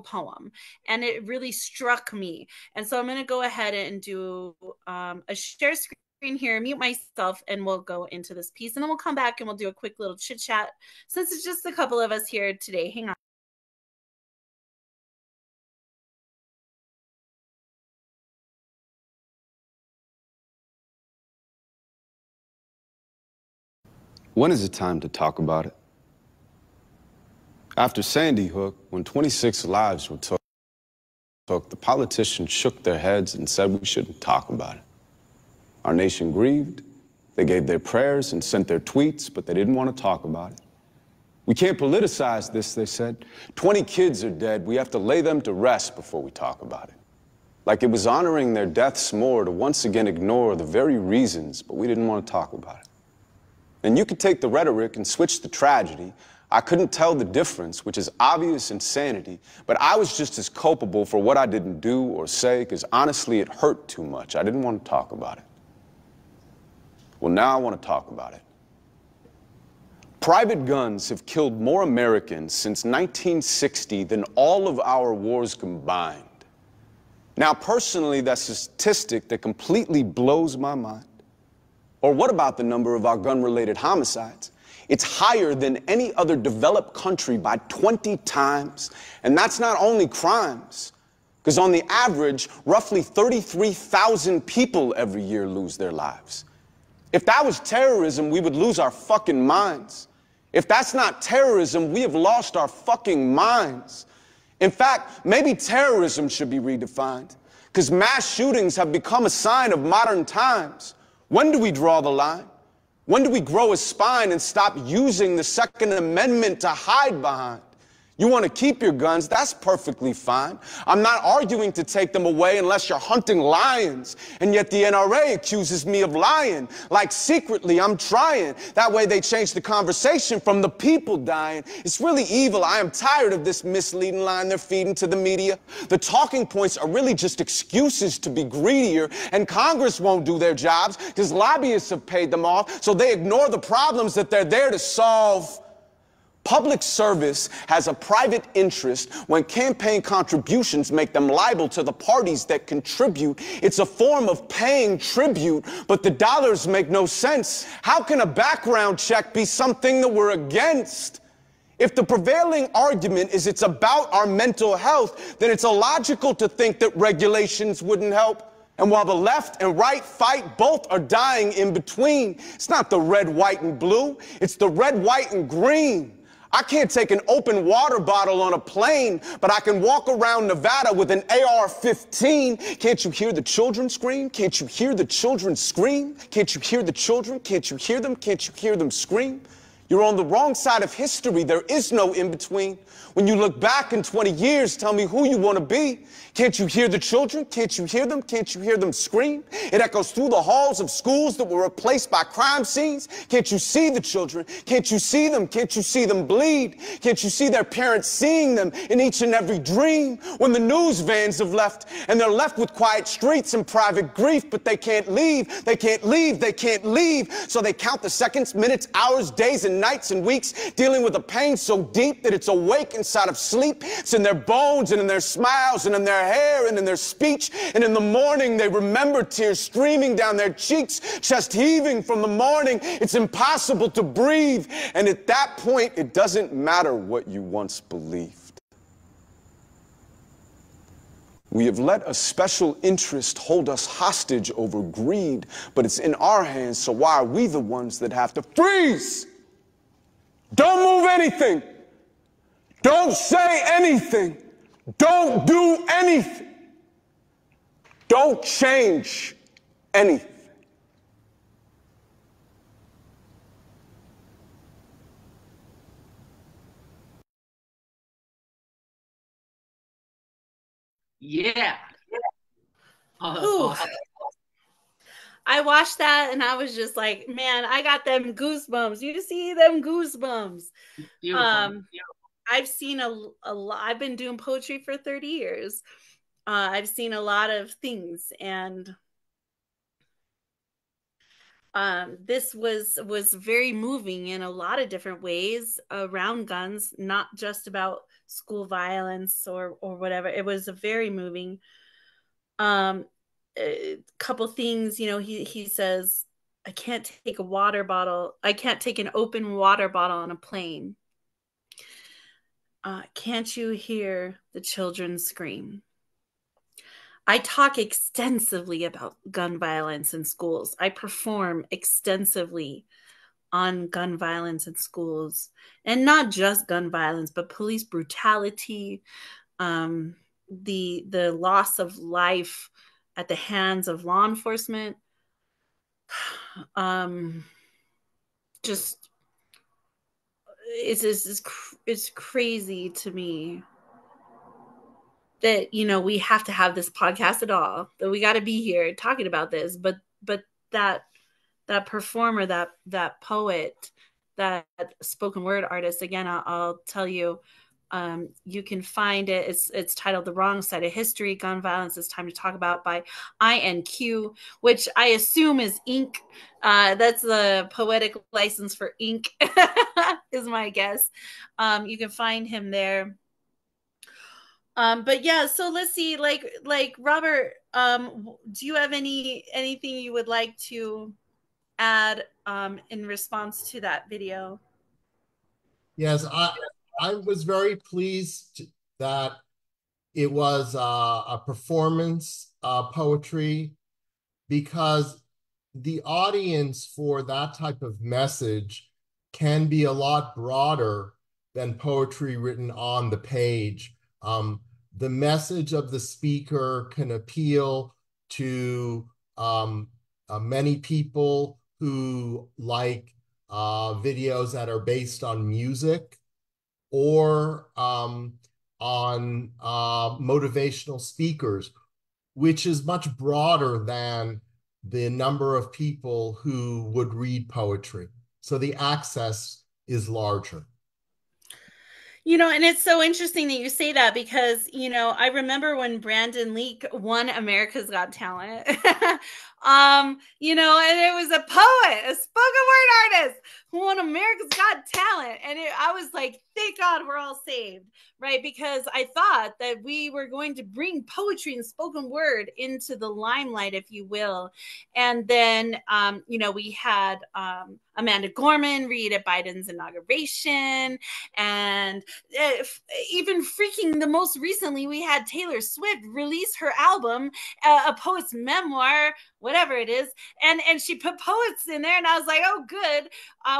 poem, and it really struck me. And so I'm going to go ahead and do a share screen here, mute myself, and we'll go into this piece, and then we'll come back and we'll do a quick little chit chat since it's just a couple of us here today. Hang on. When is it time to talk about it? After Sandy Hook, when 26 lives were took, the politicians shook their heads and said we shouldn't talk about it. Our nation grieved. They gave their prayers and sent their tweets, but they didn't want to talk about it. We can't politicize this, they said. 20 kids are dead. We have to lay them to rest before we talk about it. Like it was honoring their deaths more to once again ignore the very reasons, but we didn't want to talk about it. And you could take the rhetoric and switch the tragedy. I couldn't tell the difference, which is obvious insanity, but I was just as culpable for what I didn't do or say, because honestly, it hurt too much. I didn't want to talk about it. Well, now I want to talk about it. Private guns have killed more Americans since 1960 than all of our wars combined. Now, personally, that's a statistic that completely blows my mind. Or what about the number of our gun-related homicides? It's higher than any other developed country by 20 times. And that's not only crimes, because on the average, roughly 33,000 people every year lose their lives. If that was terrorism, we would lose our fucking minds. If that's not terrorism, we have lost our fucking minds. In fact, maybe terrorism should be redefined, because mass shootings have become a sign of modern times. When do we draw the line? When do we grow a spine and stop using the Second Amendment to hide behind? You want to keep your guns, that's perfectly fine. I'm not arguing to take them away unless you're hunting lions. And yet the NRA accuses me of lying. Like secretly, I'm trying. That way they change the conversation from the people dying. It's really evil. I am tired of this misleading line they're feeding to the media. The talking points are really just excuses to be greedier. And Congress won't do their jobs because lobbyists have paid them off. So they ignore the problems that they're there to solve. Public service has a private interest when campaign contributions make them liable to the parties that contribute. It's a form of paying tribute, but the dollars make no sense. How can a background check be something that we're against? If the prevailing argument is it's about our mental health, then it's illogical to think that regulations wouldn't help. And while the left and right fight, both are dying in between. It's not the red, white, and blue. It's the red, white, and green. I can't take an open water bottle on a plane, but I can walk around Nevada with an AR-15. Can't you hear the children scream? Can't you hear the children scream? Can't you hear the children? Can't you hear them? Can't you hear them scream? You're on the wrong side of history. There is no in-between. When you look back in 20 years, tell me who you want to be. Can't you hear the children? Can't you hear them? Can't you hear them scream? It echoes through the halls of schools that were replaced by crime scenes. Can't you see the children? Can't you see them? Can't you see them bleed? Can't you see their parents seeing them in each and every dream? When the news vans have left and they're left with quiet streets and private grief, but they can't leave, they can't leave, they can't leave. So they count the seconds, minutes, hours, days, and nights and weeks, dealing with a pain so deep that it's awake inside of sleep. It's in their bones and in their smiles and in their hair and in their speech. And in the morning, they remember tears streaming down their cheeks, chest heaving from the morning. It's impossible to breathe. And at that point, it doesn't matter what you once believed. We have let a special interest hold us hostage over greed, but it's in our hands, so why are we the ones that have to freeze? Don't move anything. Don't say anything. Don't do anything. Don't change anything. Yeah. Ooh. I watched that and I was just like, man, I got them goosebumps. You see them goosebumps. Beautiful. I've seen a lot. I've been doing poetry for 30 years. I've seen a lot of things, and this was very moving in a lot of different ways around guns, not just about school violence or whatever. It was a very moving. A couple things, you know, he says, I can't take an open water bottle on a plane. Can't you hear the children scream? I talk extensively about gun violence in schools. I perform extensively on gun violence in schools, and not just gun violence, but police brutality, the loss of life at the hands of law enforcement. Just it's crazy to me that, you know, we have to have this podcast at all, that we got to be here talking about this, but that performer, that poet, that spoken word artist, again, I'll tell you, you can find it. It's titled The Wrong Side of History, Gun Violence It's Time to Talk About by INQ, which I assume is ink. That's the poetic license for ink, is my guess. You can find him there. But yeah, so let's see, like Robert, do you have anything you would like to add in response to that video? Yes, I was very pleased that it was a performance poetry, because the audience for that type of message can be a lot broader than poetry written on the page. The message of the speaker can appeal to many people who like videos that are based on music. or on motivational speakers, which is much broader than the number of people who would read poetry. So the access is larger. And it's so interesting that you say that because, I remember when Brandon Leak won America's Got Talent. And it was a poet, a spoken word artist who won America's Got Talent. And I was like, thank God we're all saved, right? Because I thought that we were going to bring poetry and spoken word into the limelight, if you will. And then, we had Amanda Gorman read at Biden's inauguration. And even freaking the most recently, we had Taylor Swift release her album, A Poet's Memoir, whatever it is. And she put poets in there. And I was like, oh, good.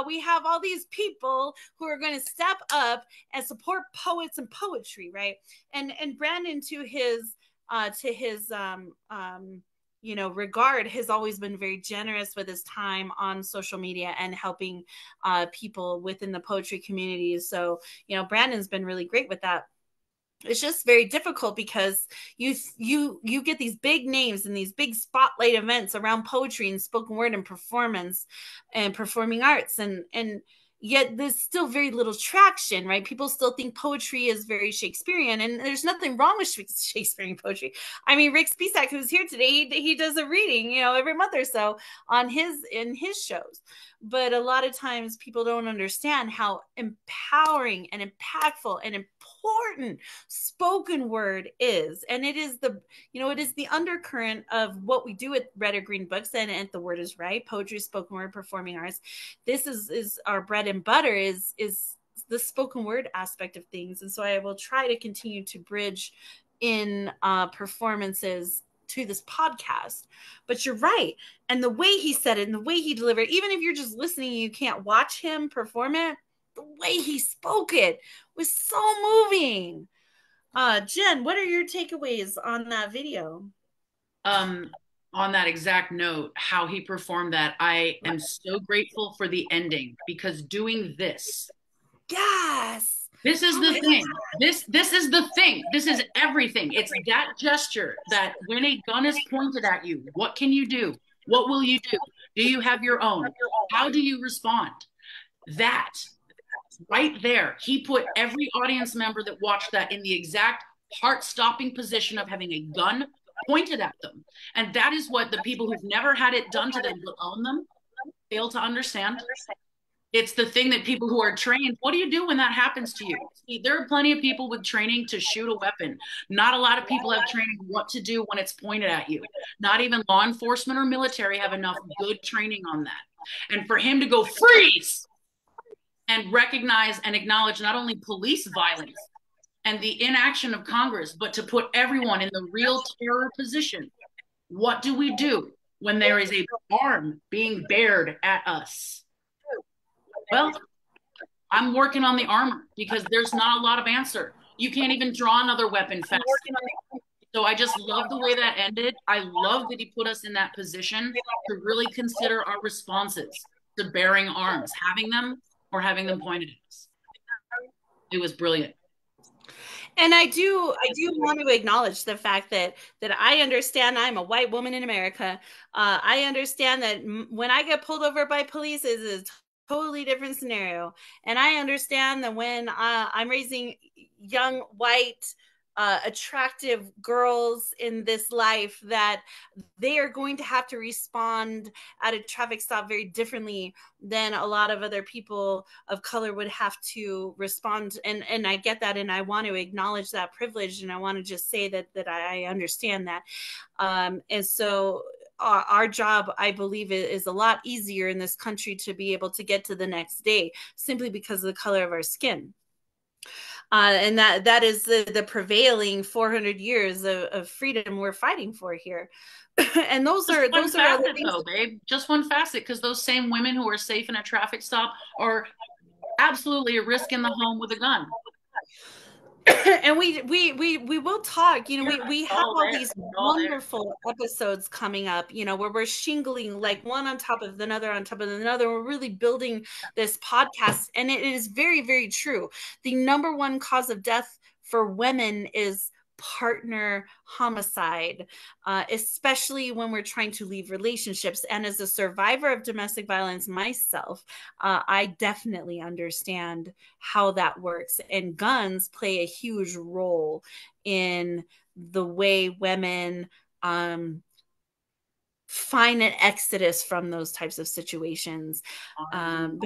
We have all these people who are going to step up and support poets and poetry, right? And Brandon, to his regard, has always been very generous with his time on social media and helping people within the poetry community. So, Brandon's been really great with that. It's just very difficult because you get these big names and these big spotlight events around poetry and spoken word and performance and performing arts, and yet there's still very little traction, right? People still think poetry is very Shakespearean, and there's nothing wrong with Shakespearean poetry. I mean, Rick Spisak, who's here today, he does a reading, every month or so in his shows. But a lot of times people don't understand how empowering and impactful and important spoken word is. And it is the undercurrent of what we do at Red or Green Books and The Word is Right, poetry, spoken word, performing arts. This is our bread and butter, is the spoken word aspect of things. And so I will try to continue to bridge in performances to this podcast. But you're right. And the way he said it and the way he delivered, even if you're just listening, you can't watch him perform it, the way he spoke it was so moving. Jen, what are your takeaways on that video? On that exact note, how he performed that, I am so grateful for the ending, because doing this. Yes. This is the thing. This is the thing. This is everything. It's that gesture that when a gun is pointed at you, what can you do? What will you do? Do you have your own? How do you respond? That right there, he put every audience member that watched that in the exact heart-stopping position of having a gun pointed at them. And that is what the people who've never had it done to them but own them fail to understand. It's the thing that people who are trained, what do you do when that happens to you? See, there are plenty of people with training to shoot a weapon. Not a lot of people have training what to do when it's pointed at you. Not even law enforcement or military have enough good training on that. And for him to go freeze and recognize and acknowledge not only police violence and the inaction of Congress, but to put everyone in the real terror position. What do we do when there is a arm being bared at us? Well, I'm working on the armor, because there's not a lot of answer. You can't even draw another weapon fast. So I just love the way that ended. I love that he put us in that position to really consider our responses to bearing arms, having them or having them pointed at us. It was brilliant. And I do want to acknowledge the fact that I understand I'm a white woman in America. I understand that when I get pulled over by police is a totally different scenario. And I understand that when I'm raising young, white, attractive girls in this life, that they are going to have to respond at a traffic stop very differently than a lot of other people of color would have to respond. And I get that, and I want to acknowledge that privilege, and I want to just say that I understand that. And so our job, I believe, is a lot easier in this country to be able to get to the next day simply because of the color of our skin. And that is the prevailing 400 years of freedom we're fighting for here. And those are other things, though, babe. Just one facet, because those same women who are safe in a traffic stop are absolutely a risk in the home with a gun. And we will talk, you know, we have all these wonderful episodes coming up, you know, where we're shingling like one on top of another on top of another. We're really building this podcast, and it is very, very true. The number one cause of death for women is partner homicide, especially when we're trying to leave relationships. And as a survivor of domestic violence myself, I definitely understand how that works. And guns play a huge role in the way women find an exodus from those types of situations. But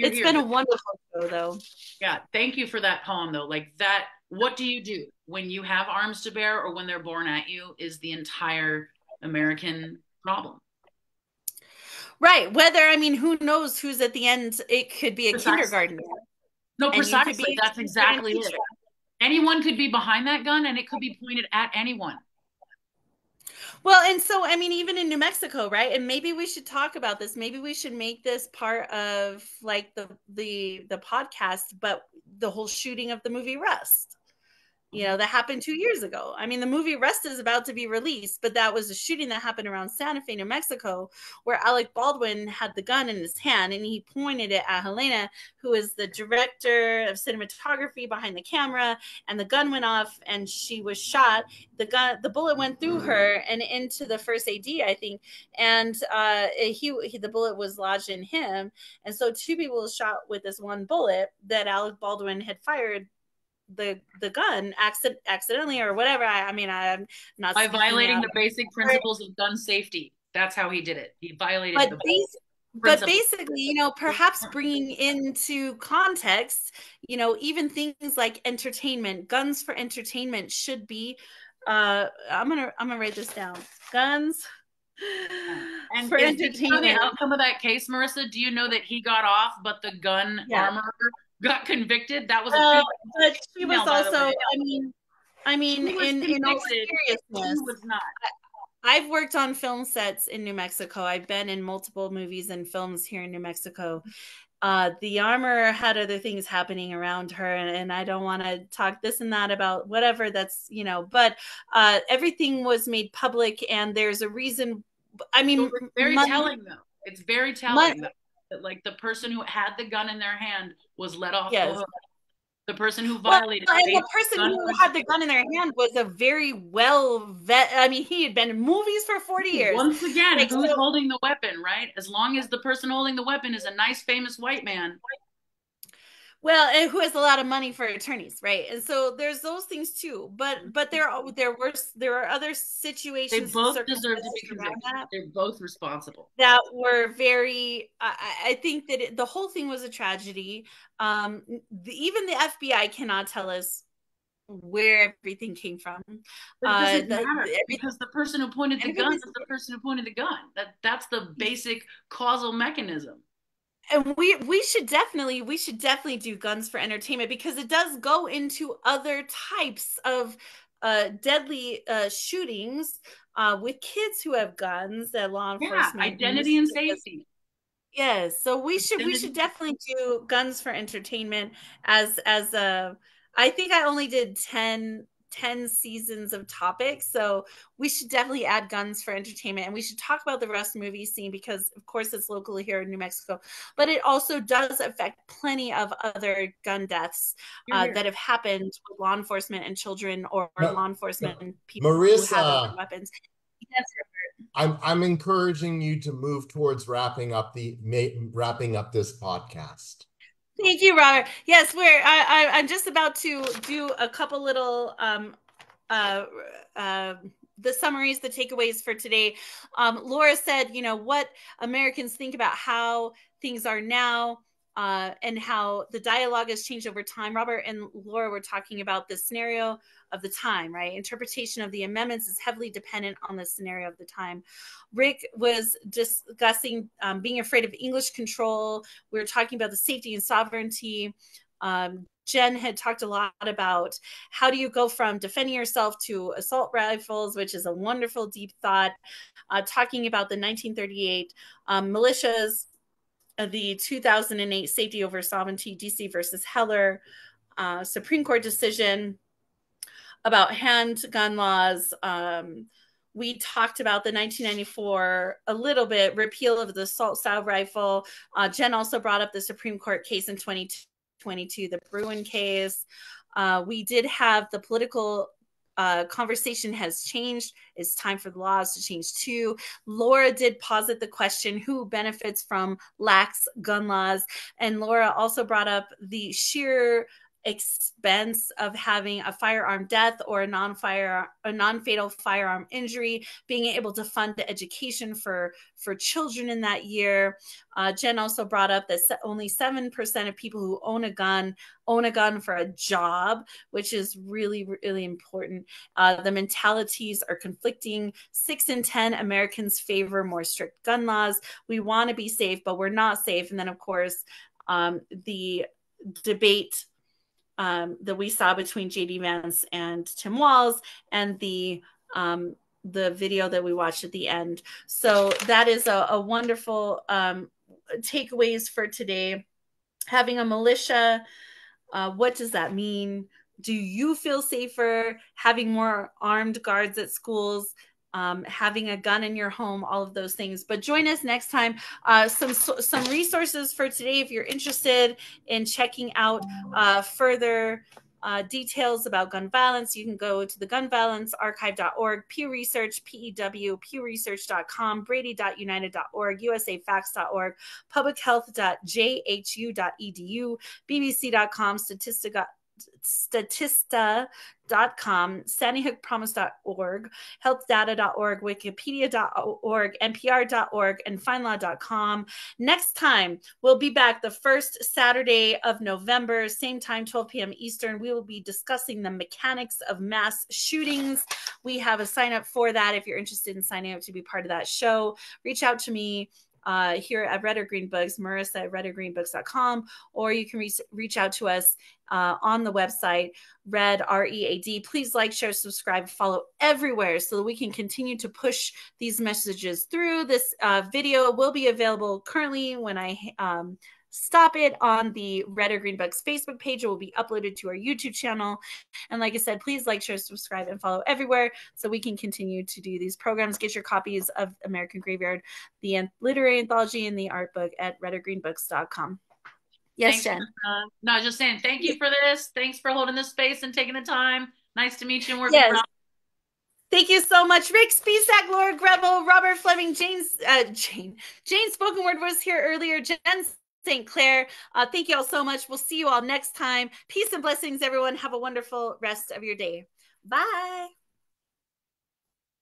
it's been a wonderful show, though. Yeah, thank you for that poem, though. Like that, what do you do when you have arms to bear or when they're born at you is the entire American problem. Right. Whether, I mean, who knows who's at the end? It could be a kindergarten. No, precisely. That's exactly it. Anyone could be behind that gun and it could be pointed at anyone. Well, and so, I mean, even in New Mexico, right? And maybe we should talk about this. Maybe we should make this part of like the podcast, but the whole shooting of the movie Rust, you know, that happened 2 years ago. I mean, the movie Rust is about to be released, but that was a shooting that happened around Santa Fe, New Mexico, where Alec Baldwin had the gun in his hand and he pointed it at Helena, who is the director of cinematography behind the camera, and the gun went off and she was shot. The bullet went through her and into the first AD, I think, and the bullet was lodged in him. And so 2 people were shot with this one bullet that Alec Baldwin had fired the gun accidentally or whatever. I mean, I'm not by violating the basic principles of gun safety. That's how he did it. He violated but basically, you know, perhaps bringing into context, you know, even things like entertainment, guns for entertainment should be I'm gonna write this down. Guns and for entertainment. You know the outcome of that case, Marissa? Do you know that he got off, but the gun armorer got convicted? That was but she was also, I mean, in all seriousness, was not. I've worked on film sets in New Mexico. I've been in multiple movies and films here in New Mexico. The armorer had other things happening around her, and I don't want to talk this and that about whatever that's, you know, but everything was made public, and there's a reason. I mean, so very telling though. It's very telling that like the person who had the gun in their hand was let off the hook. The person who violated the person who had the gun in their hand was a very I mean, he had been in movies for 40 years. Once again, like, who's holding the weapon, right? As long as the person holding the weapon is a nice, famous white man. Well, and who has a lot of money for attorneys, right? And so there's those things too. But there are other situations. They both deserve to be convicted. They're both responsible. That were very. I think that the whole thing was a tragedy. Even the FBI cannot tell us where everything came from. But it doesn't matter because the person who pointed the gun is the person who pointed the gun. That's the basic causal mechanism. And we should definitely do guns for entertainment because it does go into other types of deadly shootings with kids who have guns that law enforcement. Identity and safety. Yes, so we should definitely do guns for entertainment as a. I think I only did 10 seasons of topics, so we should definitely add guns for entertainment, and we should talk about the Rust movie scene because of course it's locally here in New Mexico, but it also does affect plenty of other gun deaths that have happened with law enforcement and children or law enforcement and people Marissa, who have weapons. Yes, I'm encouraging you to move towards wrapping up this podcast. Thank you, Robert. Yes, I'm just about to do a couple little the summaries, the takeaways for today. Laura said, you know, what Americans think about how things are now and how the dialogue has changed over time. Robert and Laura were talking about the scenario of the time, right? Interpretation of the amendments is heavily dependent on the scenario of the time. Rick was discussing being afraid of English control. We were talking about the safety and sovereignty. Jen had talked a lot about how do you go from defending yourself to assault rifles, which is a wonderful deep thought. Talking about the 1938 militias the 2008 Safety Over Sovereignty, DC versus Heller Supreme Court decision about handgun laws. We talked about the 1994, a little bit, repeal of the assault-style rifle. Jen also brought up the Supreme Court case in 2022, the Bruen case. We did have the political conversation has changed. It's time for the laws to change too. Laura did posit the question, who benefits from lax gun laws? And Laura also brought up the sheer expense of having a firearm death or a non-fatal firearm injury, being able to fund the education for children in that year. Jen also brought up that only 7% of people who own a gun for a job, which is really, really important. The mentalities are conflicting. 6 in 10 Americans favor more strict gun laws. We want to be safe, but we're not safe. And then, of course, the debate that we saw between JD Vance and Tim Walz, and the video that we watched at the end. So that is a wonderful takeaways for today. Having a militia, what does that mean? Do you feel safer having more armed guards at schools? Having a gun in your home, all of those things. But join us next time. Some resources for today, if you're interested in checking out further details about gun violence, you can go to the gunviolencearchive.org, Pew Research, PEW, pewresearch.com, brady.united.org, usafacts.org, publichealth.jhu.edu, bbc.com, statista.com, sandyhookpromise.org, healthdata.org, wikipedia.org, npr.org, and findlaw.com. Next time, we'll be back the first Saturday of November, same time, 12 p.m. Eastern. We will be discussing the mechanics of mass shootings. We have a sign up for that. If you're interested in signing up to be part of that show, reach out to me here at Red or Green Books, Marissa at redorgreenbooks.com, or you can reach out to us on the website, Red, READ. Please like, share, subscribe, follow everywhere so that we can continue to push these messages through. This video will be available currently when I stop it on the Red or Green Books Facebook page. It will be uploaded to our YouTube channel. And like I said, please like, share, subscribe, and follow everywhere so we can continue to do these programs. Get your copies of American Graveyard, the literary anthology, and the art book at redorgreenbooks.com. Yes, Jen. No, just saying thank you for this. Thanks for holding this space and taking the time. Nice to meet you and work around. Thank you so much, Rick Spisak, Laura Greville, Robert Fleming, Jane Spoken Word was here earlier, Jen St. Clair. Thank you all so much. We'll see you all next time. Peace and blessings, everyone. Have a wonderful rest of your day. Bye.